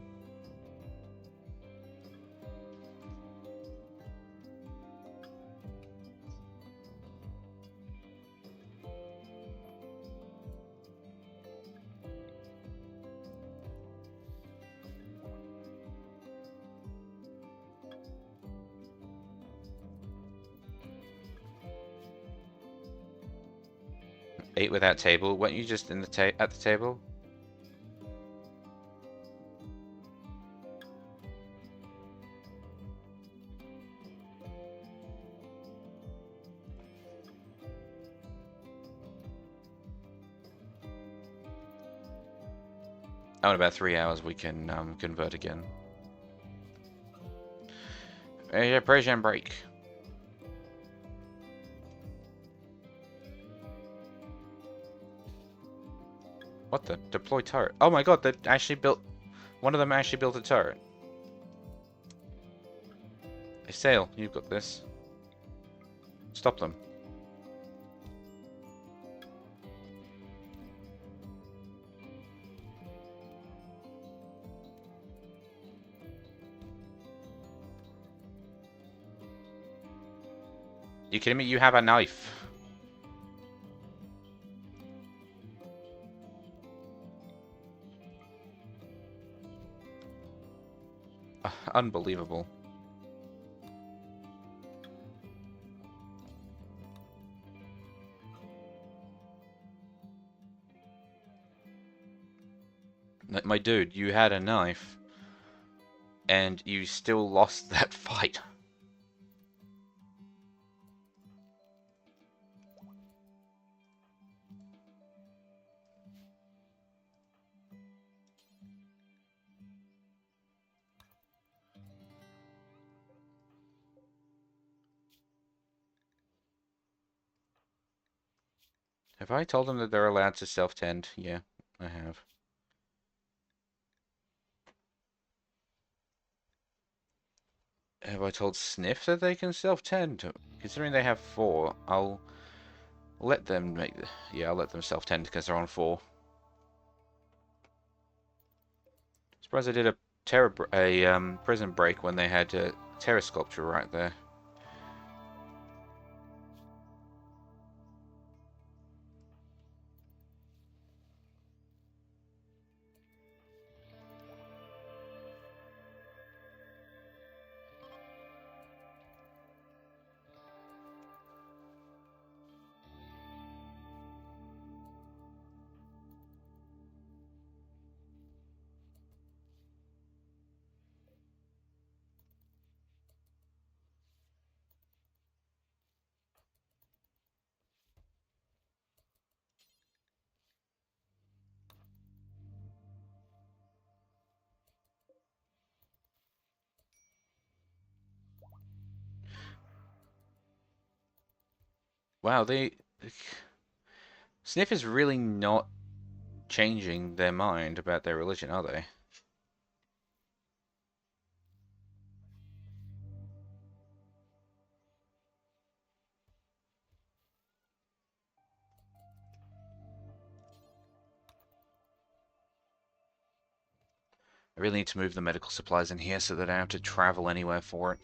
A: Ate without table. Weren't you just in the at the table? Oh, in about 3 hours we can convert again. Persian break. What the? Deploy turret. Oh my god, they actually built... One of them actually built a turret. Hey, Sail, you've got this. Stop them. You kidding me? You have a knife. Unbelievable. My dude, you had a knife, and you still lost that fight. Have I told them that they're allowed to self-tend? Yeah, I have. Have I told Sniff that they can self-tend? Considering they have 4, I'll let them make... Yeah, I'll let them self-tend because they're on 4. Surprised I did a prison break when they had a terror sculpture right there. Wow, Sniff is really not changing their mind about their religion, are they? I really need to move the medical supplies in here so that I don't have to travel anywhere for it.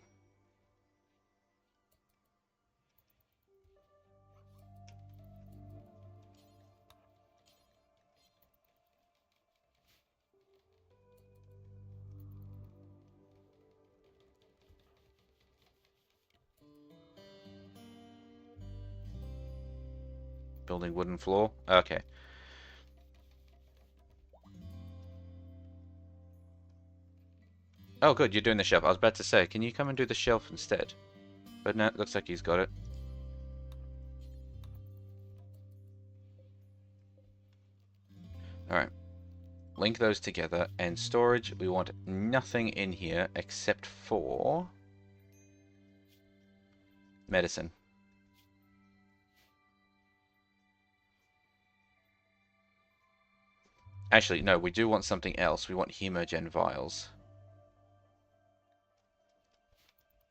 A: Building wooden floor? Okay. Oh, good, you're doing the shelf. I was about to say, can you come and do the shelf instead? But no, looks like he's got it. Alright. Link those together. And storage, we want nothing in here except for... Medicine. Actually, no, we do want something else. We want hemogen vials.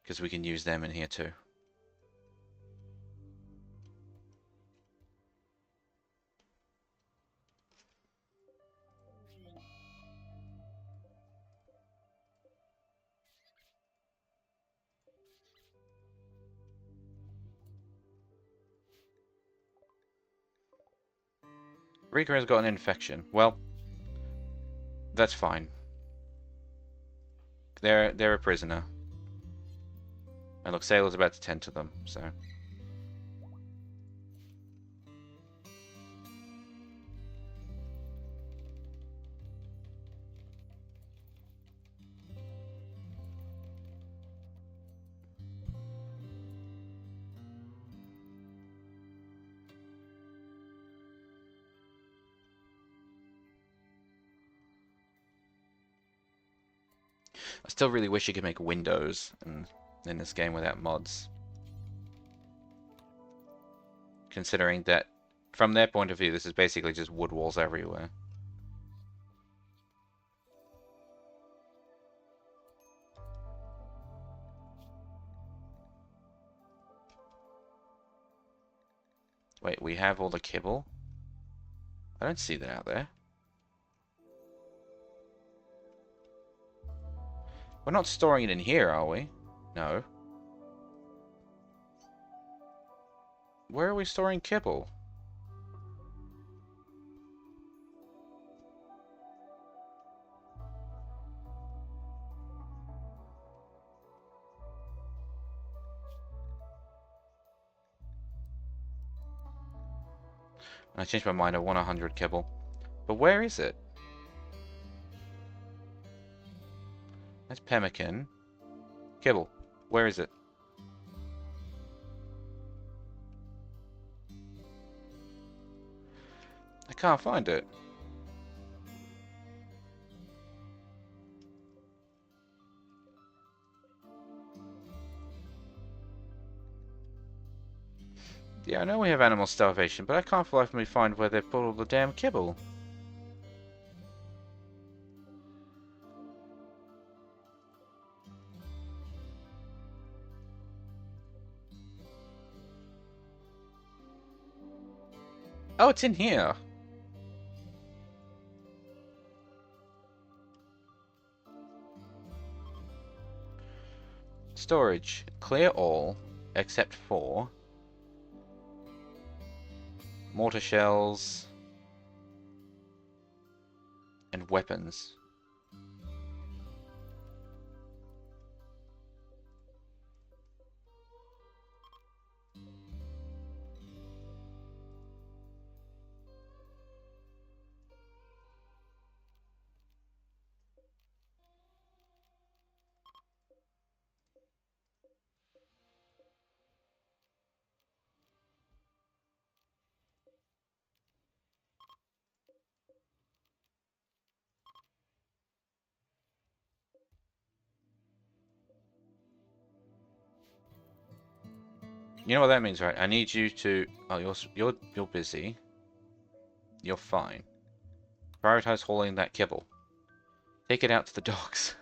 A: Because we can use them in here too. Rika has got an infection. Well, that's fine. They're a prisoner. And look, Sailor's about to tend to them, so... I still really wish you could make windows in this game without mods. Considering that, from their point of view, this is basically just wood walls everywhere. Wait, we have all the kibble? I don't see that out there. We're not storing it in here, are we? No. Where are we storing kibble? I changed my mind, I want 100 kibble. But where is it? That's pemmican. Kibble. Where is it? I can't find it. Yeah, I know we have animal starvation, but I can't for the life of me find where they've put all the damn kibble. Oh, it's in here. Storage. Clear all, except for mortar shells and weapons. You know what that means, right? I need you to... Oh, you're busy. You're fine. Prioritize hauling that kibble. Take it out to the dogs.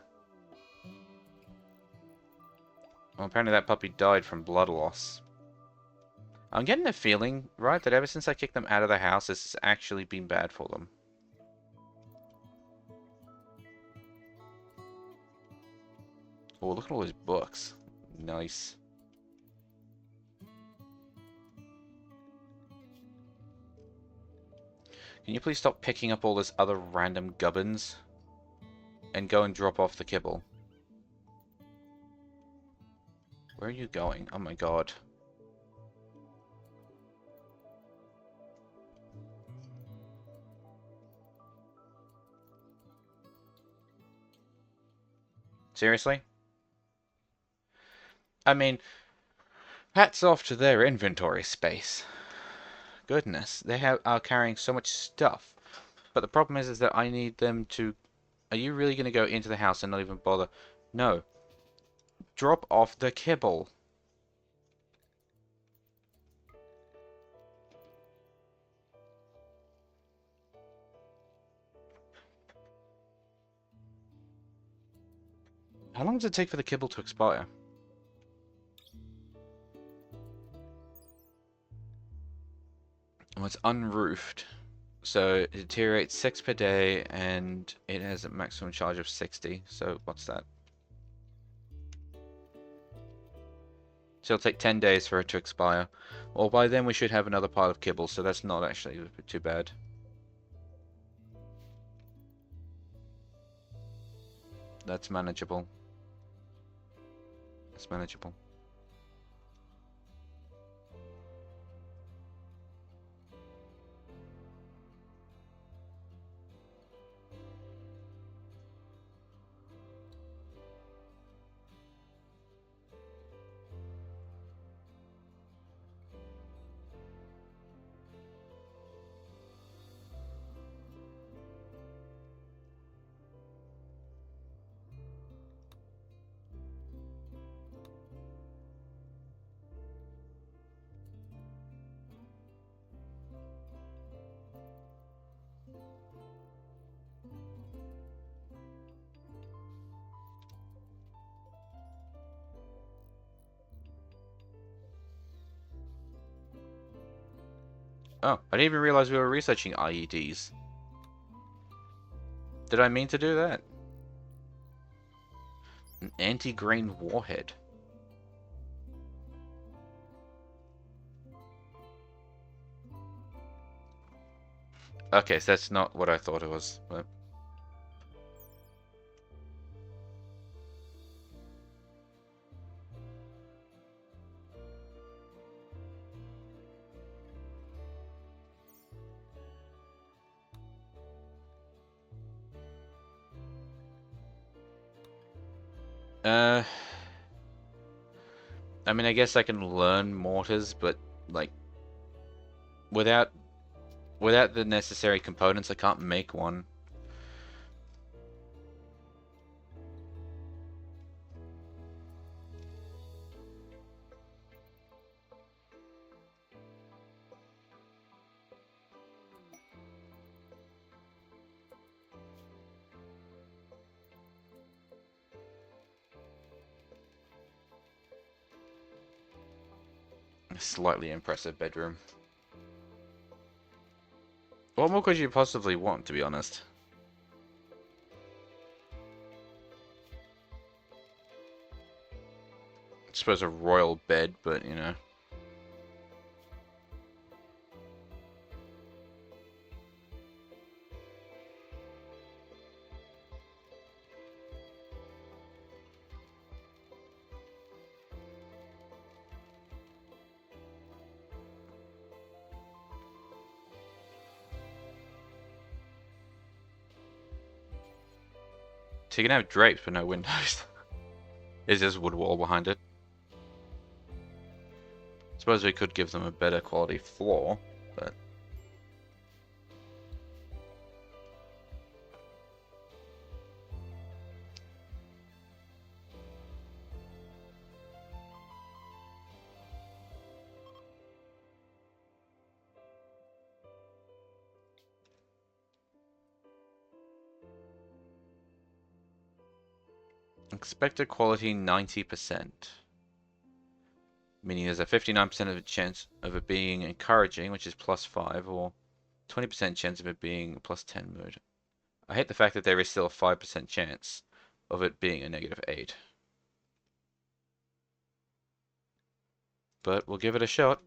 A: Well, apparently that puppy died from blood loss. I'm getting a feeling, right, that ever since I kicked them out of the house, this has actually been bad for them. Oh, look at all those books. Nice. Can you please stop picking up all this other random gubbins? And go and drop off the kibble. Where are you going? Oh my god. Seriously? I mean, hats off to their inventory space. Goodness, they are carrying so much stuff. But the problem is that I need them to... Are you really going to go into the house and not even bother? No. Drop off the kibble. How long does it take for the kibble to expire? Well, it's unroofed, so it deteriorates 6 per day, and it has a maximum charge of 60. So what's that? So it'll take 10 days for it to expire. Well, by then we should have another pile of kibble, so that's not actually too bad. That's manageable. That's manageable. Oh, I didn't even realize we were researching IEDs. Did I mean to do that? An anti-grain warhead. Okay, so that's not what I thought it was. But... I mean, I guess I can learn mortars, but like without the necessary components, I can't make one. A slightly impressive bedroom. What more could you possibly want, to be honest? I suppose a royal bed, but you know. So you can have drapes but no windows. Is this wood wall behind it? Suppose we could give them a better quality floor, but... Expected quality 90%. Meaning there's a 59% of a chance of it being encouraging, which is +5, or 20% chance of it being +10 mood. I hate the fact that there is still a 5% chance of it being a -8. But we'll give it a shot.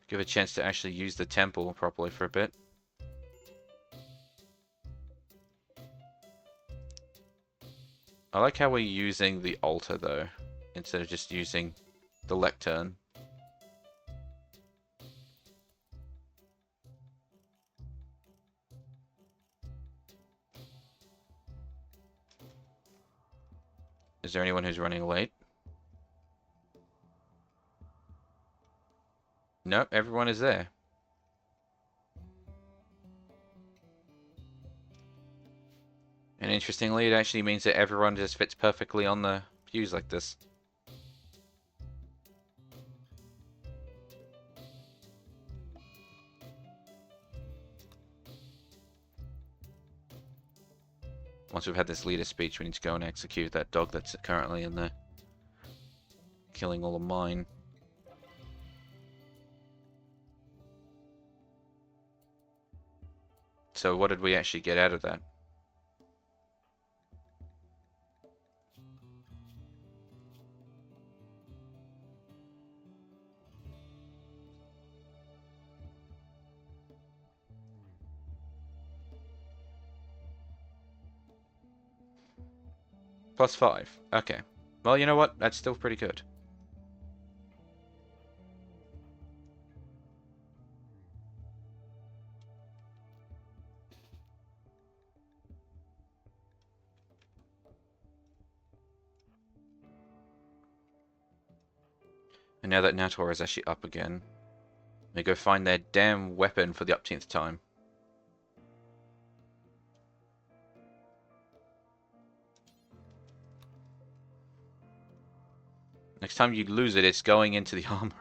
A: Give it a chance to actually use the temple properly for a bit. I like how we're using the altar though, instead of just using the lectern. Is there anyone who's running late? Nope, everyone is there. And interestingly, it actually means that everyone just fits perfectly on the pews like this.
C: Once we've had this leader speech, we need to go and execute that dog that's currently in there, killing all of mine. So what did we actually get out of that? +5. Okay. Well, you know what? That's still pretty good. And now that Nator is actually up again, they go find their damn weapon for the upteenth time. Next time you lose it, it's going into the armory.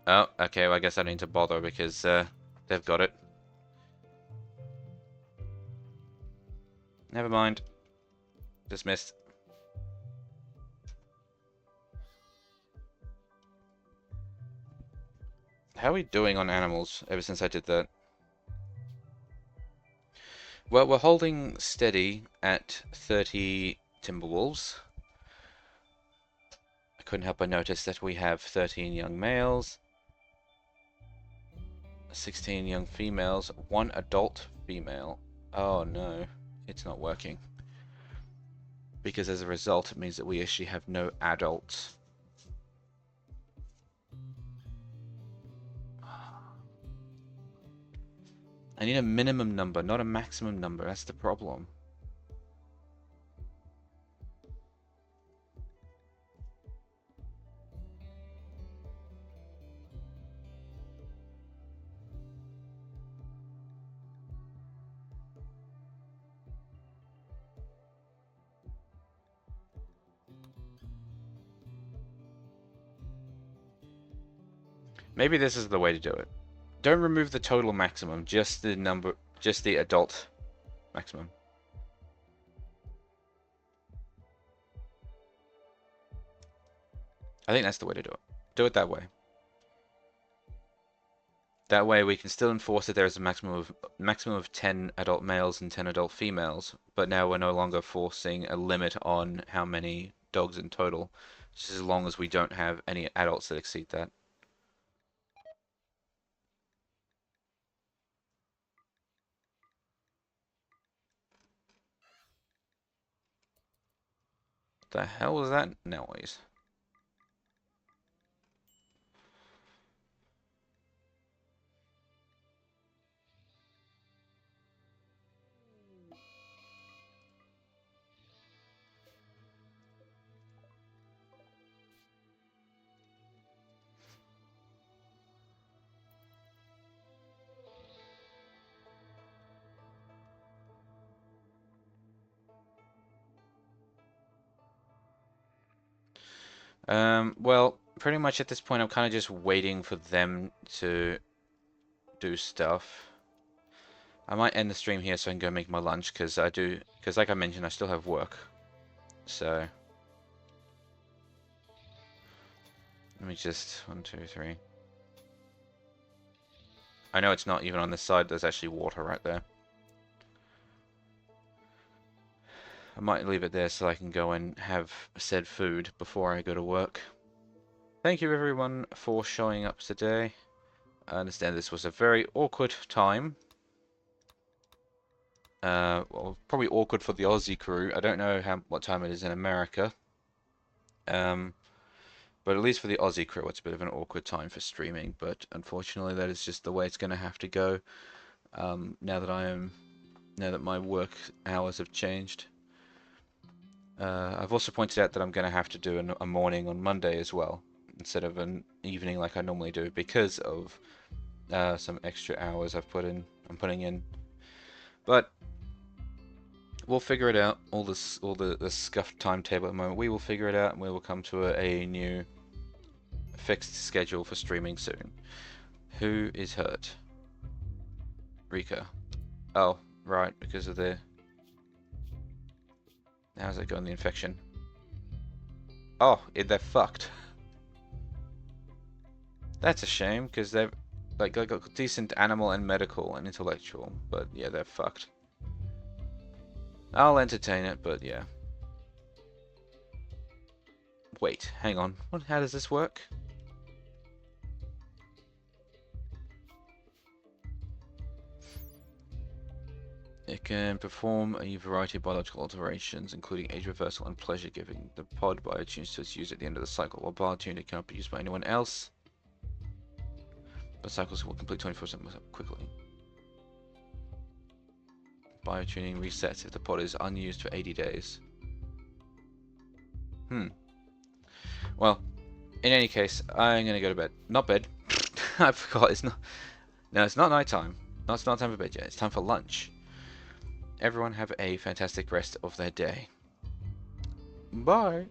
C: Oh, okay, well, I guess I don't need to bother because they've got it. Never mind. Dismissed. How are we doing on animals ever since I did that? Well, we're holding steady at 30 Timberwolves. I couldn't help but notice that we have 13 young males, 16 young females, 1 adult female. Oh no, it's not working. Because as a result, it means that we actually have no adults. I need a minimum number, not a maximum number. That's the problem. Maybe this is the way to do it. Don't remove the total maximum, just the number, just the adult maximum. I think that's the way to do it. Do it that way. That way we can still enforce that there is a maximum of 10 adult males and 10 adult females, but now we're no longer forcing a limit on how many dogs in total, just as long as we don't have any adults that exceed that. The hell was that noise? Well, pretty much at this point, I'm kind of just waiting for them to do stuff. I might end the stream here so I can go make my lunch, because like I mentioned, I still have work. So, let me just, 1, 2, 3. I know it's not even on this side, there's actually water right there. I might leave it there so I can go and have said food before I go to work. Thank you everyone for showing up today. I understand this was a very awkward time. Well, probably awkward for the Aussie crew. I don't know what time it is in America. But at least for the Aussie crew, it's a bit of an awkward time for streaming. But unfortunately, that is just the way it's going to have to go. Now that my work hours have changed. I've also pointed out that I'm going to have to do a morning on Monday as well, instead of an evening like I normally do, because of some extra hours I'm putting in. But we'll figure it out. All the scuffed timetable at the moment, we will figure it out, and we will come to a new fixed schedule for streaming soon. Who is hurt? Rika. Oh, right, because of the... How's it going, the infection? Oh, they're fucked. That's a shame, because they've got decent animal and medical and intellectual, but yeah, they're fucked. I'll entertain it, but yeah. Wait, hang on. How does this work? It can perform a variety of biological alterations, including age reversal and pleasure giving. The pod biotunes to its use at the end of the cycle. While biotuning cannot be used by anyone else, but cycles will complete 24/7 quickly. Biotuning resets if the pod is unused for 80 days. Well, in any case, I'm gonna go to bed. Not bed. I forgot. It's not. No, it's not nighttime. No, it's not time for bed yet. It's time for lunch. Everyone have a fantastic rest of their day. Bye.